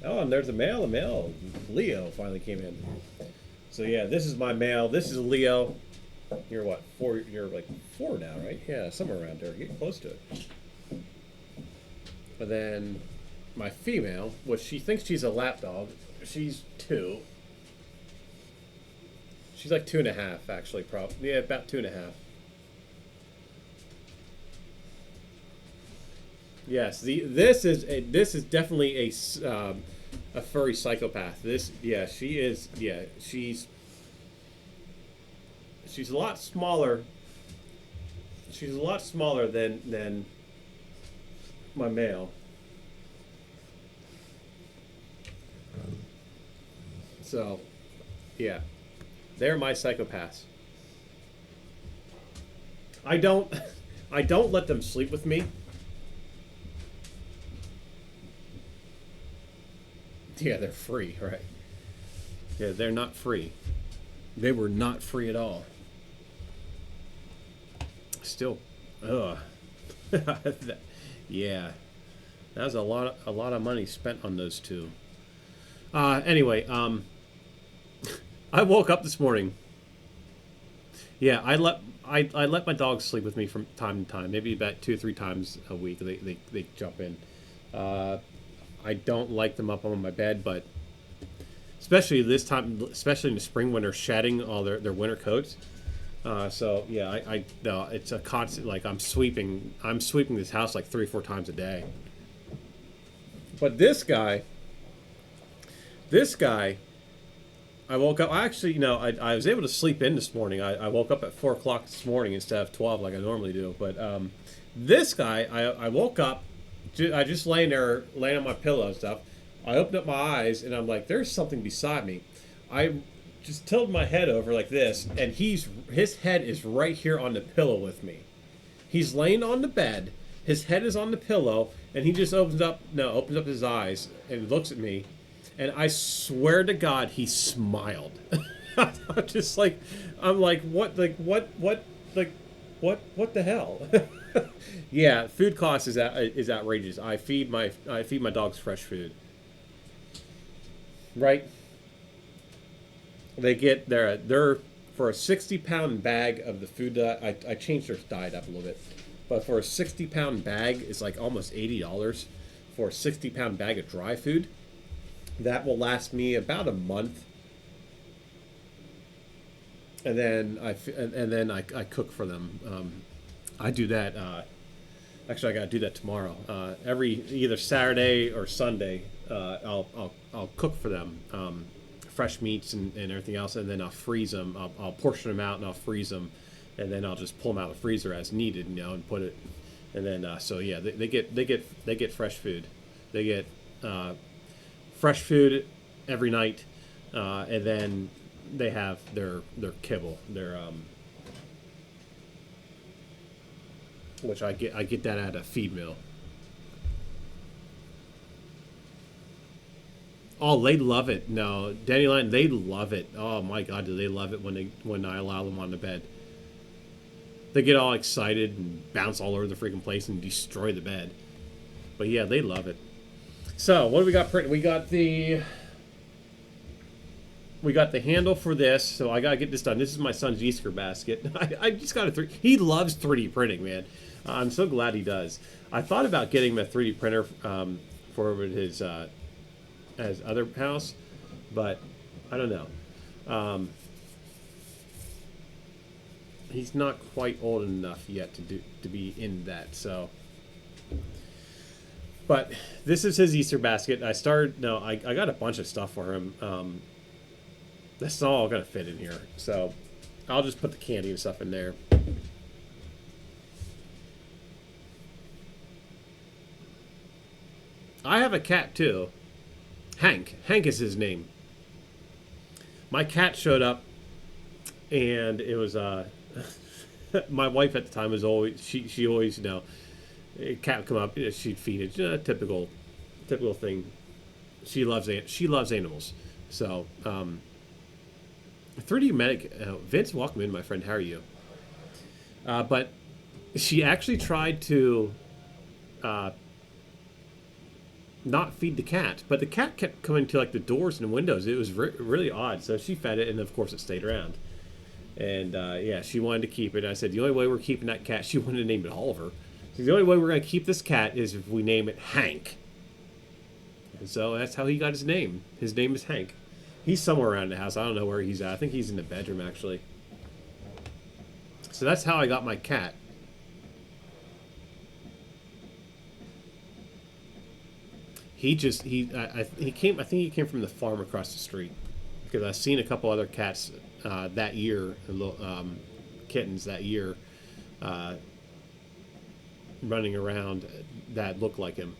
Oh, and there's the male. The male, Leo, finally came in. So yeah, this is my male. This is Leo. You're what? 4? You're like 4 now, right? Yeah, somewhere around there. Getting close to it. But then my female, which she thinks she's a lap dog. She's 2. She's like 2.5, actually, probably. Yeah, about 2.5. Yes, this is definitely a furry psychopath. This, yeah, she is. Yeah, she's a lot smaller. She's a lot smaller than my male. So, yeah, they're my psychopaths. I don't I don't let them sleep with me. Yeah, they're free, right? Yeah, they're not free. They were not free at all. Still, ugh. Yeah, that was a lot of money spent on those two. Anyway, I woke up this morning. Yeah, I let my dogs sleep with me from time to time. Maybe about 2 or 3 times a week. They jump in. I don't like them up on my bed, but especially this time, especially in the spring when they're shedding all their winter coats. So yeah, I no, it's a constant. Like I'm sweeping this house like 3 or 4 times a day. But this guy, I woke up. I actually, I was able to sleep in this morning. I woke up at 4 o'clock this morning instead of 12 like I normally do. But this guy, I woke up. I just laying on my pillow and stuff. I opened up my eyes and I'm like, there's something beside me. I just tilted my head over like this, and his head is right here on the pillow with me. He's laying on the bed. His head is on the pillow, and he just opens up his eyes and looks at me. And I swear to God, he smiled. I'm just like, what the hell? Yeah, food cost is outrageous. I feed my dogs fresh food. Right? They get they're for a 60-pound bag of the food that I changed their diet up a little bit, but for a 60-pound bag, it's like almost $80 for a 60-pound bag of dry food. That will last me about a month, and then I cook for them. I do that. Actually, I got to do that tomorrow. Every either Saturday or Sunday, I'll cook for them fresh meats and everything else, and then I'll freeze them. I'll portion them out and I'll freeze them, and then I'll just pull them out of the freezer as needed, and put it. And then so yeah, they get fresh food. They get fresh food every night, and then they have their kibble, which I get that at a feed mill. Oh, they love it. No, Dandelion, they love it. Oh my God, do they love it when I allow them on the bed? They get all excited and bounce all over the freaking place and destroy the bed. But yeah, they love it. So what do we got printed? We got the handle for this, so I gotta get this done. This is my son's Easter basket. I just got a he loves 3D printing, man. I'm so glad he does. I thought about getting him a 3D printer for his other house, but I don't know. He's not quite old enough yet to be in that. So, but this is his Easter basket. I got a bunch of stuff for him. That's all gonna fit in here. So, I'll just put the candy and stuff in there. I have a cat too. Hank is his name. My cat showed up, and it was my wife at the time was always she always a cat would come up, she'd feed it, typical thing. She loves animals. So 3D medic Vince, welcome in, my friend. How are you? But she actually tried to not feed the cat, but the cat kept coming to like the doors and windows. It was really odd. So she fed it, and of course it stayed around. And yeah, she wanted to keep it. And I said the only way we're keeping that cat, she wanted to name it Oliver. So the only way we're going to keep this cat is if we name it Hank. And so that's how he got his name. His name is Hank. He's somewhere around the house. I don't know where he's at. I think he's in the bedroom, actually. So that's how I got my cat. He came. I think he came from the farm across the street, because I've seen a couple other cats that year, kittens that year, running around that look like him.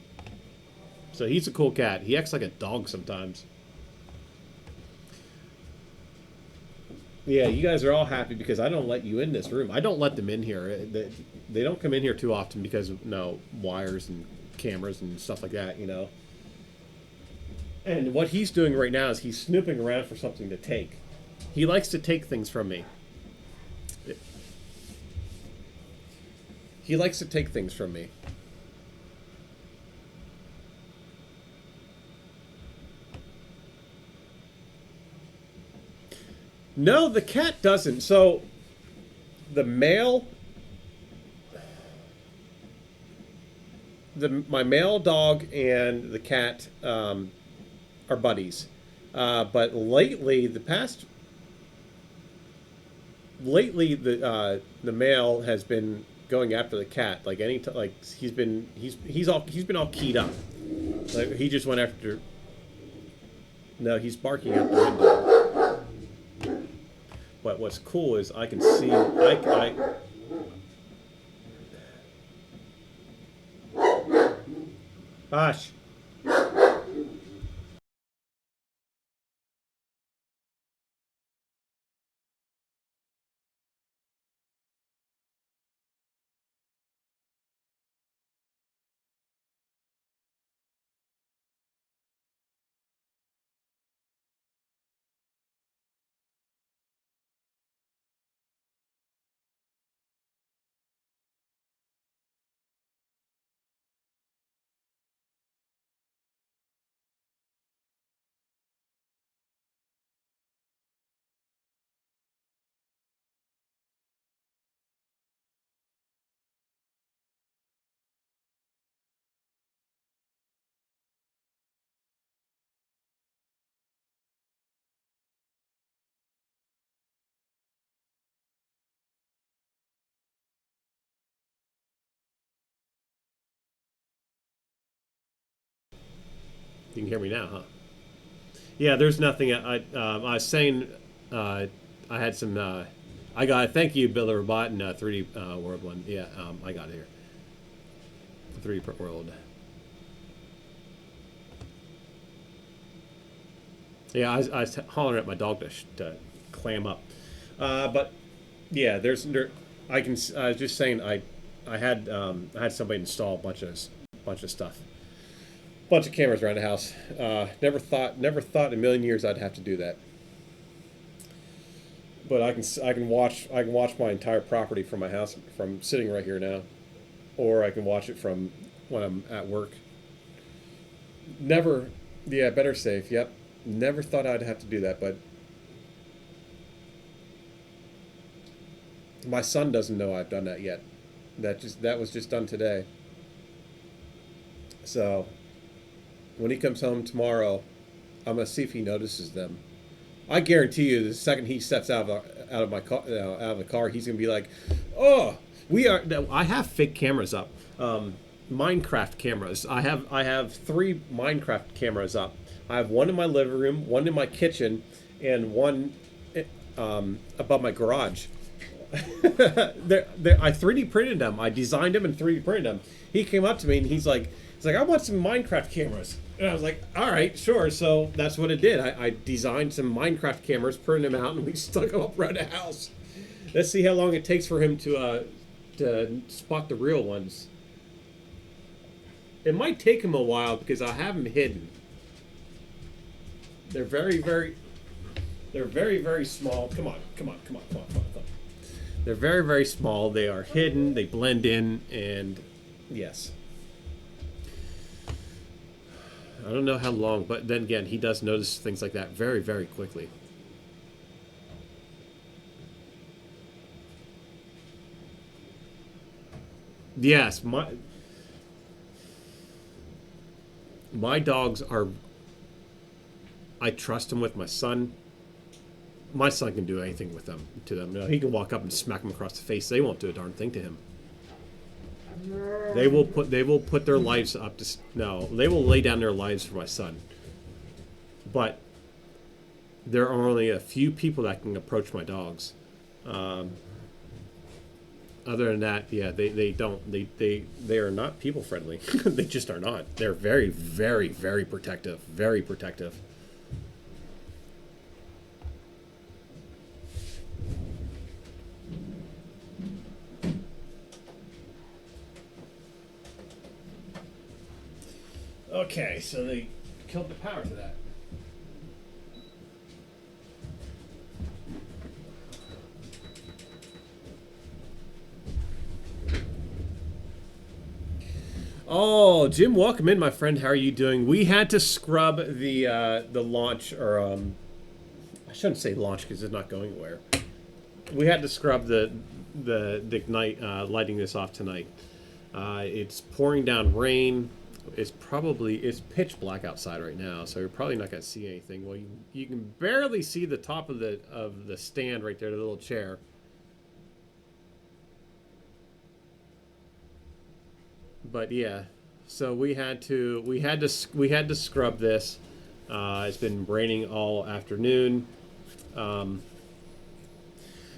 So he's a cool cat. He acts like a dog sometimes. Yeah, you guys are all happy because I don't let you in this room. I don't let them in here. They don't come in here too often because of wires and cameras and stuff like that, And what he's doing right now is he's snooping around for something to take. He likes to take things from me. He likes to take things from me. No, the cat doesn't. So, the male... my male dog and the cat are buddies. But lately, the male has been going after the cat. Like he's been all keyed up. Like he just went after. No, he's barking out the window. But what's cool is I can see Hush. You can hear me now, huh? Yeah, there's nothing. I was saying, I had some. I got. Thank you, Bill Robot and 3D World One. Yeah, I got it here. 3D World. Yeah, I was hollering at my dog to clam up, but yeah, I can. I was just saying I had somebody install a bunch of stuff. Bunch of cameras around the house. Never thought in a million years I'd have to do that. But I can watch my entire property from my house from sitting right here now, or I can watch it from when I'm at work. Never, yeah, better safe. Yep, never thought I'd have to do that, but my son doesn't know I've done that yet. That was just done today. So when he comes home tomorrow, I'm gonna see if he notices them. I guarantee you, the second he steps out of my car, out of the car, he's gonna be like, "Oh, we are." I have fake cameras up, Minecraft cameras. I have 3 Minecraft cameras up. I have one in my living room, one in my kitchen, and one above my garage. I 3D printed them. I designed them and 3D printed them. He came up to me and he's like, I want some Minecraft cameras. And I was like, all right, sure. So that's what it did. I designed some Minecraft cameras, printed them out, and we stuck them up around the house. Let's see how long it takes for him to spot the real ones. It might take him a while because I have them hidden. They're very, very small. Come on. They're very, very small. They are hidden. They blend in, and yes. I don't know how long, but then again, he does notice things like that very, very quickly. Yes, my dogs are I trust them with my son. My son can do anything with them to them. You know, he can walk up and smack them across the face. They won't do a darn thing to him. They will put their lives up to no. They will lay down their lives for my son. But there are only a few people that can approach my dogs. Other than that, yeah, they are not people friendly. They just are not. They're very, very, very protective. Very protective. Okay, so they killed the power to that. Oh, Jim, welcome in, my friend. How are you doing? We had to scrub the launch, or I shouldn't say launch because it's not going anywhere. We had to scrub the Ignite lighting this off tonight. It's pouring down rain. It's pitch black outside right now, so you're probably not going to see anything. Well, you can barely see the top of the stand right there, the little chair. But yeah, so we had to scrub this. It's been raining all afternoon.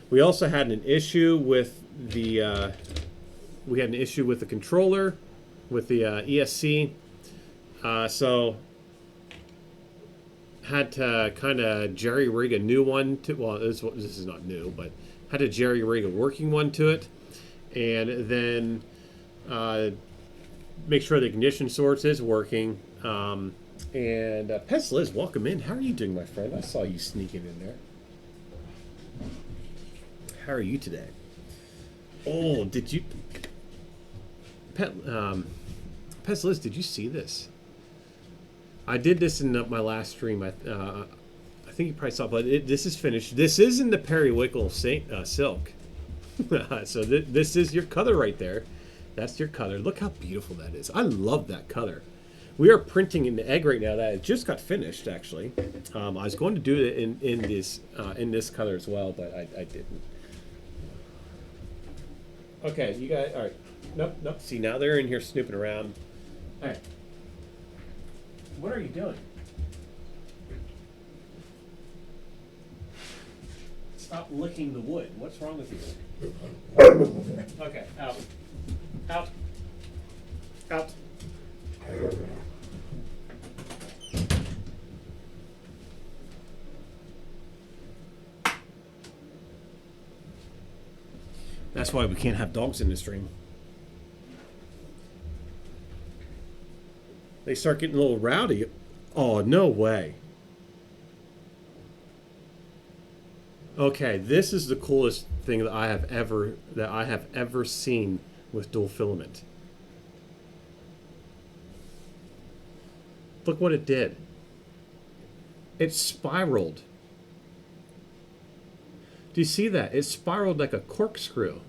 We also had an issue with the controller, with the ESC. So had to kind of jerry rig a new one to. Well, this is not new, but had to jerry rig a working one to it, and then make sure the ignition source is working. And Pez Liz, welcome in. How are you doing, my friend? I saw you sneaking in there. How are you today? Oh, did you... Pez Liz, did you see this? I did this in my last stream. I think you probably saw it, but this is finished. This is in the Periwinkle silk. So this is your color right there. That's your color. Look how beautiful that is. I love that color. We are printing an egg right now that just got finished, actually. I was going to do it in this color as well, but I didn't. Okay, you guys, all right. Nope. See, now they're in here snooping around. All right. What are you doing? Stop licking the wood. What's wrong with you? Okay, out. Out. Out. That's why we can't have dogs in this stream. They start getting a little rowdy. Oh, no way. Okay, this is the coolest thing that I have ever seen with dual filament. Look what it did. It spiraled. Do you see that? It spiraled like a corkscrew.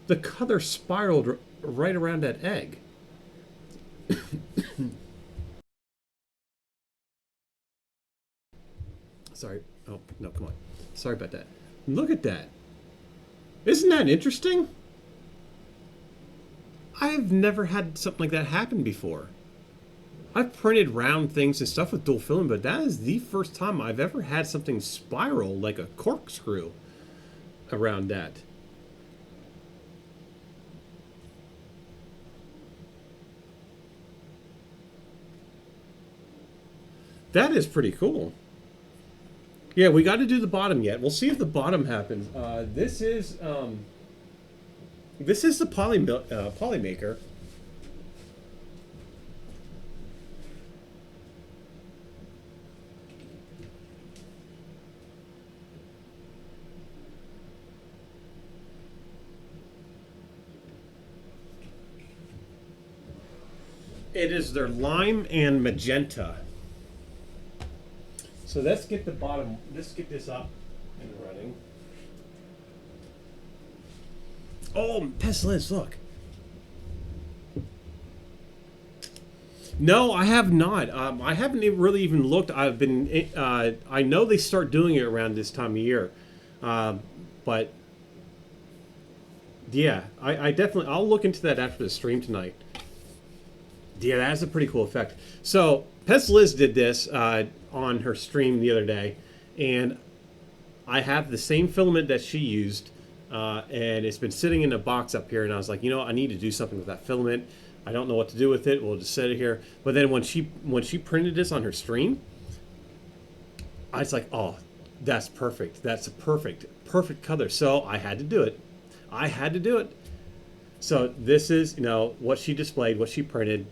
The color spiraled right around that egg. Sorry. Oh, no, come on. Sorry about that. Look at that. Isn't that interesting? I've never had something like that happen before. I've printed round things and stuff with dual filament, but that is the first time I've ever had something spiral like a corkscrew around that. That is pretty cool. Yeah, we got to do the bottom yet. We'll see if the bottom happens. This is the Polymaker. It is their lime and magenta. So let's get the bottom, let's get this up and running. Oh, Pestilence, look. No, I have not. I haven't really even looked. I've been. I know they start doing it around this time of year, but yeah, I definitely. I'll look into that after the stream tonight. Yeah, that has a pretty cool effect. So Pez Liz did this on her stream the other day, and I have the same filament that she used, and it's been sitting in a box up here. And I was like, you know, I need to do something with that filament. I don't know what to do with it. We'll just set it here. But then when she printed this on her stream, I was like, oh, that's perfect. That's a perfect color. So I had to do it. I had to do it. So this is, you know, what she displayed, what she printed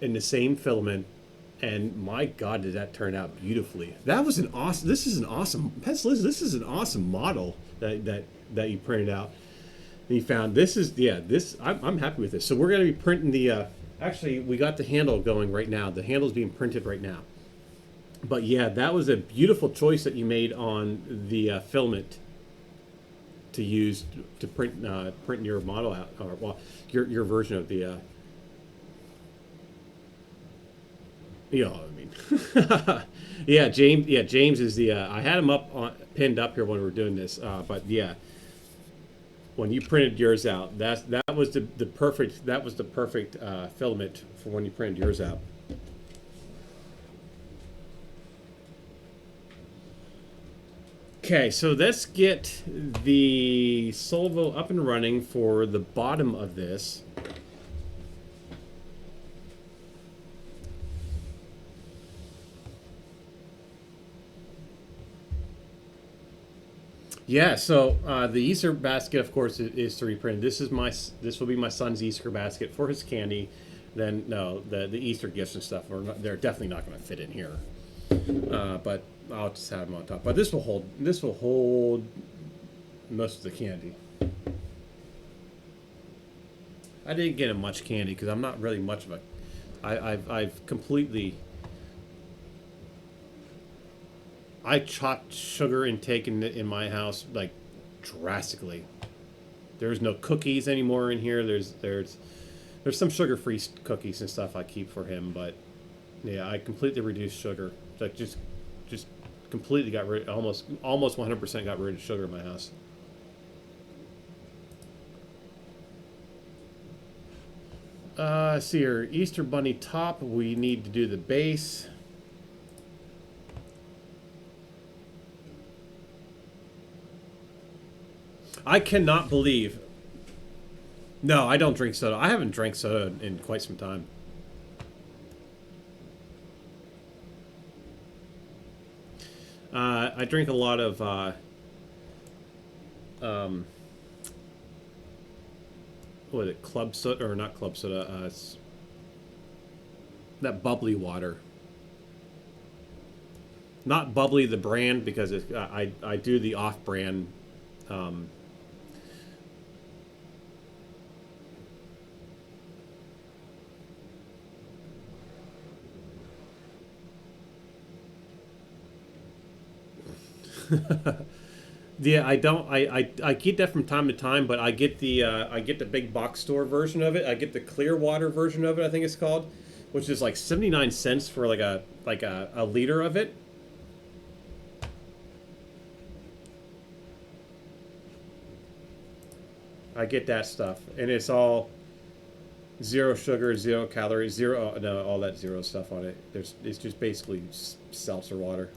in the same filament, and my God, did that turn out beautifully. That was an awesome. This is an awesome, Pez Liz, this is an awesome model that you printed out. And you found this is, yeah, this I'm happy with this. So we're going to be printing the. Actually, we got the handle going right now. The handle's being printed right now. But yeah, that was a beautiful choice that you made on the filament to use to print your model out, or well, your version of the. You know what I mean? Yeah, James. Yeah, James is the. I had him pinned up here when we were doing this. But yeah, when you printed yours out, that was the perfect. That was the perfect filament for when you printed yours out. Okay, so let's get the Solvo up and running for the bottom of this. Yeah, so the Easter basket, of course, is to reprint. This will be my son's Easter basket for his candy. Then no, the Easter gifts and stuff they're definitely not going to fit in here. But I'll just have them on top. But this will hold most of the candy. I didn't get him much candy because I'm not really much of a. I've completely. I chopped sugar intake in my house like drastically. There's no cookies anymore in here. There's some sugar-free cookies and stuff I keep for him, but yeah, I completely reduced sugar. Like just completely got rid, almost 100% got rid of sugar in my house. See your Easter Bunny top. We need to do the base. I cannot believe. No, I don't drink soda. I haven't drank soda in quite some time. I drink a lot of what is it, club soda, or not club soda, it's that bubbly water. Not bubbly the brand, because I do the off-brand yeah, I don't. I get that from time to time, but I get the big box store version of it. I get the clear water version of it, I think it's called, which is like 79 cents for like a liter of it. I get that stuff, and it's all zero sugar, zero calories, zero no, all that zero stuff on it. It's just basically seltzer water.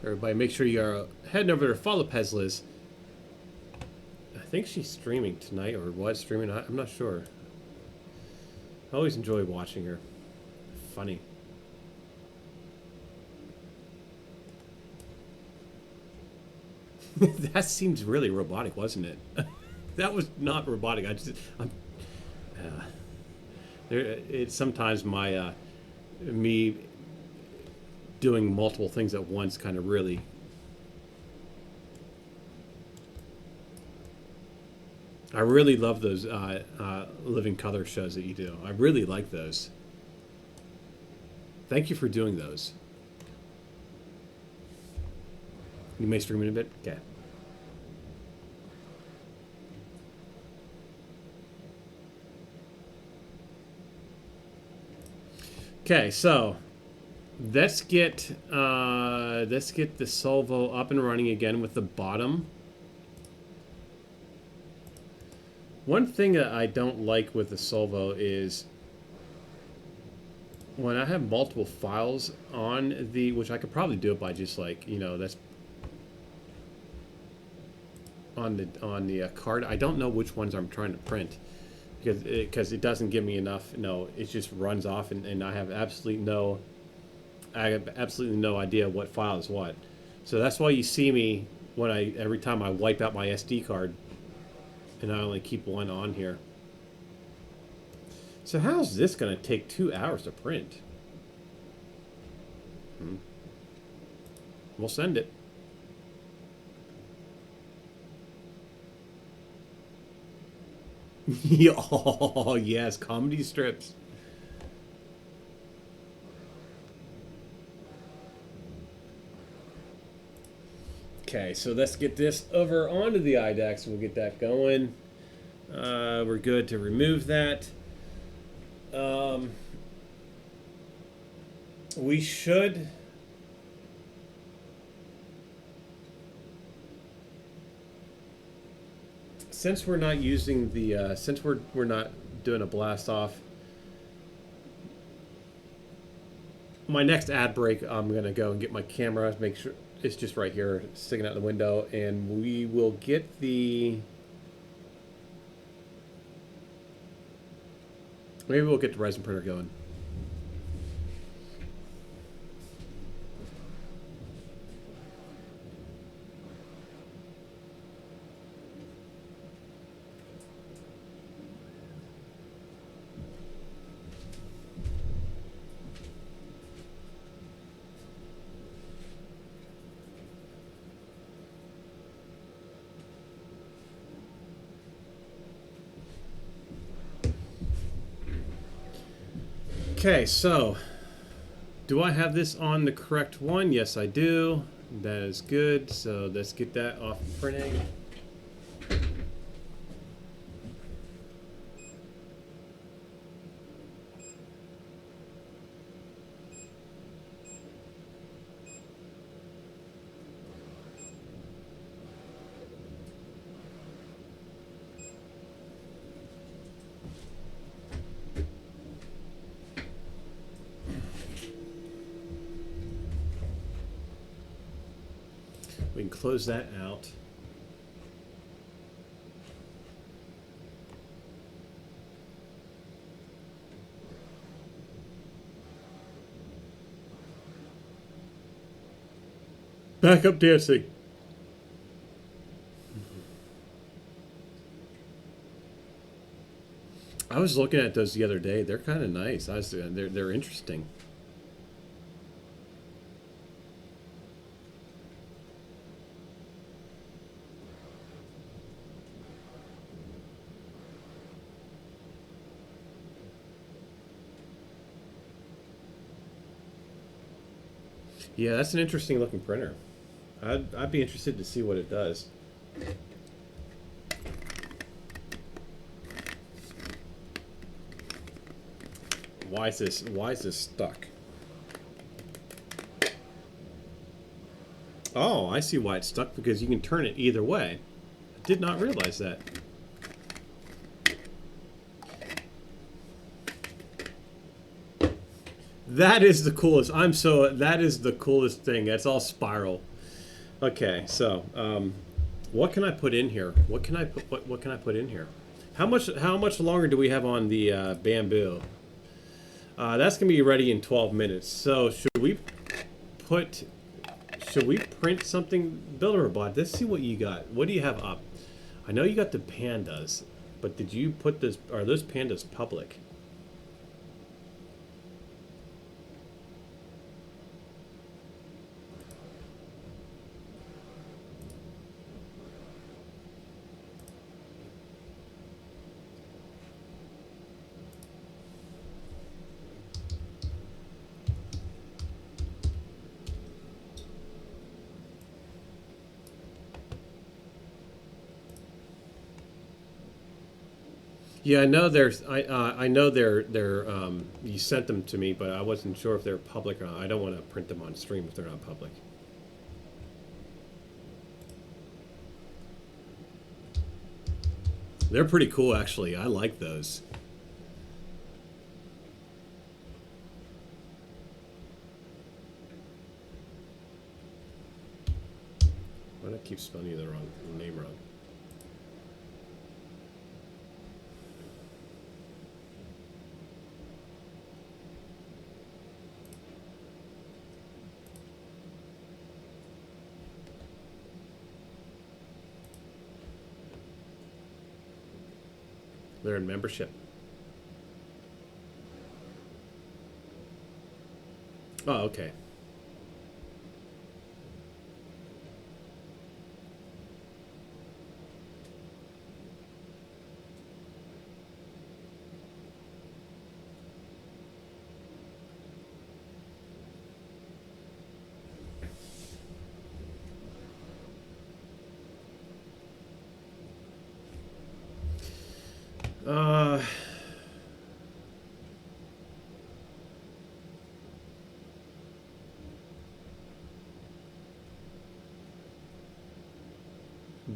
Everybody, make sure you are heading over to follow Pez Liz. I think she's streaming tonight, or was streaming. I'm not sure. I always enjoy watching her. Funny. That seems really robotic, wasn't it? That was not robotic. It's sometimes my me doing multiple things at once kind of really. I really love those living color shows that you do. I really like those. Thank you for doing those. You may stream in a bit? Okay. Okay, so let's get the Solvo up and running again with the bottom. One thing that I don't like with the Solvo is when I have multiple files on the, which I could probably do it by just like, you know, that's on the card. I don't know which ones I'm trying to print because it doesn't give me enough. No, it just runs off, and I have absolutely no idea what file is what. So that's why you see me when every time I wipe out my SD card, and I only keep one on here. So how's this going to take 2 hours to print? We'll send it. Oh, yes, comedy strips. Okay, so let's get this over onto the IDEX. We'll get that going. We're good to remove that. We should... Since we're not using the, since we're not doing a blast off, my next ad break, I'm gonna go and get my camera, make sure it's just right here, sticking out the window, and we will get the. Maybe we'll get the resin printer going. Okay, so do I have this on the correct one? Yes, I do. That is good. So let's get that off printing. We can close that out. Back up dancing. I was looking at those the other day. They're kind of nice. They're interesting. Yeah, that's an interesting looking printer. I'd be interested to see what it does. Why is this stuck? Oh, I see why it's stuck, because you can turn it either way. I did not realize that. That is the coolest. That is the coolest thing. That's all spiral. Okay, so what can I put in here? What can I put in here? How much longer do we have on the bamboo? That's gonna be ready in 12 minutes. So should we print something? Builderbot, let's see what you got. What do you have up? I know you got the pandas, but did you put this? Are those pandas public? Yeah, I know there's. I know they're. You sent them to me, but I wasn't sure if they're public or not. I don't want to print them on stream if they're not public. They're pretty cool, actually. I like those. Why do I keep spelling the wrong name wrong? They're in membership. Oh, okay. Uh,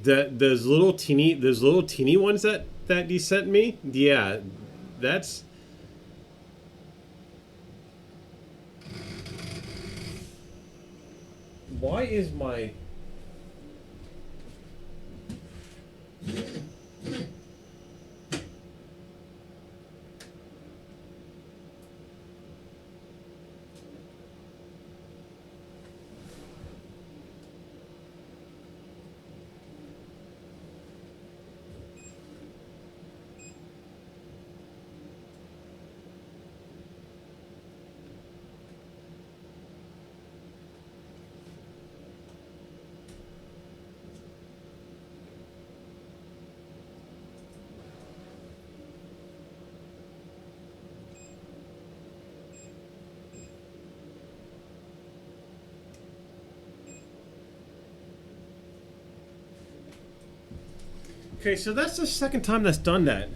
those little teeny ones that you sent me. Yeah, that's. Why is my. Okay, so that's the second time that's done that.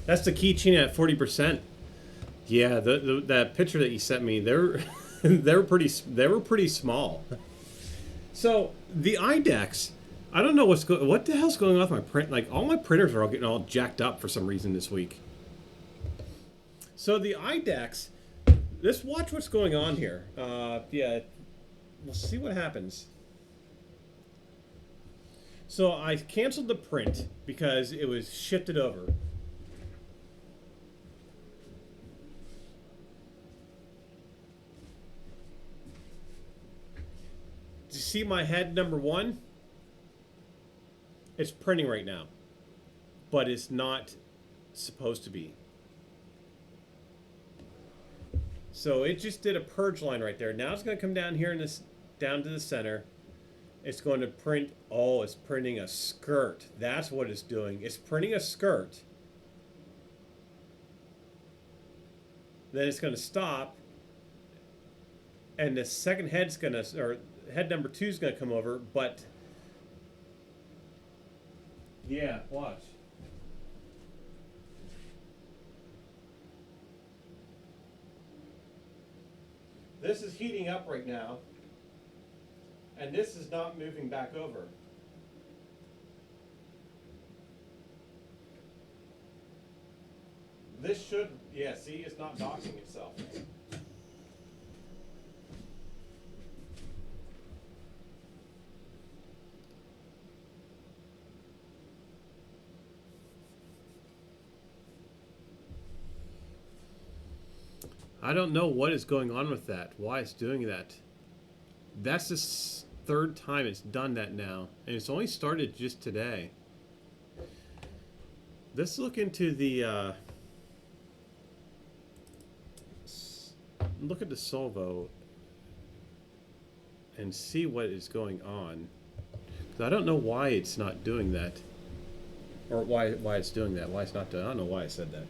That's the keychain at 40%. Yeah, that picture that you sent me, they're they were pretty small. So the IDEX, I don't know what the hell's going on with my print. Like all my printers are all getting all jacked up for some reason this week. So the IDEX, let's watch what's going on here. Yeah, we'll see what happens. So I canceled the print because it was shifted over. Do you see my head number 1? It's printing right now, but it's not supposed to be. So it just did a purge line right there. Now it's going to come down here in this, down to the center. It's going to print, oh, it's printing a skirt. That's what it's doing. It's printing a skirt. Then it's going to stop. And the second head's going to, or head number 2 is going to come over, but yeah, watch. This is heating up right now. And this is not moving back over. This should, yeah, see, it's not docking itself. I don't know what is going on with that, why it's doing that. That's the third time it's done that now, and it's only started just today. Let's look into the look at the Solvo and see what is going on. 'Cause I don't know why it's not doing that, or why it's doing that. Why it's not doing. I don't know why I said that.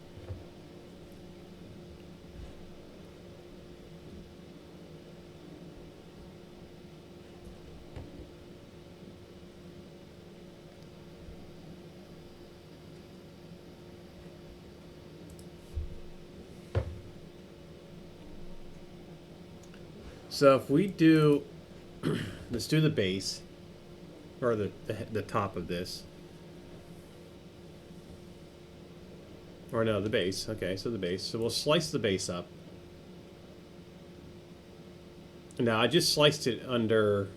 So if we do, let's do the base, or the top of this. Or no, the base. Okay, so the base. So we'll slice the base up. Now, I just sliced it under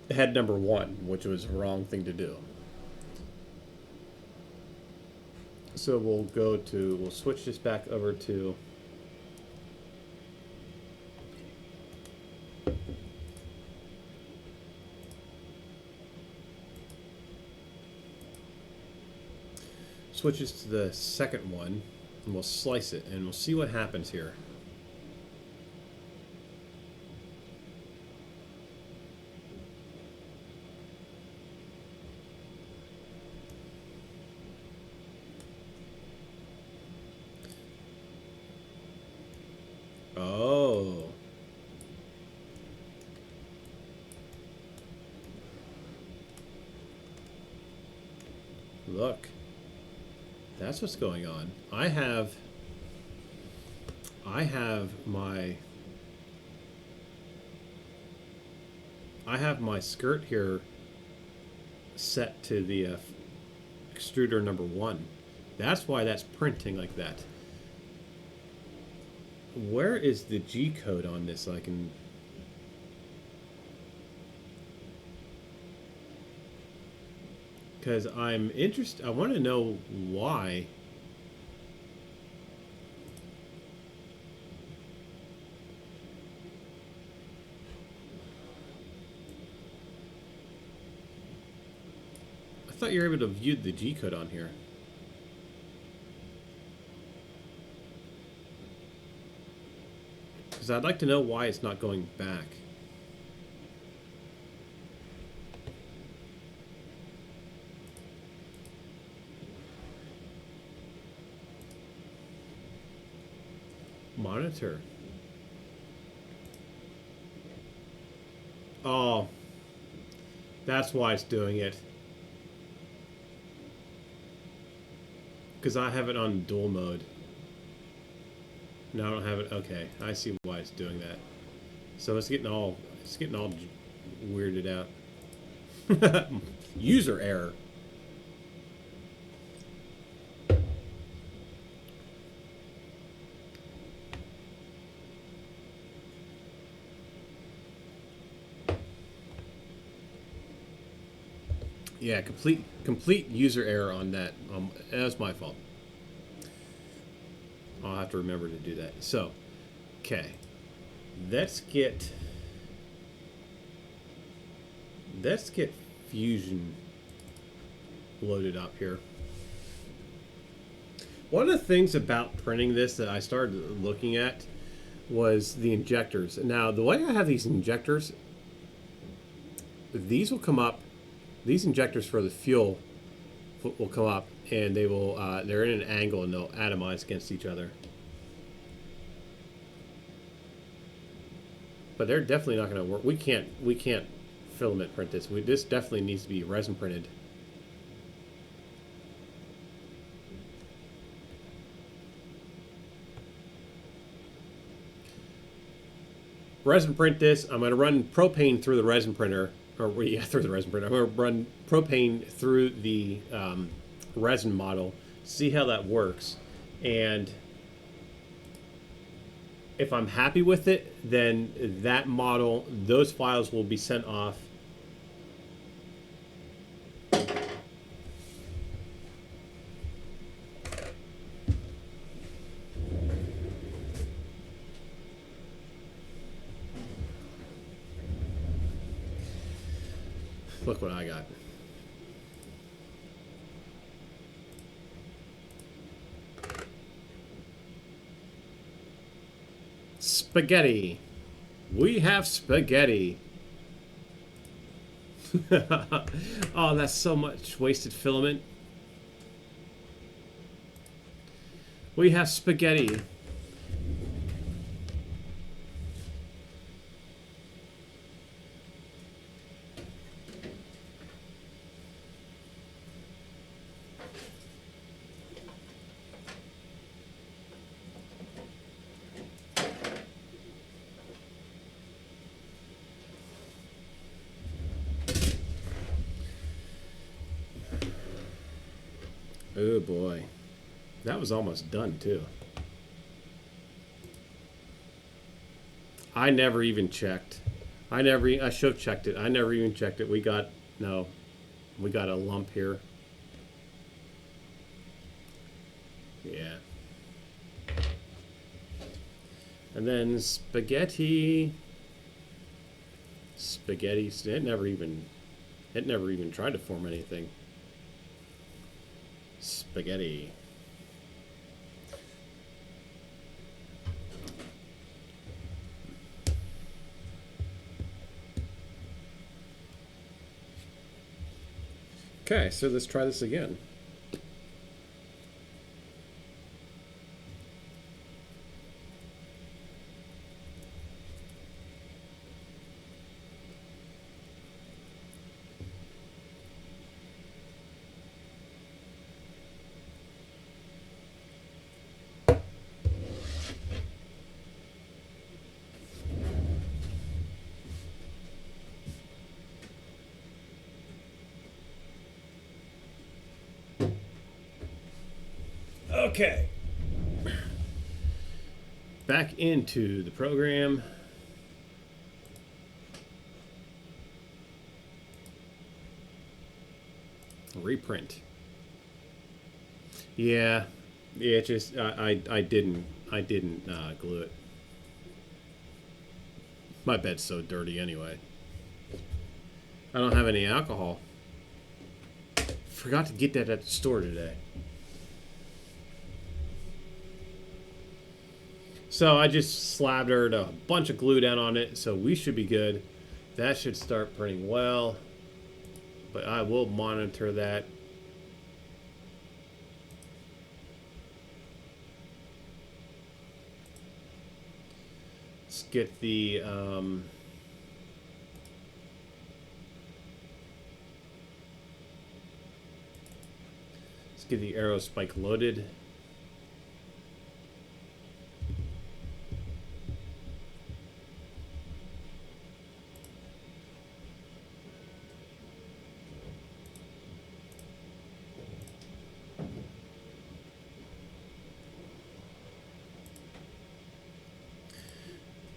head number 1, which was the wrong thing to do. So we'll switch this back over to switches to the second one, and we'll slice it, and we'll see what happens here. Oh. Look. That's what's going on. I have my skirt here set to the extruder number 1. That's why that's printing like that. Where is the G code on this so I can... Because I'm interested, I want to know why. I thought you were able to view the G code on here. Because I'd like to know why it's not going back. Monitor. Oh, that's why it's doing it. Because I have it on dual mode. No, I don't have it. Okay, I see why it's doing that. So it's getting all weirded out. User error. Yeah, complete user error on that. That was my fault. I'll have to remember to do that. So, okay, let's get Fusion loaded up here. One of the things about printing this that I started looking at was the injectors. Now, the way I have these injectors, these will come up. These injectors for the fuel will come up, and they will they're in an angle, and they'll atomize against each other. But they're definitely not going to work. We can't filament print this. This definitely needs to be resin printed. Resin print this. I'm going to run propane through the resin printer. Or yeah, through the resin printer. I'm going to run propane through the resin model, see how that works, and if I'm happy with it, then that model, those files will be sent off. Look what I got. Spaghetti. We have spaghetti. Oh, that's so much wasted filament. We have spaghetti. Oh boy. That was almost done too. I never even checked. I should have checked it. I never even checked it. We got a lump here. Yeah. And then spaghetti. Spaghetti. It never even tried to form anything. Spaghetti. Okay, so let's try this again. Okay. Back into the program. Reprint. Yeah. Yeah, it just I didn't glue it. My bed's so dirty anyway. I don't have any alcohol. Forgot to get that at the store today. So I just slathered a bunch of glue down on it, so we should be good. That should start printing well, but I will monitor that. Let's get the arrow spike loaded.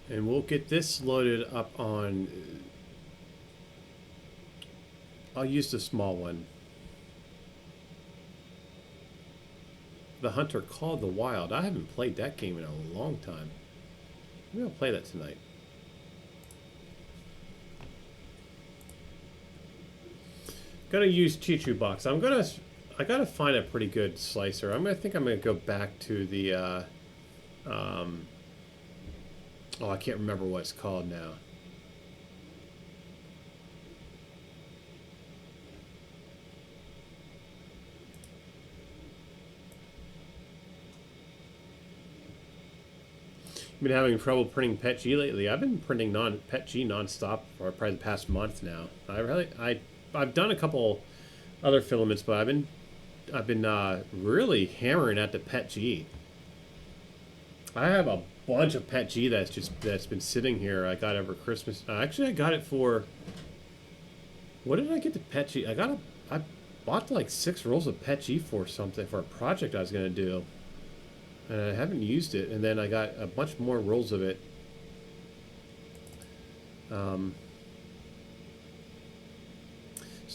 And we'll get this loaded up on... I'll use the small one. The Hunter Called the Wild. I haven't played that game in a long time. Maybe I'll play that tonight. Gonna use Chichu Box. I gotta find a pretty good slicer. I think I'm gonna go back to the oh, I can't remember what it's called now. I've been having trouble printing PETG lately. I've been printing PETG nonstop for probably the past month now. I've done a couple other filaments, but I've been really hammering at the PETG. I have a bunch of PETG that's been sitting here. I got over Christmas. Actually, I got it for... What did I get the PETG? I bought like 6 rolls of PETG for something, for a project I was going to do. And I haven't used it. And then I got a bunch more rolls of it. So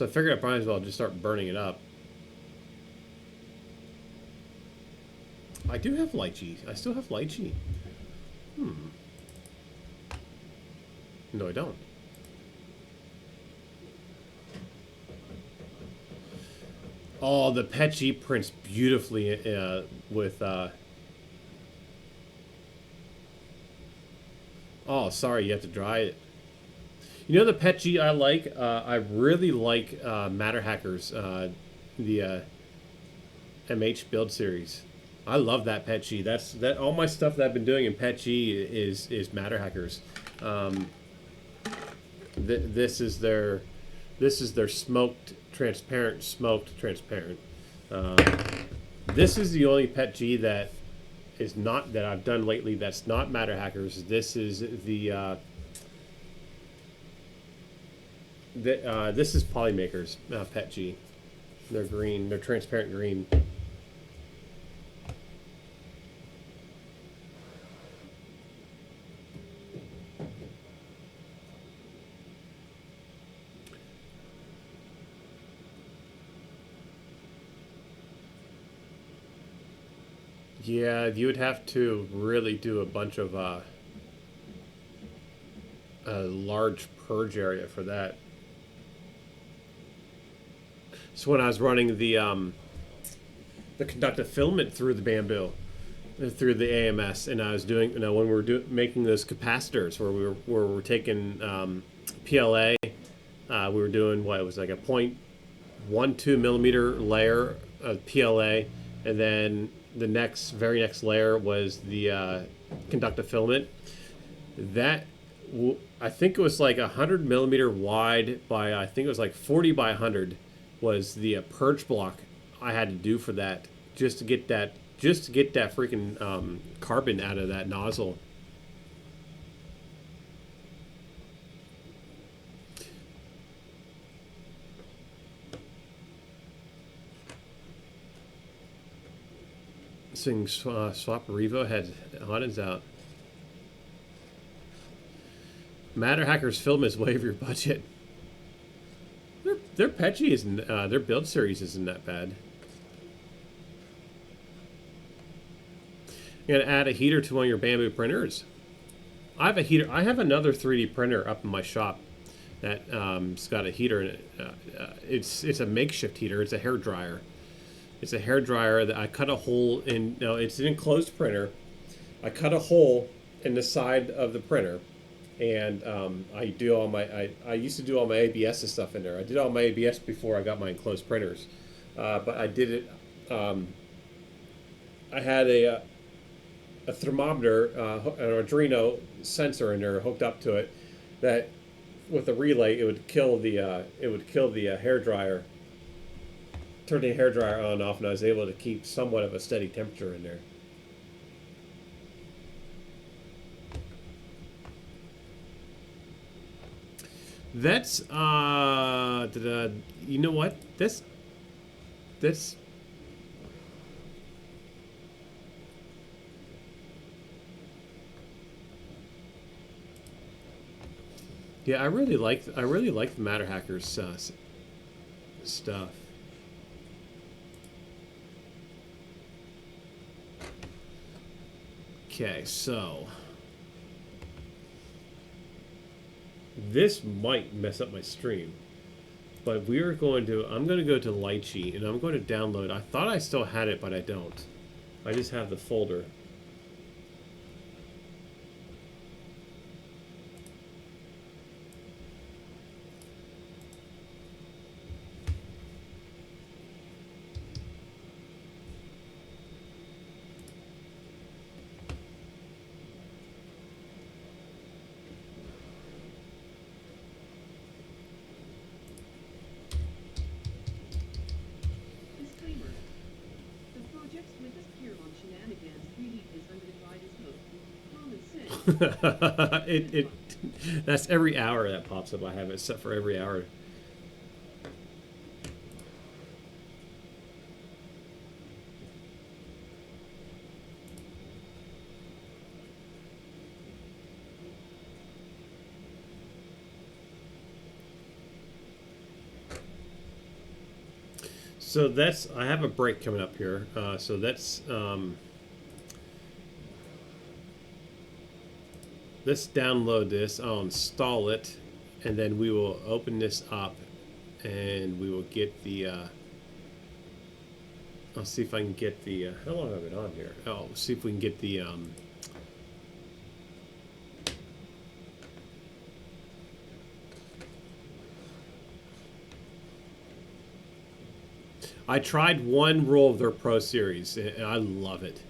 I figured I might as well just start burning it up. I do have lychee. I still have lychee. No, I don't. Oh, the PETG prints beautifully with... Oh, sorry, you have to dry it. You know the PETG I like? I really like Matter Hackers, the MH build series. I love that PETG. All my stuff that I've been doing in PETG is Matter Hackers. This is their smoked transparent. This is the only PETG that is not that I've done lately that's not Matter Hackers. This is this is Polymakers PETG. They're green. They're transparent green. Yeah, you would have to really do a bunch of a large purge area for that. So when I was running the conductive filament through the bamboo, through the AMS, and I was doing, when we were making those capacitors where we were taking PLA, we were doing what it was like a 0.12 millimeter layer of PLA, and then the very next layer was the conductive filament. That I think it was like 100 millimeter wide by, I think it was like 40 by 100 was the purge block I had to do for that, just to get that freaking carbon out of that nozzle. Sing Swap Revo had Hoddens out. Matter Hackers film is way over your budget. Their Petchy isn't, their build series isn't that bad. You're gonna add a heater to one of your bamboo printers. I have a heater. I have another 3D printer up in my shop that it's got a heater in it. It's a makeshift heater. It's a hair dryer. It's a hair dryer that I cut a hole in. No, it's an enclosed printer. I cut a hole in the side of the printer, and I do all my. I used to do all my ABS and stuff in there. I did all my ABS before I got my enclosed printers, but I did it. I had a thermometer, an Arduino sensor in there hooked up to it, that with a relay it would kill the hair dryer, turn the hair dryer on and off, and I was able to keep somewhat of a steady temperature in there. That's you know what? That's yeah, I really like the Matter Hackers stuff. Okay, so this might mess up my stream, but I'm going to go to Lychee and I'm going to download. I thought I still had it, but I don't. I just have the folder. That's every hour that pops up. I have it set for every hour. So that's, I have a break coming up here. So that's let's download this. I'll install it, and then we will open this up, and we will get the. I'll see if I can get the. How long have I been on here? Oh, see if we can get the. I tried one roll of their Pro Series, and I love it.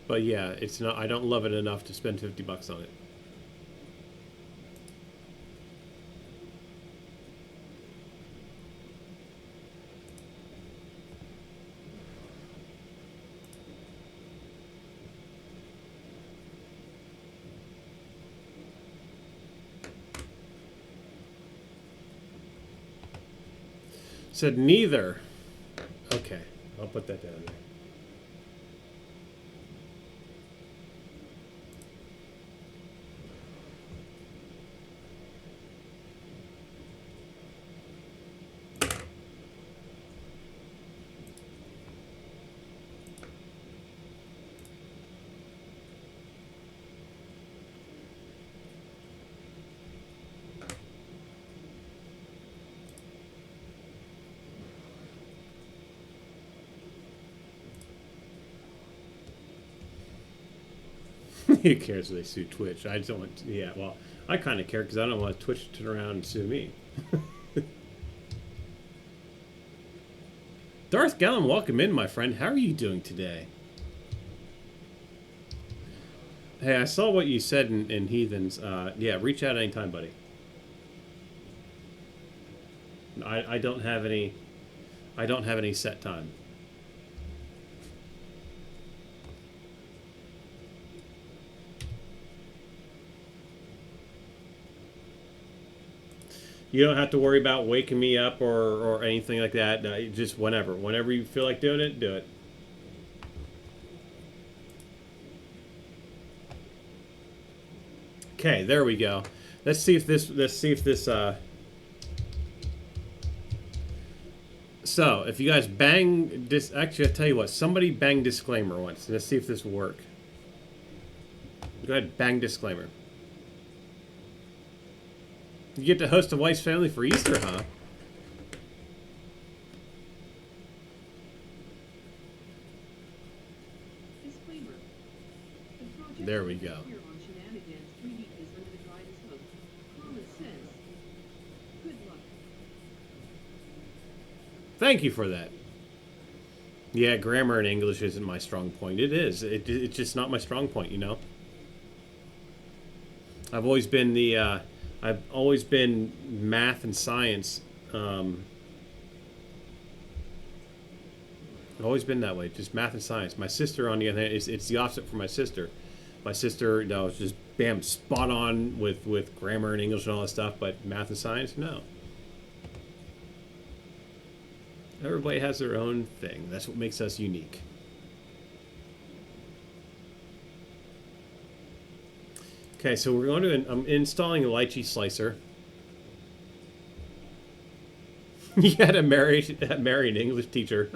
But yeah, it's not. I don't love it enough to spend $50 on it. Said neither. Okay, I'll put that down there. Who cares if they sue Twitch? I don't want to, yeah, well, I kind of care because I don't want Twitch to turn around and sue me. Darth Gallon, welcome in, my friend. How are you doing today? Hey, I saw what you said in Heathens. Yeah, reach out anytime, buddy. I don't have any. I don't have any set time. You don't have to worry about waking me up or anything like that. Just whenever. Whenever you feel like doing it, do it. Okay, there we go. Let's see if this. So, if you guys bang this, actually, I'll tell you what. Somebody bang disclaimer once. Let's see if this will work. Go ahead, bang disclaimer. You get to host a wife's family for Easter, huh? Disclaimer. The project There we go. here on Shenanigans 3D is under the guidance of common sense. Good luck. Thank you for that. Yeah, grammar in English isn't my strong point. It is. It's just not my strong point, you know? I've always been I've always been math and science. I've always been that way, just math and science. My sister, on the other hand, it's the opposite for my sister. My sister, no, is just bam, spot on with grammar and English and all that stuff, but math and science, no. Everybody has their own thing. That's what makes us unique. Okay, so we're going to, I'm installing a lychee slicer. You had to marry an English teacher.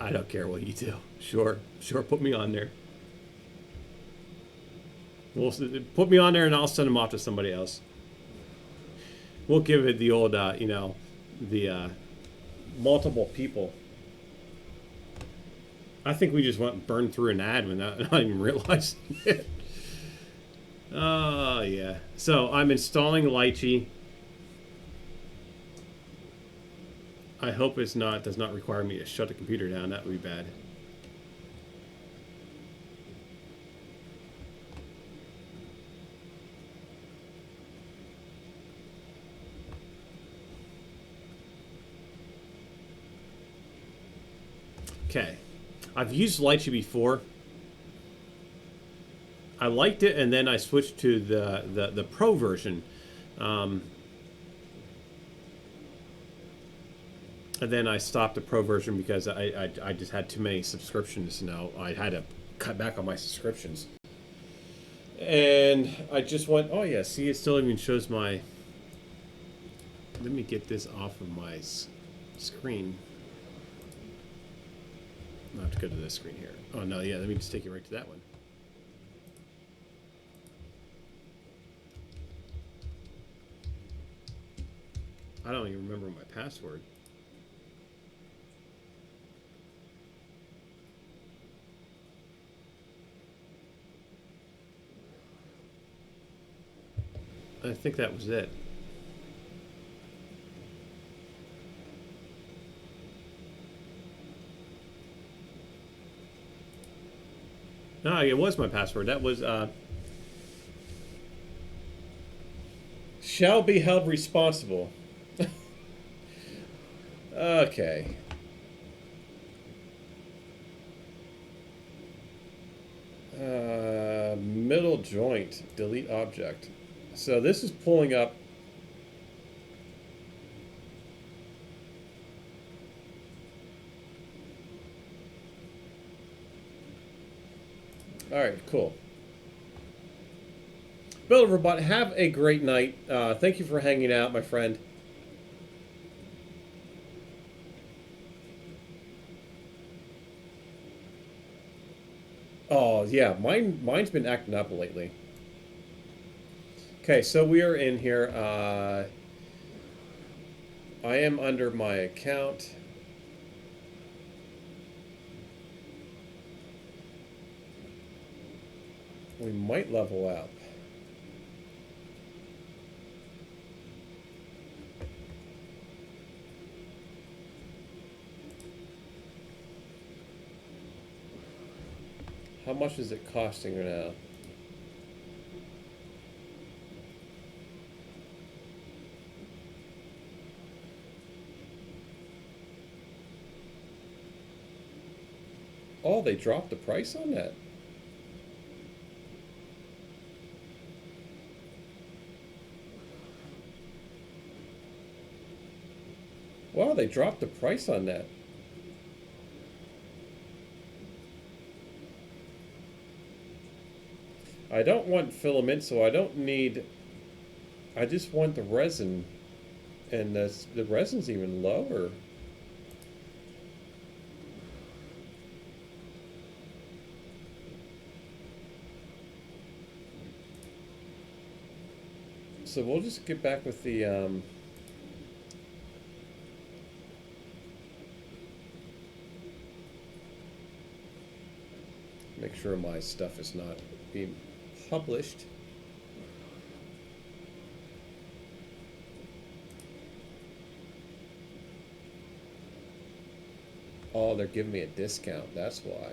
I don't care what you do. Sure, put me on there. We'll put me on there, and I'll send them off to somebody else. We'll give it the old, you know, the multiple people. I think we just went burned through an ad without not even realizing it. Oh, yeah. So I'm installing lychee. I hope it's not, does not require me to shut the computer down. That would be bad. Okay. I've used lychee before. I liked it, and then I switched to the pro version. And then I stopped the pro version because I just had too many subscriptions. You know, I had to cut back on my subscriptions. And I just went, oh yeah, see, it still even shows my... Let me get this off of my screen. I'll have to go to this screen here. Oh, no, yeah, let me just take you right to that one. I don't even remember my password. I think that was it. No, it was my password. That was, shall be held responsible. Okay. Middle joint, delete object. So this is pulling up. All right, cool. Builder Robot, have a great night. Thank you for hanging out, my friend. Oh, yeah, mine's been acting up lately. Okay, so we are in here. I am under my account. we might level out. How much is it costing her now? Oh, they dropped the price on that. Wow, they dropped the price on that. I don't want filament, so I don't need... I just want the resin. And the resin's even lower. So we'll just get back with the... make sure my stuff is not being published. Oh, they're giving me a discount, that's why.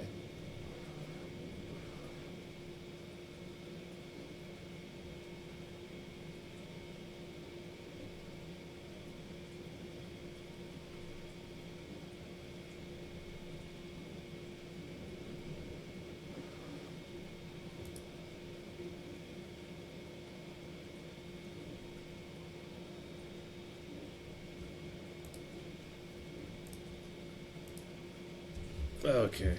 Okay.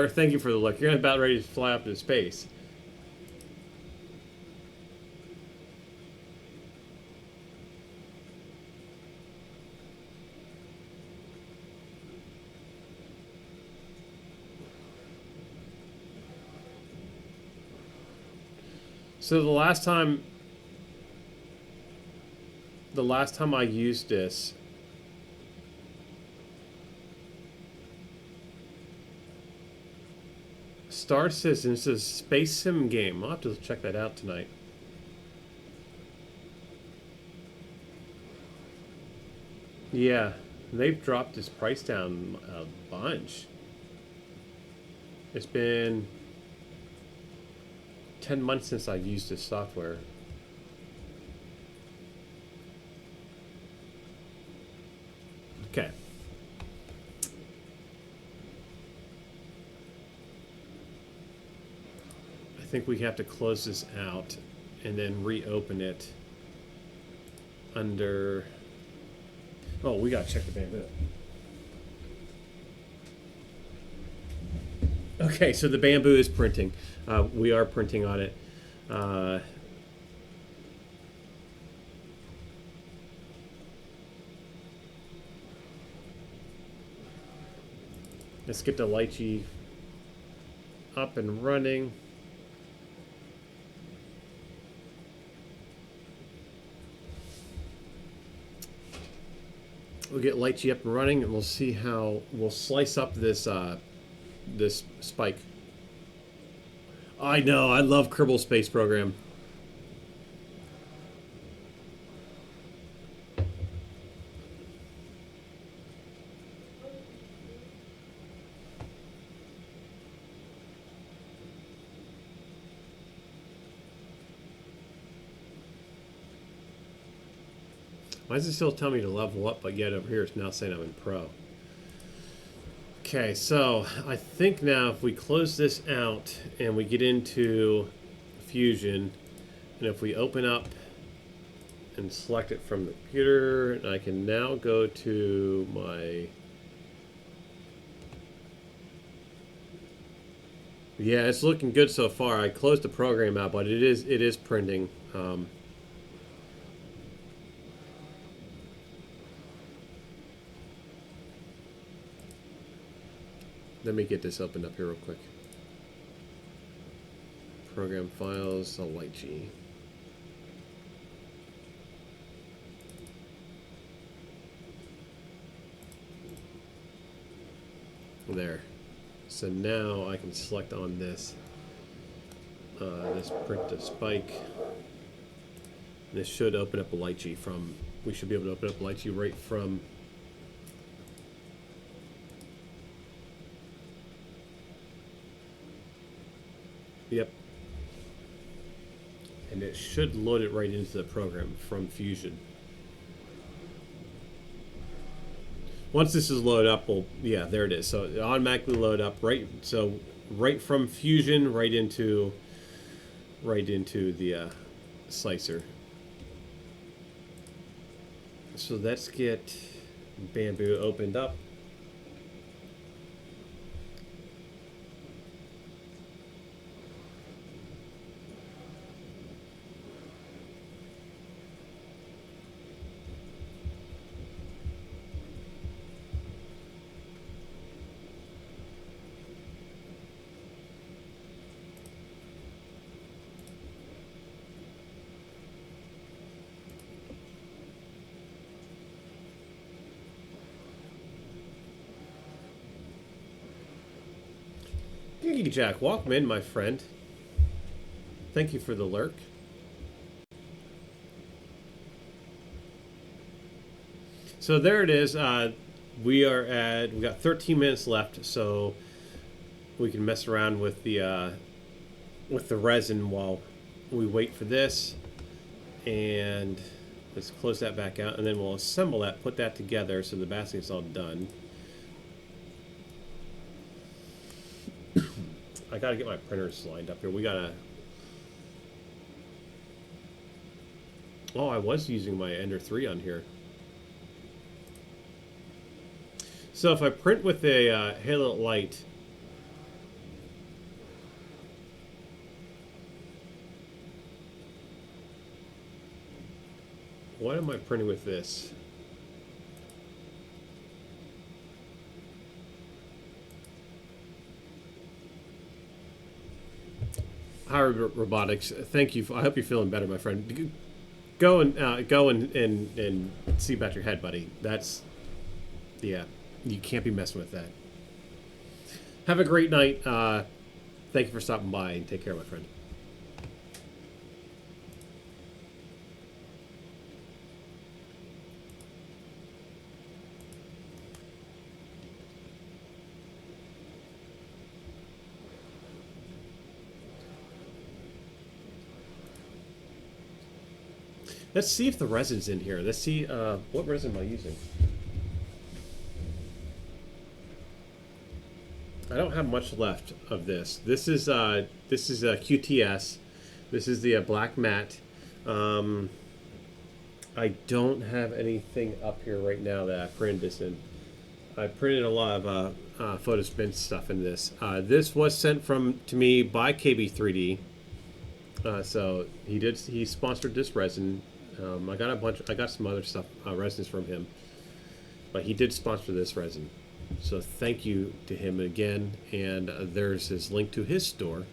Thank you for the look. You're about ready to fly up into space. So the last time I used this, Star Citizen is a space sim game. I'll have to check that out tonight. Yeah, they've dropped this price down a bunch. It's been 10 months since I've used this software. Okay. I think we have to close this out and then reopen it under... Oh, we gotta check the Bamboo. Okay, so the Bamboo is printing. We are printing on it. Let's get the Lychee up and running. We'll get Lychee up and running, and we'll see how we'll slice up this this spike. I know, I love Kerbal Space Program. Why does it still tell me to level up, but yet over here it's now saying I'm in Pro? Okay, so I think now if we close this out and we get into Fusion, and if we open up and select it from the computer, and I can now go to my... Yeah, it's looking good so far. I closed the program out, but it is printing. Let me get this opened up here real quick. Program files, a light G. There. So now I can select on this print to spike. This should open up a light G from. We should be able to open up a light G right from. Yep. And it should load it right into the program from Fusion. Once this is loaded up, yeah, there it is. So it automatically load up right. So right from Fusion, right into the slicer. So let's get Bamboo opened up. Thank you, Jack. Welcome in, my friend. Thank you for the lurk. So there it is. We got 13 minutes left, so we can mess around with the resin while we wait for this. And let's close that back out, and then we'll assemble that, put that together so the basket's all done. I gotta get my printers lined up here. We gotta. Oh, I was using my Ender 3 on here. So if I print with a Halo Light, what am I printing with this? Howard Robotics, thank you. I hope you're feeling better, my friend. Go and see about your head, buddy. That's, yeah, you can't be messing with that. Have a great night. Thank you for stopping by, and take care, my friend. Let's see if the resin's in here. Let's see, what resin am I using? I don't have much left of this. This is a QTS. This is the black matte. I don't have anything up here right now that I printed this in. I printed a lot of Photospin stuff in this. This was sent to me by KB3D. So he sponsored this resin. I got some other stuff, resins from him, but he did sponsor this resin. So thank you to him again. And there's his link to his store.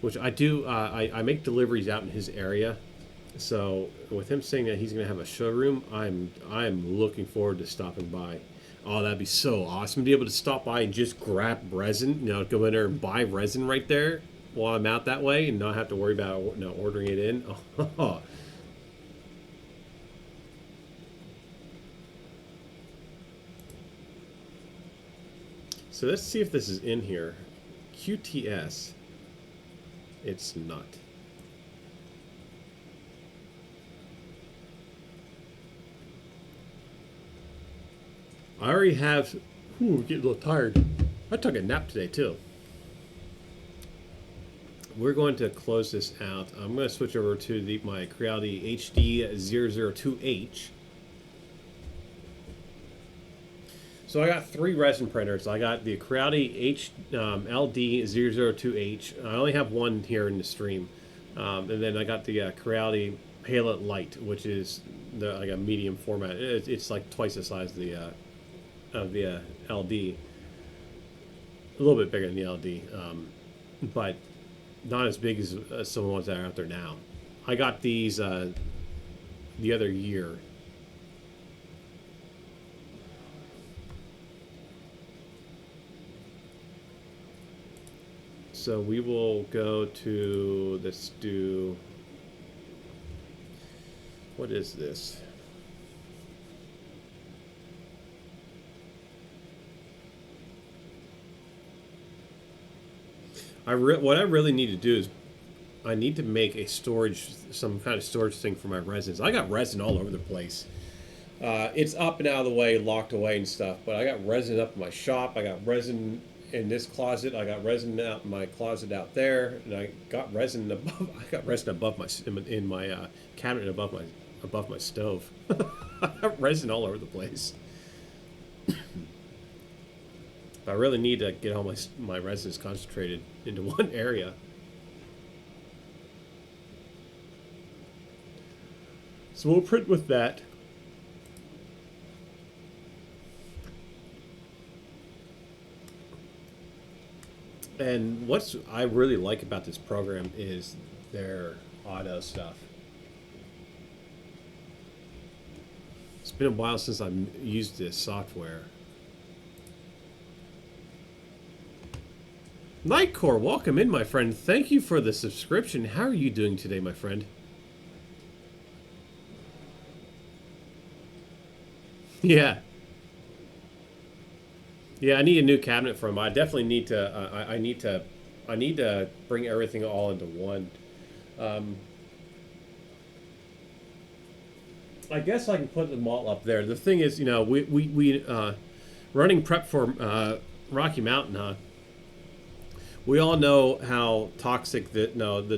Which I do, I make deliveries out in his area. So with him saying that he's going to have a showroom, I'm looking forward to stopping by. Oh, that'd be so awesome to be able to stop by and just grab resin, go in there and buy resin right there while I'm out that way and not have to worry about ordering it in. Oh. So let's see if this is in here. QTS. It's not. I already have. Ooh, getting a little tired. I took a nap today too. We're going to close this out. I'm going to switch over to my Creality HD002H. So I got 3 resin printers. I got the Creality LD002H. I only have one here in the stream, and then I got the Creality Halo Light, which is like a medium format. It's like twice the size of the LD. a little bit bigger than the LD, but not as big as some of the ones that are out there now. I got these the other year. So we will go to, let's do, what is this? What I really need to do is I need to make a storage, some kind of storage thing for my resins. I got resin all over the place. It's up and out of the way, locked away and stuff, but I got resin up in my shop. I got resin in this closet. I got resin out in my closet out there, and I got resin above. I got resin above in my cabinet above my stove. I got resin all over the place. I really need to get all my resins concentrated into one area. So we'll print with that. And what I really like about this program is their auto stuff. It's been a while since I've used this software. Nightcore, welcome in, my friend. Thank you for the subscription. How are you doing today, my friend? Yeah. Yeah, I need a new cabinet for him. I definitely need to. I need to bring everything all into one. I guess I can put them all up there. The thing is, you know, we running prep for Rocky Mountain. We all know how toxic the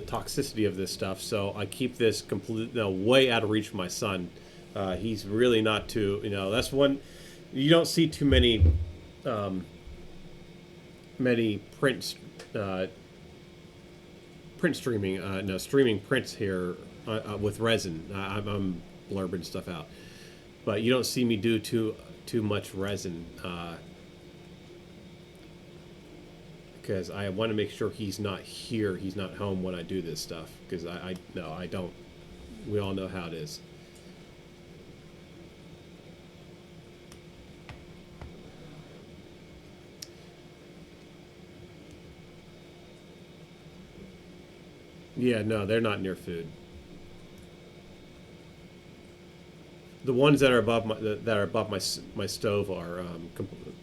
toxicity of this stuff. So I keep this way out of reach for my son. He's really not too. You know, that's one. You don't see too many prints. Print streaming, streaming prints here with resin. I'm blurbing stuff out, but you don't see me do too much resin because I want to make sure he's not here, he's not home when I do this stuff, because I don't. We all know how it is. Yeah, no, they're not near food. The ones that are above my stove are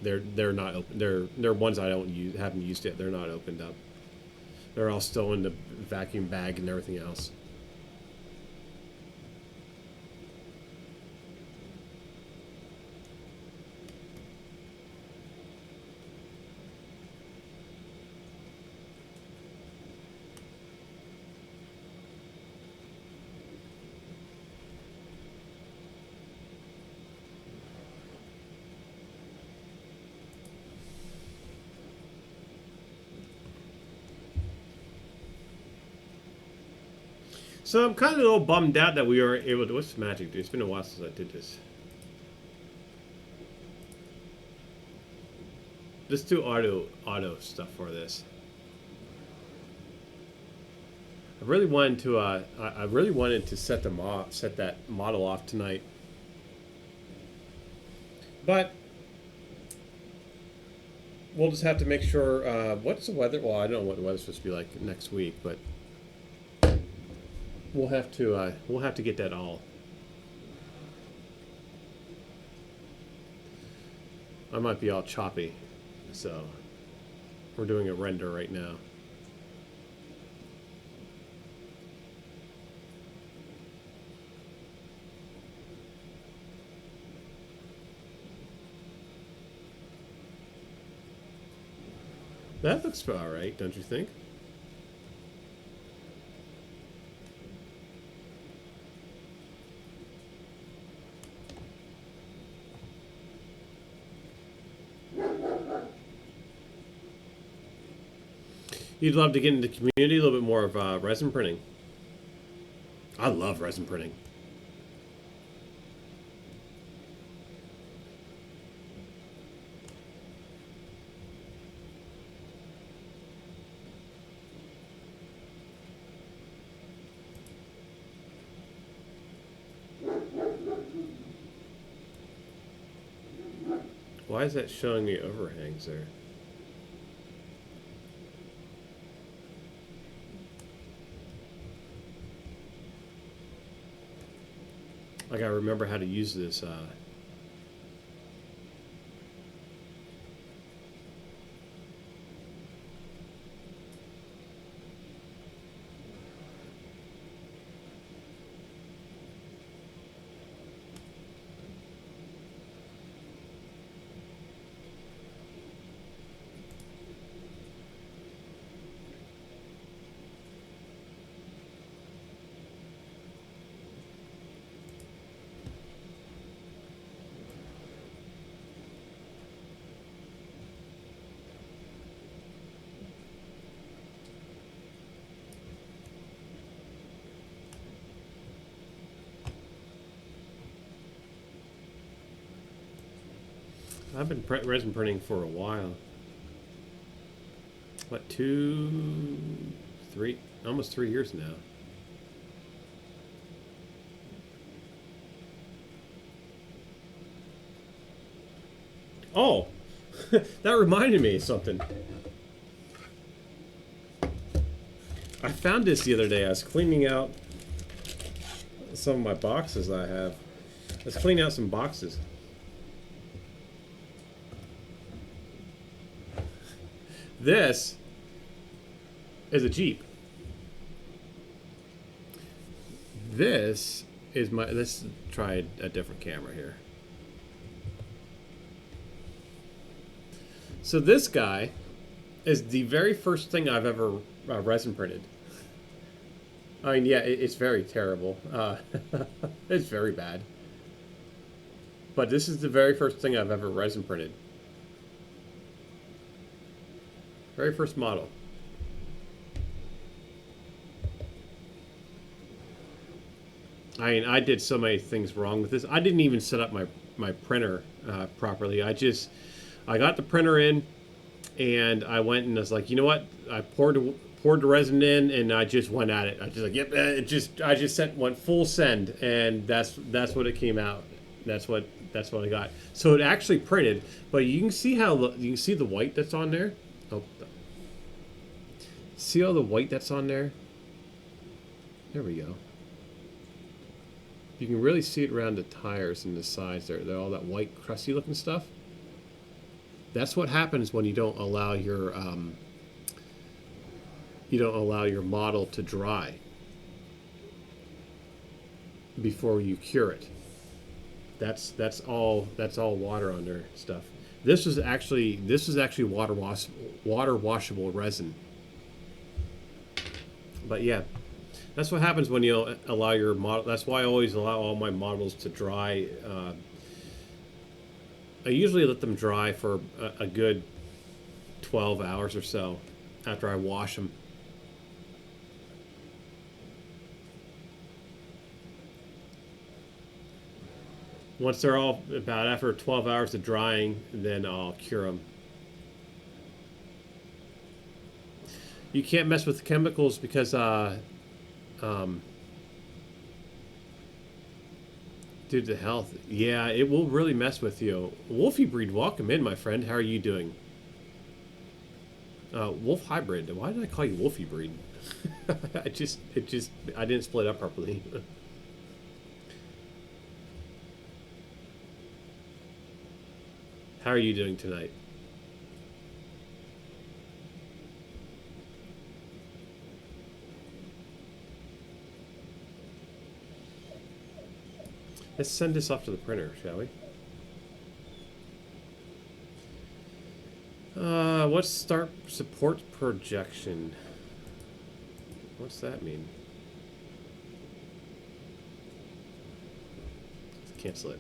they're not open. They're ones I haven't used yet. They're not opened up. They're all still in the vacuum bag and everything else. So I'm kind of a little bummed out that we were able to. What's magic do? It's been a while since I did this. Let's do auto stuff for this. I really wanted to. I really wanted to set that model off tonight, but we'll just have to make sure. What's the weather? Well, I don't know what the weather's supposed to be like next week, but we'll have to get that all. I might be all choppy, so we're doing a render right now. That looks all right, don't you think? You'd love to get into the community, a little bit more of resin printing. I love resin printing. Why is that showing me overhangs there? I gotta remember how to use this. I've been resin printing for a while. What, 2, 3, almost 3 years now. Oh, that reminded me of something. I found this the other day. I was cleaning out some of my boxes I have. I was cleaning out some boxes. This is a Jeep. This is my, let's try a different camera here. So this guy is the very first thing I've ever resin printed. I mean, yeah, it's very terrible. It's very bad. But this is the very first thing I've ever resin printed. Very first model. I mean, I did so many things wrong with this. I didn't even set up my printer properly. I got the printer in, and I went and I was like, you know what? I poured the resin in, and I just went at it. I just like, yep. I just went full send, and that's what it came out. That's what I got. So it actually printed, but you can see the white that's on there. Oh, see all the white that's on there? There we go. You can really see it around the tires and the sides there. They're all that white, crusty looking stuff. That's what happens when you don't allow your model to dry before you cure it. That's all water on their stuff. This is actually water washable resin. But yeah, that's what happens when you allow your model. That's why I always allow all my models to dry. I usually let them dry for a good 12 hours or so after I wash them. Once they're all about after 12 hours of drying, then I'll cure them. You can't mess with chemicals because due to health. Yeah, it will really mess with you. Wolfie Breed, welcome in, my friend. How are you doing? Wolf Hybrid. Why did I call you Wolfie Breed? I didn't split up properly. How are you doing tonight? Let's send this off to the printer, shall we? What's start support projection? What's that mean? Let's cancel it.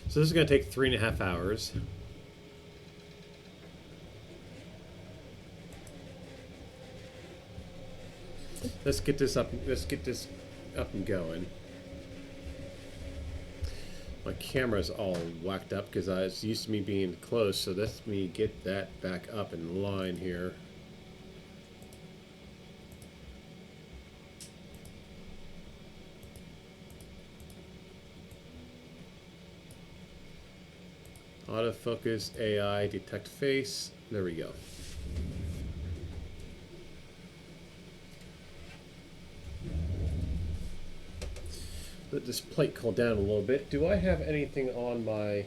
So this is going to take 3.5 hours. Let's get this up. Let's get this up and going. My camera's all whacked up because it's used to me being close, so let me get that back up in line here. Autofocus, AI, detect face. There we go. Let this plate cool down a little bit. Do I have anything on my...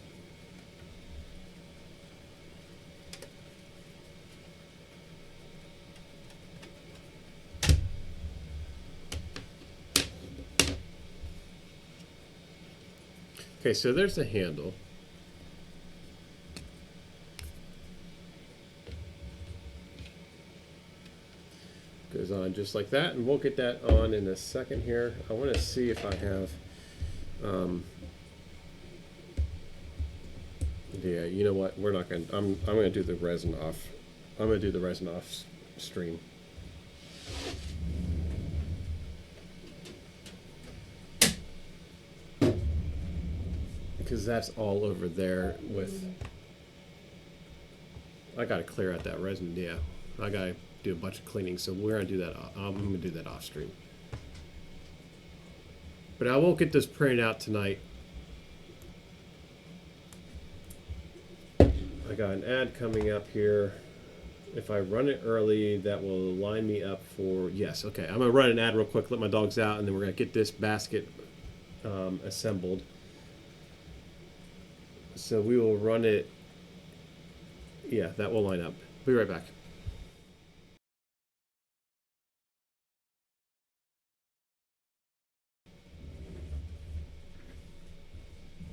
Okay, so there's the handle. Goes on just like that, and we'll get that on in a second here. I want to see if I have... yeah, you know what? We're not going to... I'm going to do the resin off. I'm going to do the resin off stream. Because that's all over there with... I got to clear out that resin, yeah. I got to do a bunch of cleaning, so we're going to do that. I'm going to do that off stream. But I won't get this printed out tonight. I got an ad coming up here. If I run it early, that will line me up for... Yes, okay. I'm going to run an ad real quick, let my dogs out, and then we're going to get this basket assembled. So we will run it. Yeah, that will line up. Be right back.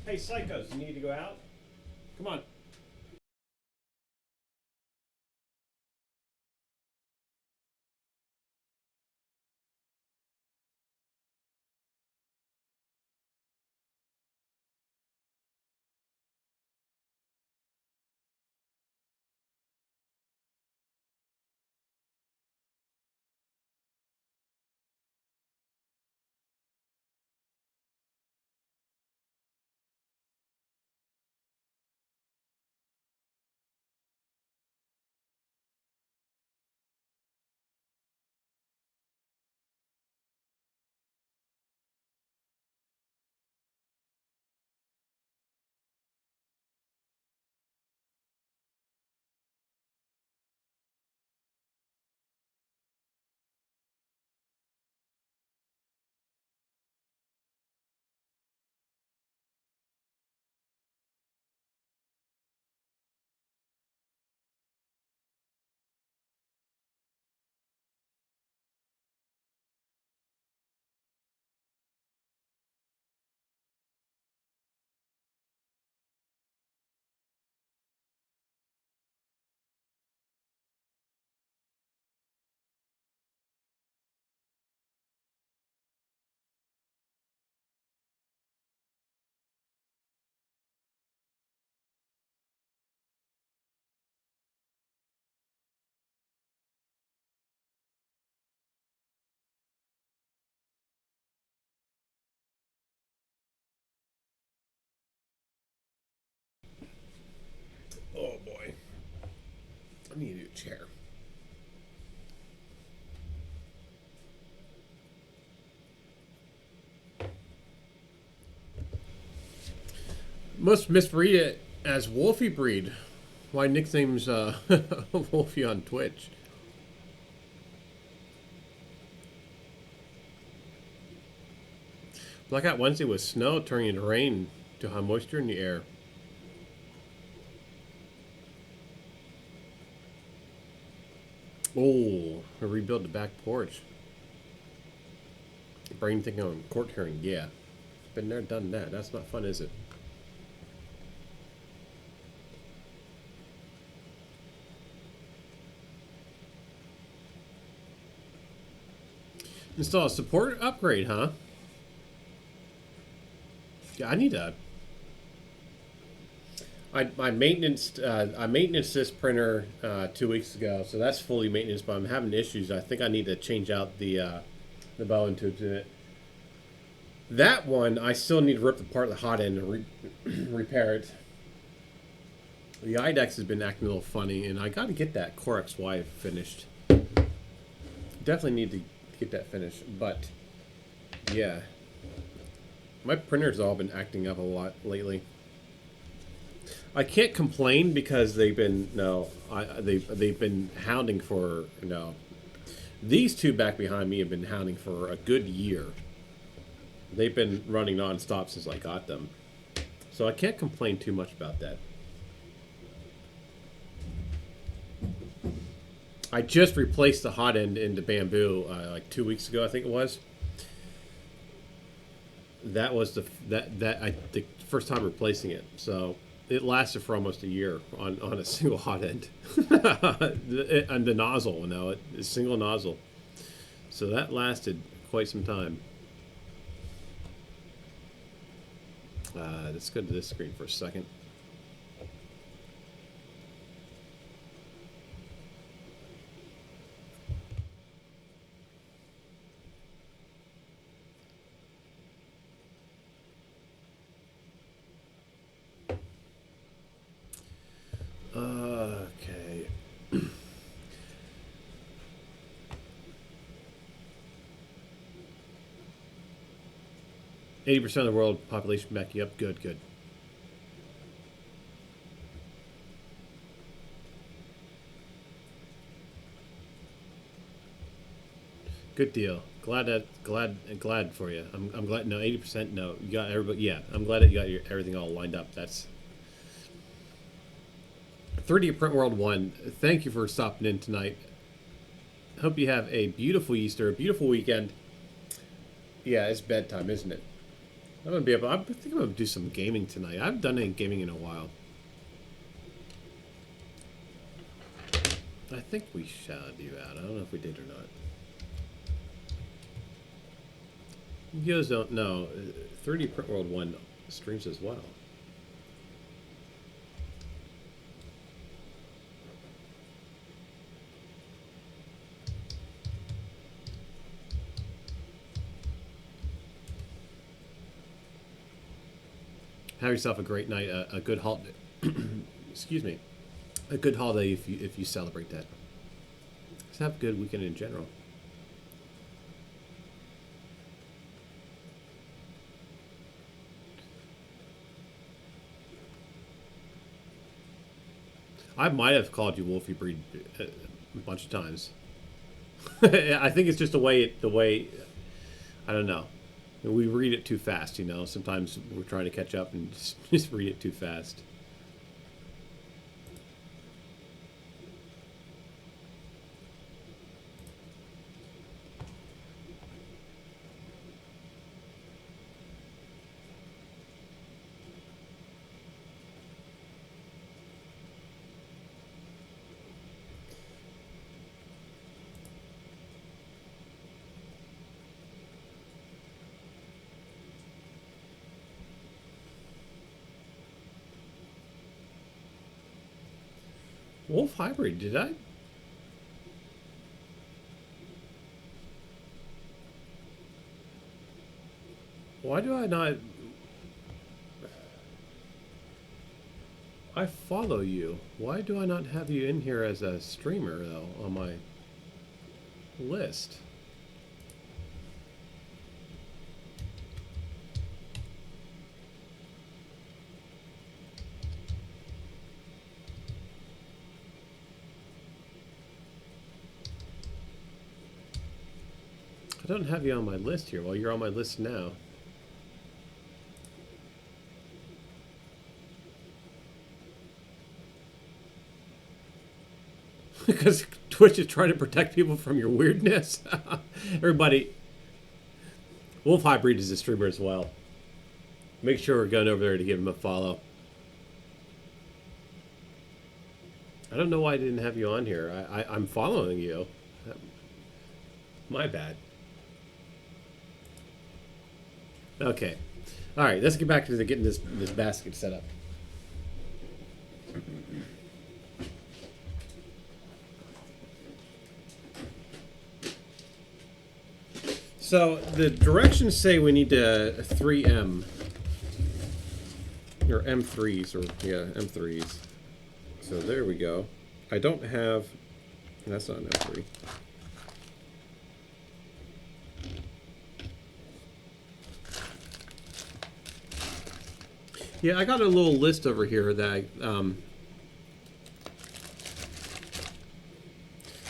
Hey, psychos, you need to go out? Come on. Oh boy. I need a new chair. Must misread it as Wolfie Breed. My nickname's Wolfie on Twitch. Blackout Wednesday was snow turning into rain to high moisture in the air. Oh, I rebuild the back porch. Brain thinking on court hearing. Yeah. Been there, done that. That's not fun, is it? Install a support upgrade, huh? Yeah, I need a... I maintenanced this printer 2 weeks ago, so that's fully maintenance. But I'm having issues. I think I need to change out the bow and tubes in it. That one, I still need to rip apart the hot end and repair it. The IDEX has been acting a little funny, and I got to get that Core XY finished. Definitely need to get that finished, but yeah. My printer's all been acting up a lot lately. I can't complain because they've been they've been hounding for these two back behind me have been hounding for a good year. They've been running non-stop since I got them, so I can't complain too much about that. I just replaced the hot end into bamboo like 2 weeks ago, I think it was. That was the first time replacing it, so it lasted for almost a year on a single hot end, and the nozzle, a single nozzle. So that lasted quite some time. Let's go to this screen for a second. Okay. 80% of the world population backing up. Good, good. Good deal. Glad for you. I'm glad. No, 80%. No, you got everybody. Yeah, I'm glad that you got everything all lined up. That's 3D Print World 1. Thank you for stopping in tonight. Hope you have a beautiful Easter, a beautiful weekend. Yeah, it's bedtime, isn't it? I think I'm gonna do some gaming tonight. I haven't done any gaming in a while. I think we shouted you out. I don't know if we did or not. You guys don't know. 3D Print World 1 streams as well. Have yourself a great night, a good holiday. Excuse me, a good holiday if you celebrate that. Just have a good weekend in general. I might have called you Wolfie Breed a bunch of times. I think it's just the way I don't know. We read it too fast, Sometimes we're trying to catch up and just read it too fast. Wolf Hybrid, did I? Why do I not... I follow you. Why do I not have you in here as a streamer, though, on my list? I don't have you on my list here. Well, you're on my list now. Because Twitch is trying to protect people from your weirdness. Everybody, Wolf Hybrid is a streamer as well. Make sure we're going over there to give him a follow. I don't know why I didn't have you on here. I'm following you. My bad. Okay. All right, let's get back to getting this basket set up. So the directions say we need to 3M. Or M3s, or yeah, M3s. So there we go. I don't have... That's not an M3. Yeah, I got a little list over here that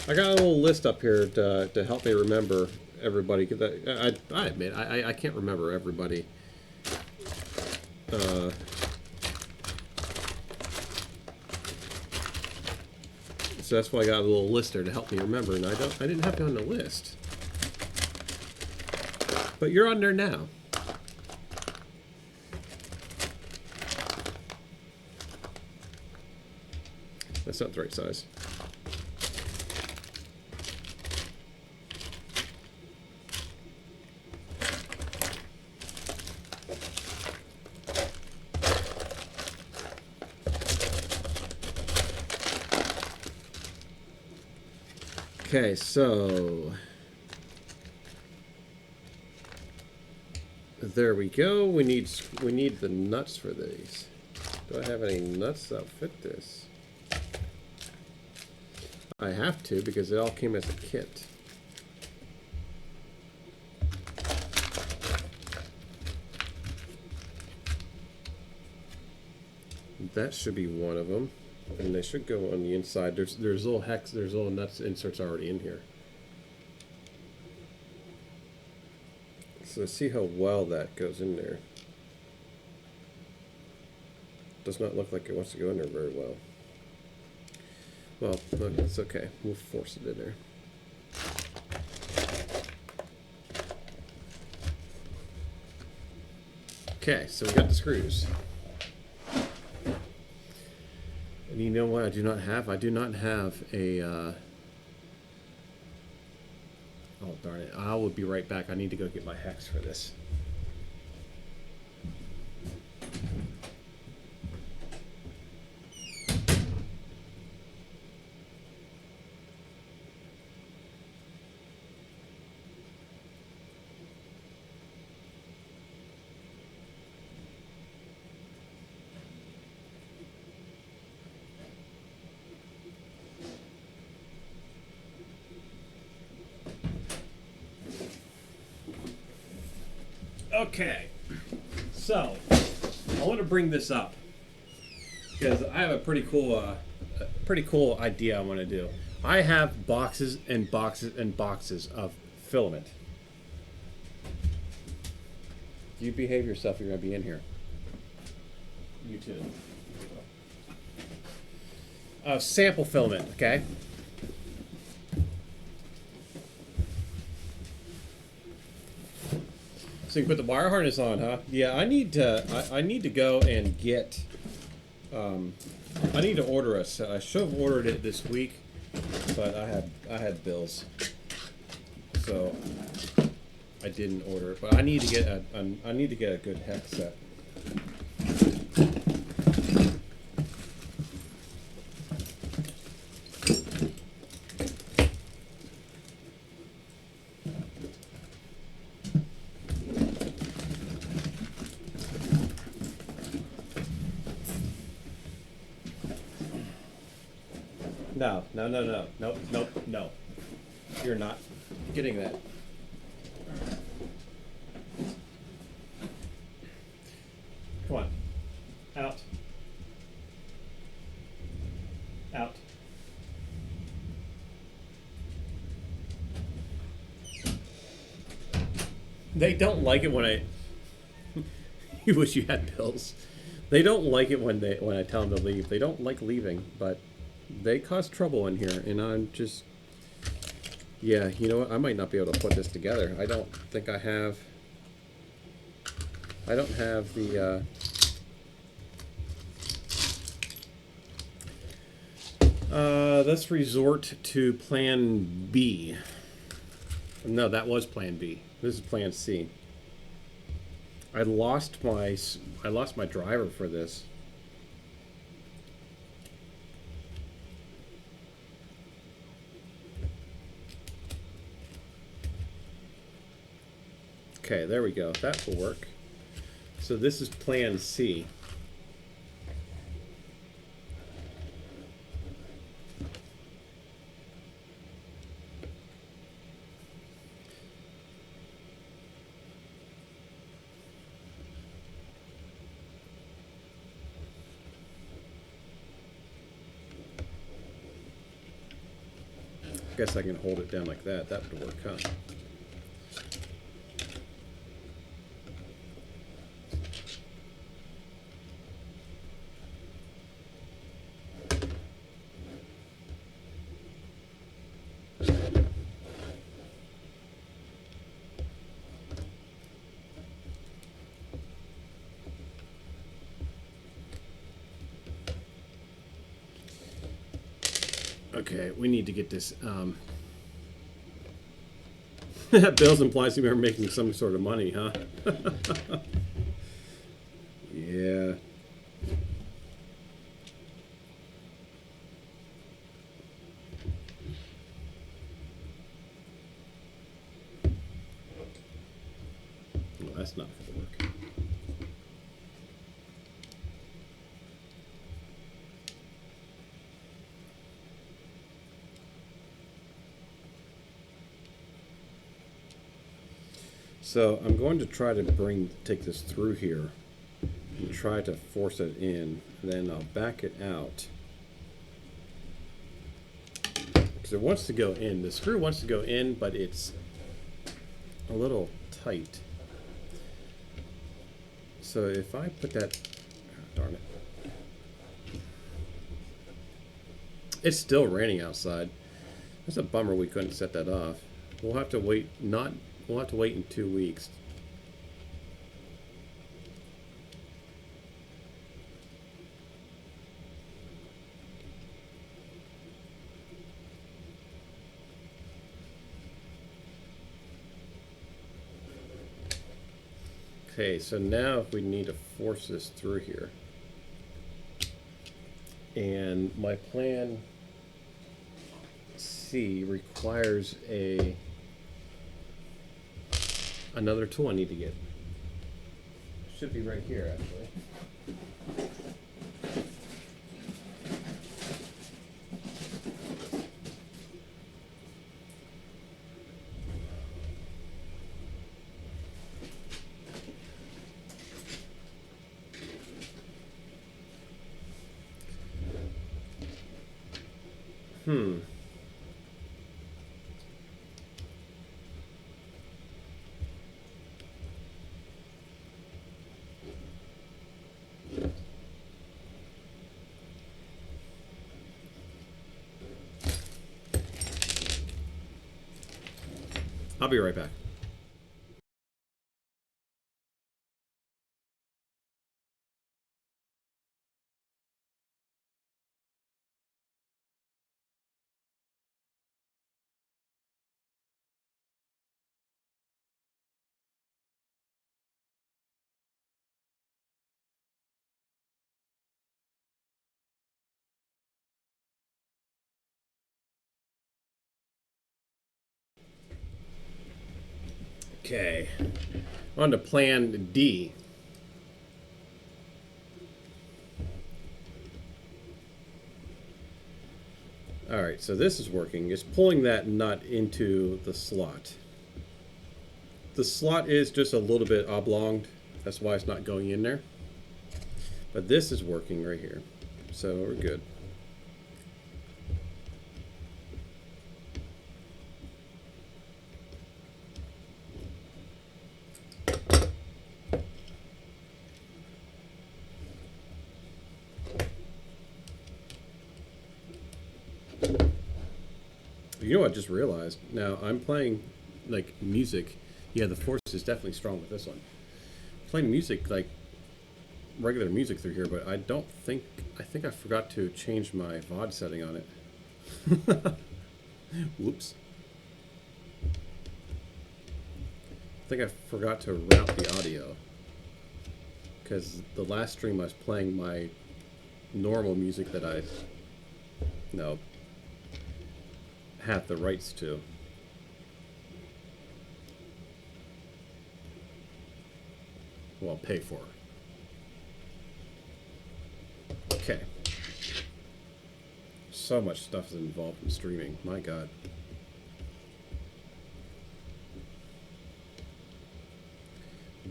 I got a little list up here to help me remember everybody. Cause I admit, I can't remember everybody. So that's why I got a little list there to help me remember, and I didn't have it on the list. But you're on there now. That's not the right size. Okay, so there we go. We need the nuts for these. Do I have any nuts that fit this? I have to because it all came as a kit. That should be one of them. And they should go on the inside. There's little there's little nuts inserts already in here. So let's see how well that goes in there. Does not look like it wants to go in there very well. Well, look, it's okay. We'll force it in there. Okay, so we got the screws. And you know what I do not have? I do not have a... Oh, darn it. I will be right back. I need to go get my hex for this. Okay, so I want to bring this up because I have a pretty cool idea I want to do. I have boxes and boxes and boxes of filament. You behave yourself, you're going to be in here. You too. Sample filament, okay? So you can put the wire harness on, huh? Yeah, I need to go and get. I need to order a set. I should have ordered it this week, but I had bills, so I didn't order it. But I need to get a good hex set. No. You're not getting that. Come on. Out. Out. They don't like it when I... You wish you had bills. They don't like it when I tell them to leave. They don't like leaving, but they cause trouble in here, and I'm just... Yeah, you know what? I might not be able to put this together. I don't think I have... I don't have the... Let's resort to Plan B. No, that was Plan B. This is Plan C. I lost my driver for this. Okay, there we go. That will work. So this is plan C. I guess I can hold it down like that. That would work, huh? Okay, we need to get this. Bills implies you are making some sort of money, huh? Yeah. Well, that's not going to work. So I'm going to try to take this through here and try to force it in. Then I'll back it out. Because it wants to go in. The screw wants to go in, but it's a little tight. So if I put that, oh, darn it. It's still raining outside. That's a bummer we couldn't set that off. We'll have to wait, we'll have to wait in 2 weeks. Okay, so now if we need to force this through here. And my plan C requires another tool I need to get. Should be right here, actually. I'll be right back. Okay, on to plan D. All right, so this is working. It's pulling that nut into the slot. The slot is just a little bit oblonged. That's why it's not going in there. But this is working right here. So we're good. You know what I just realized? Now I'm playing like music. Yeah, the force is definitely strong with this one. Playing music like regular music through here, but I think I forgot to change my VOD setting on it. Whoops. I think I forgot to route the audio. Because the last stream I was playing my normal music that I have the rights to. Well, pay for. Okay. So much stuff is involved in streaming. My God.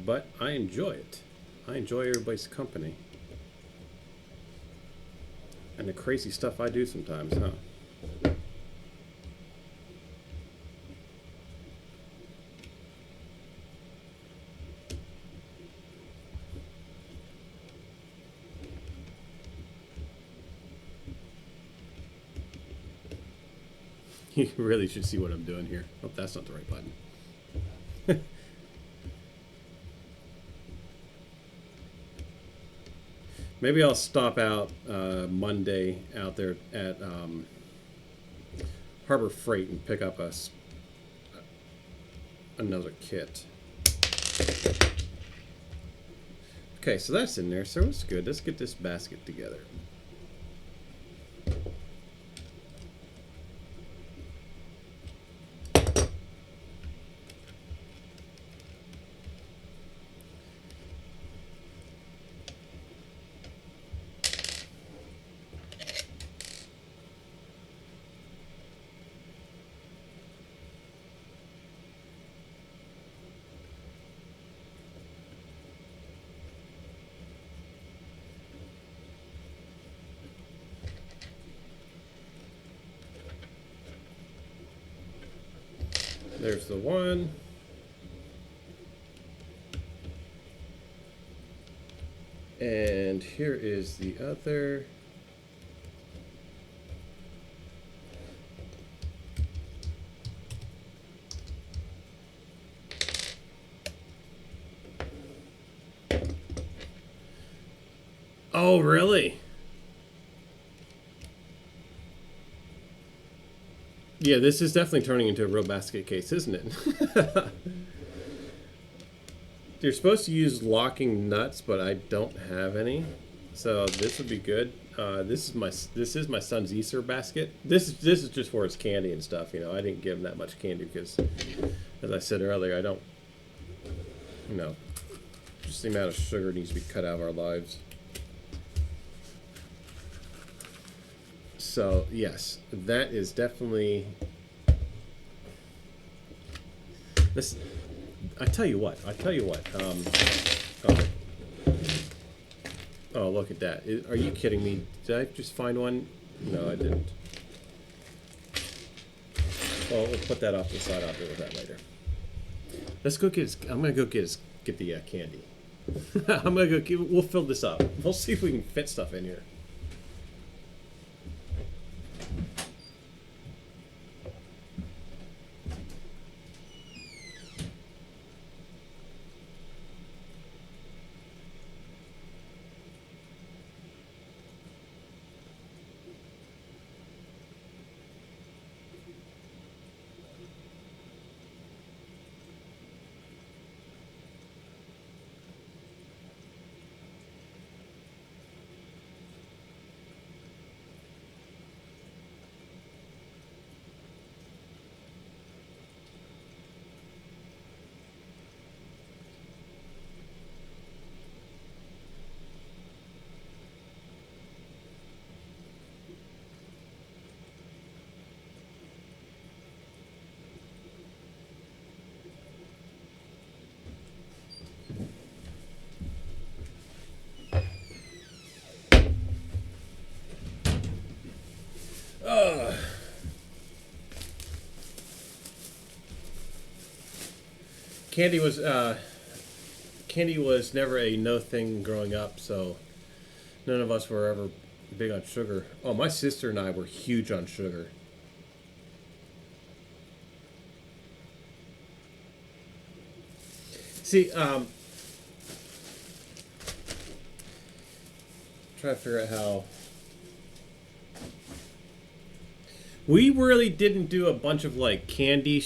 But I enjoy it. I enjoy everybody's company. And the crazy stuff I do sometimes, huh? You really should see what I'm doing here. Oh, that's not the right button. Maybe I'll stop out Monday out there at Harbor Freight and pick up another kit. Okay, so that's in there, so it's good. Let's get this basket together. There's the one. And here is the other. Oh, really? Yeah, this is definitely turning into a real basket case, isn't it? You're supposed to use locking nuts, but I don't have any, so this would be good. This is my son's Easter basket. This is just for his candy and stuff. You know, I didn't give him that much candy because, as I said earlier, I don't. You know, just the amount of sugar needs to be cut out of our lives. So yes, that is definitely this. I tell you what. Oh, look at that! Are you kidding me? Did I just find one? No, I didn't. Well, we'll put that off to the side. I'll deal with that later. Let's go get. I'm gonna go get the candy. I'm gonna go. We'll fill this up. We'll see if we can fit stuff in here. Candy was never a no thing growing up, so none of us were ever big on sugar. Oh, my sister and I were huge on sugar. See, try to figure out how. We really didn't do a bunch of like candy,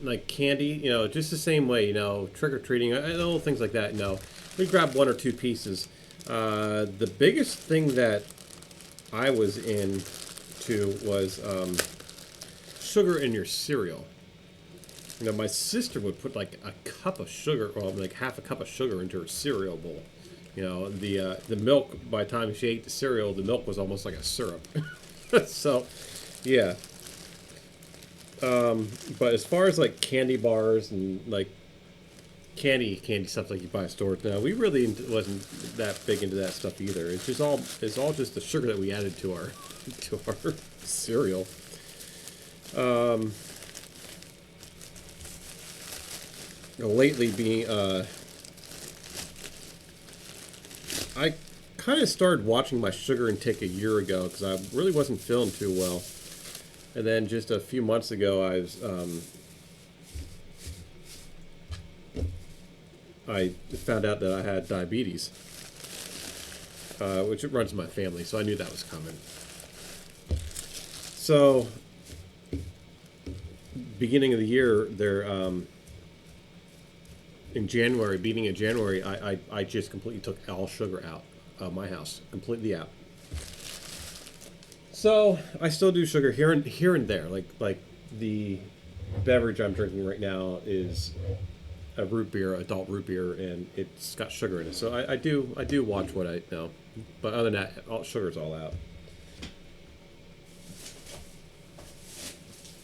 you know, just the same way, you know, trick or treating, little things like that. You know, we grabbed one or two pieces. The biggest thing that I was into was sugar in your cereal. You know, my sister would put like a cup of sugar, or like half a cup of sugar into her cereal bowl. You know, the milk, by the time she ate the cereal, the milk was almost like a syrup. So, yeah. But as far as like candy bars and like candy stuff like you buy at stores now, we really wasn't that big into that stuff either. It's all just the sugar that we added to our to our cereal. Lately, I kind of started watching my sugar intake a year ago because I really wasn't feeling too well, and then just a few months ago, I found out that I had diabetes, which it runs in my family, so I knew that was coming. So, beginning of the year, in January, beginning of January, I just completely took all sugar out of my house, completely out. So I still do sugar here and there, like the beverage I'm drinking right now is a root beer, adult root beer, and it's got sugar in it. So I do watch what I know, but other than that, all sugar's all out.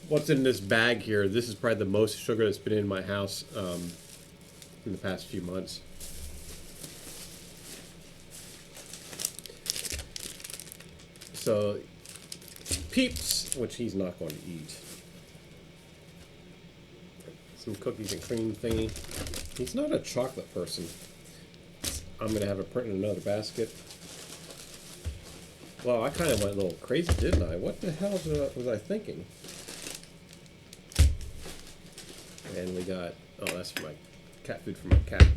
What's in this bag here? This is probably the most sugar that's been in my house in the past few months. So, Peeps, which he's not going to eat. Some cookies and cream thingy. He's not a chocolate person. I'm going to have it print in another basket. Well, I kind of went a little crazy, didn't I? What the hell was I thinking? And we got, oh, that's for my cat food for my cat.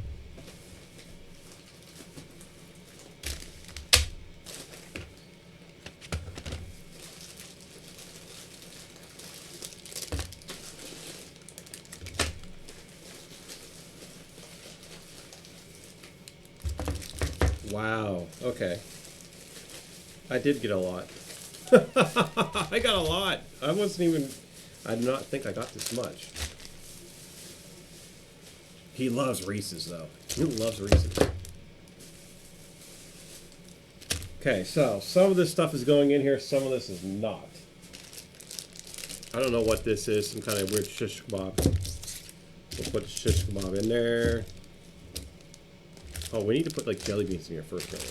Wow, okay. I did get a lot. I got a lot. I did not think I got this much. He loves Reese's, though. He loves Reese's. Okay, so some of this stuff is going in here, some of this is not. I don't know what this is, some kind of weird shish kebab. We'll put the shish kebab in there. Oh, we need to put like jelly beans in here first, don't we?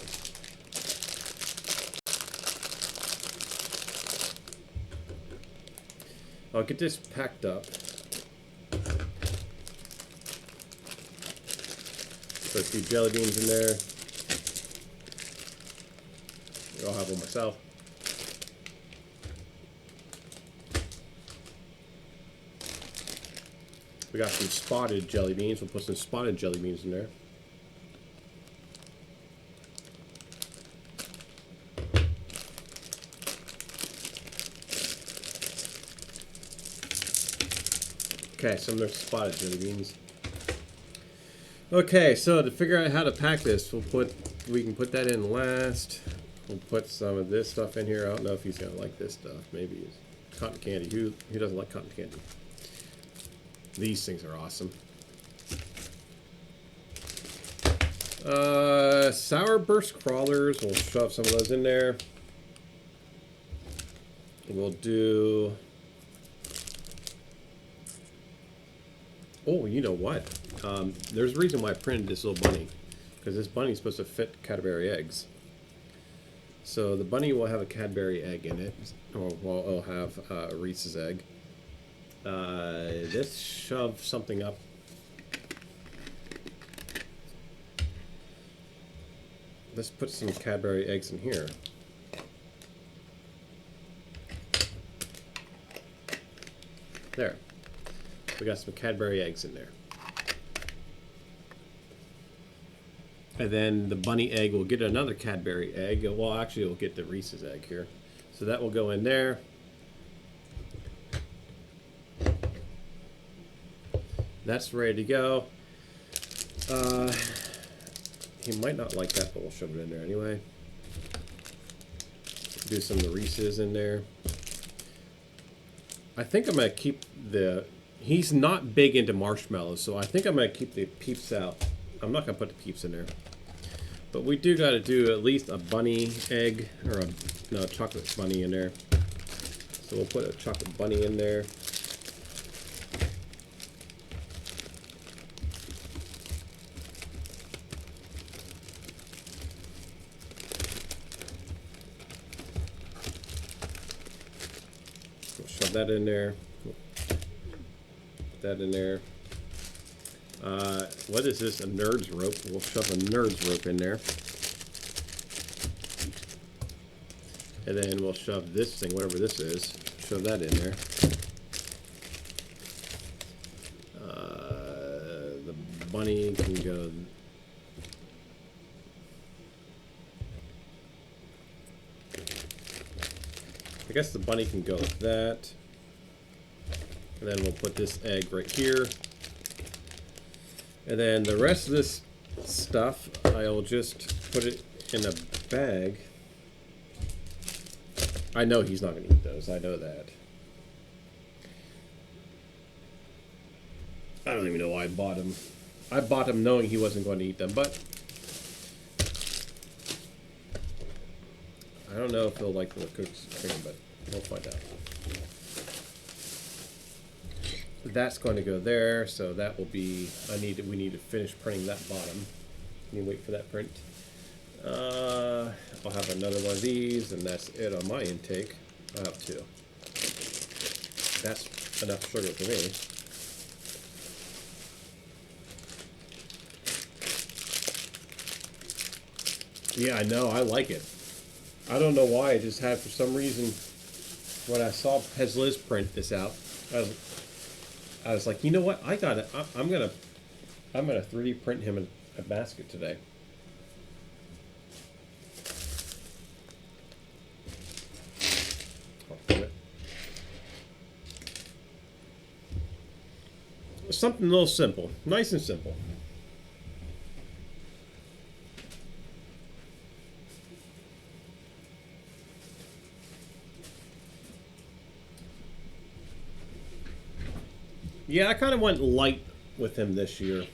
I'll get this packed up. Put a few jelly beans in there. I'll have one myself. We got some spotted jelly beans. We'll put some spotted jelly beans in there. Okay, some of the spotted jelly beans. Okay, so to figure out how to pack this, we can put that in last. We'll put some of this stuff in here. I don't know if he's gonna like this stuff. Maybe it's cotton candy. Who doesn't like cotton candy? These things are awesome. Sour Burst crawlers. We'll shove some of those in there. We'll do. Oh, you know what? There's a reason why I printed this little bunny, because this bunny is supposed to fit Cadbury eggs. So the bunny will have a Cadbury egg in it, or well, it'll have a Reese's egg. Let's shove something up. Let's put some Cadbury eggs in here. There. We got some Cadbury eggs in there. And then the bunny egg will get another Cadbury egg. Well, actually, it'll get the Reese's egg here. So that will go in there. That's ready to go. He might not like that, but we'll shove it in there anyway. Do some of the Reese's in there. I think I'm going to keep the He's not big into marshmallows, so I think I'm going to keep the peeps out. I'm not going to put the peeps in there. But we do got to do at least a bunny egg, or a chocolate bunny in there. So we'll put a chocolate bunny in there. We'll shove that in there. Put that in there. What is this? A nerd's rope. We'll shove a nerd's rope in there. And then we'll shove this thing, whatever this is, shove that in there. The bunny can go. I guess the bunny can go with that. And then we'll put this egg right here. And then the rest of this stuff, I'll just put it in a bag. I know he's not going to eat those. I know that. I don't even know why I bought him. I bought him knowing he wasn't going to eat them, but I don't know if he'll like the cooked chicken, but we'll find out. That's going to go there, so that will be. We need to finish printing that bottom. Can you wait for that print? I'll have another one of these, and that's it on my intake. I'll have two. That's enough sugar for me. Yeah, I know. I like it. I don't know why. I just had, for some reason, when I saw Pez Liz print this out, I was like, you know what? I got it. I'm gonna 3D print him a basket today. Something a little simple, nice and simple. Yeah, I kind of went light with him this year.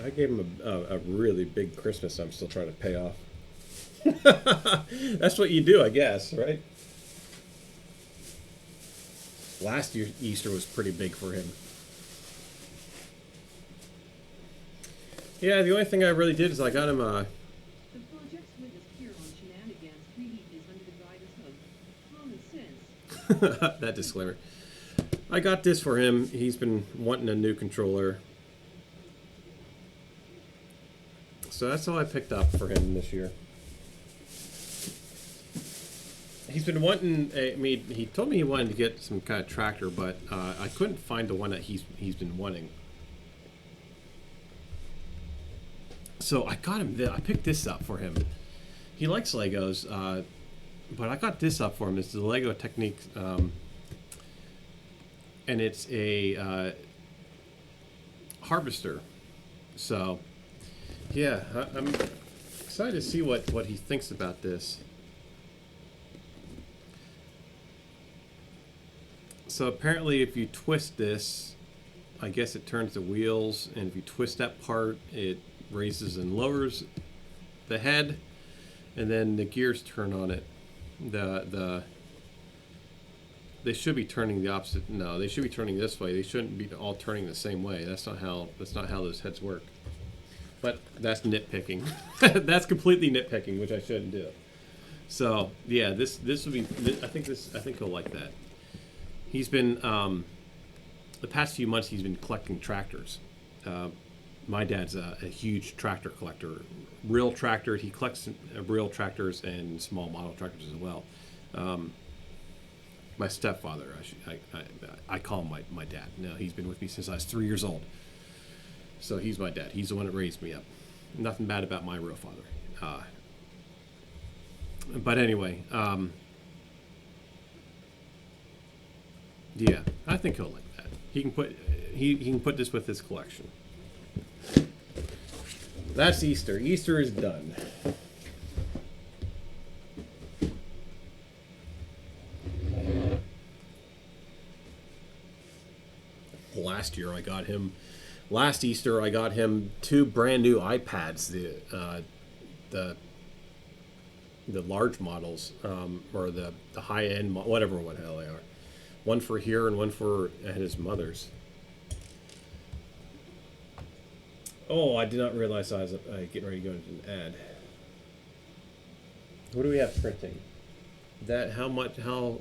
I gave him a really big Christmas I'm still trying to pay off. That's what you do, I guess, right? Last year, Easter was pretty big for him. Yeah, the only thing I really did is I got him a... The project's witness here on Shenanigans 3D is under the guidance of common sense. That disclaimer. I got this for him. He's been wanting a new controller. So that's all I picked up for him this year. He's been wanting he told me he wanted to get some kind of tractor, but I couldn't find the one that he's been wanting. So I got him I picked this up for him. He likes Legos, but I got this up for him. It's the Lego Technic, and it's a harvester. So yeah, I'm excited to see what he thinks about this. So apparently if you twist this, I guess it turns the wheels, and if you twist that part, it raises and lowers the head, and then the gears turn on it. They should be turning the opposite. No, they should be turning this way. They shouldn't be all turning the same way. That's not how those heads work. But that's nitpicking. That's completely nitpicking, which I shouldn't do. So yeah, this would be. I think he'll like that. He's been the past few months. He's been collecting tractors. My dad's a huge tractor collector. Real tractor. He collects real tractors and small model tractors as well. My stepfather, I call him my dad. No, he's been with me since I was 3 years old. So he's my dad. He's the one that raised me up. Nothing bad about my real father. But anyway, yeah, I think he'll like that. He can put this with his collection. That's Easter. Easter is done. last year. I got him last Easter. I got him 2 brand new iPads. The large models, or the high end, whatever what the hell they are. One for here and one for his mother's. Oh, I did not realize I was getting ready to go into an ad. What do we have printing? That how much how?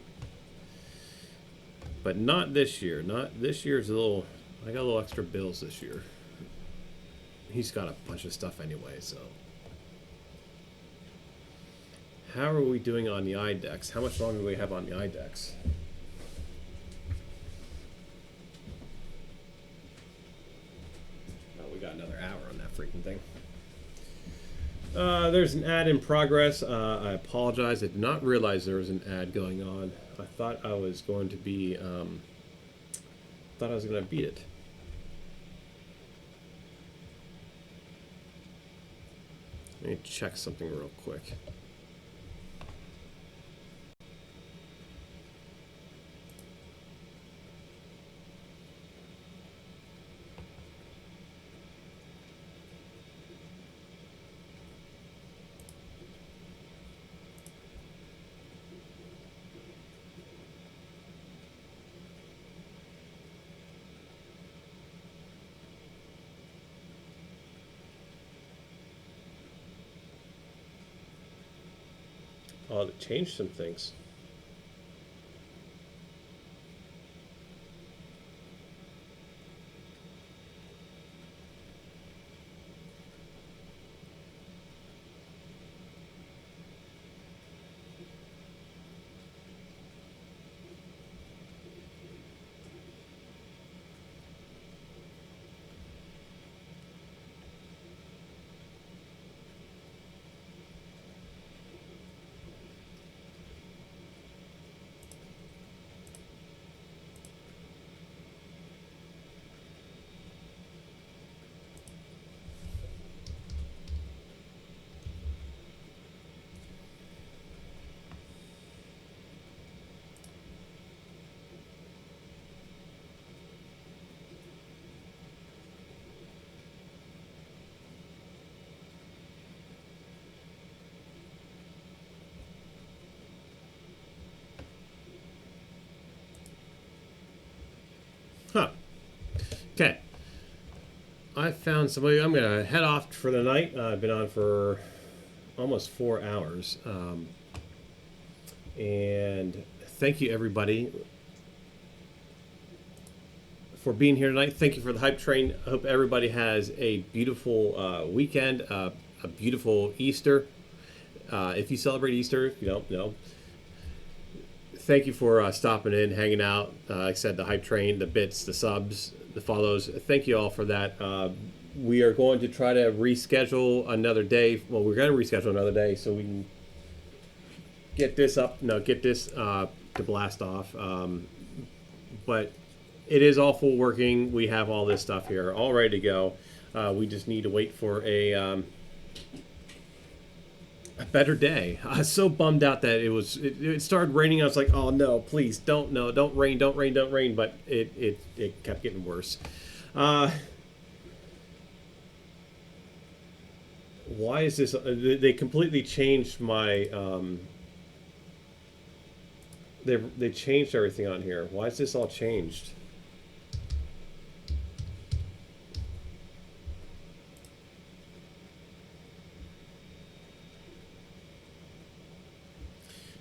But not this year. Not this year's a little. I got a little extra bills this year. He's got a bunch of stuff anyway, so. How are we doing on the IDEX? How much longer do we have on the IDEX? Oh, we got another hour on that freaking thing. There's an ad in progress. I apologize. I did not realize there was an ad going on. I thought I was going to be, thought I was going to beat it. Let me check something real quick. Oh, they changed some things. Huh. Okay. I found somebody. I'm going to head off for the night. I've been on for almost 4 hours. And thank you, everybody, for being here tonight. Thank you for the hype train. I hope everybody has a beautiful weekend, a beautiful Easter. If you celebrate Easter, if you don't know, thank you for stopping in, hanging out. Like I said, the hype train, the bits, the subs, the follows. Thank you all for that. We are going to try to reschedule another day. Well, we're going to reschedule another day so we can get this up. No, get this to blast off. But it is all full working. We have all this stuff here, all ready to go. We just need to wait for a better day. I was so bummed out that it started raining. I was like, oh no, please don't rain. But it kept getting worse. Why is this? They completely changed my. They changed everything on here. Why is this all changed?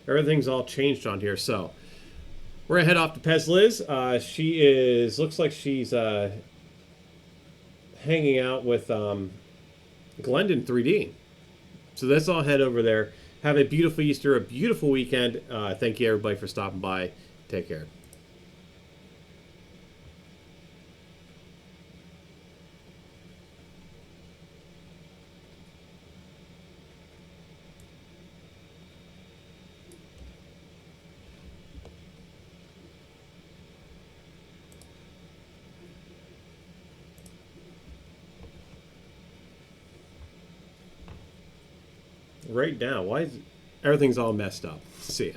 Everything's all changed on here. So we're gonna head off to Pez Liz. She looks like she's hanging out with Glendon 3D. So let's all head over there. Have a beautiful Easter, a beautiful weekend. Thank you everybody for stopping by. Take care. Right now, why is everything's all messed up? See ya.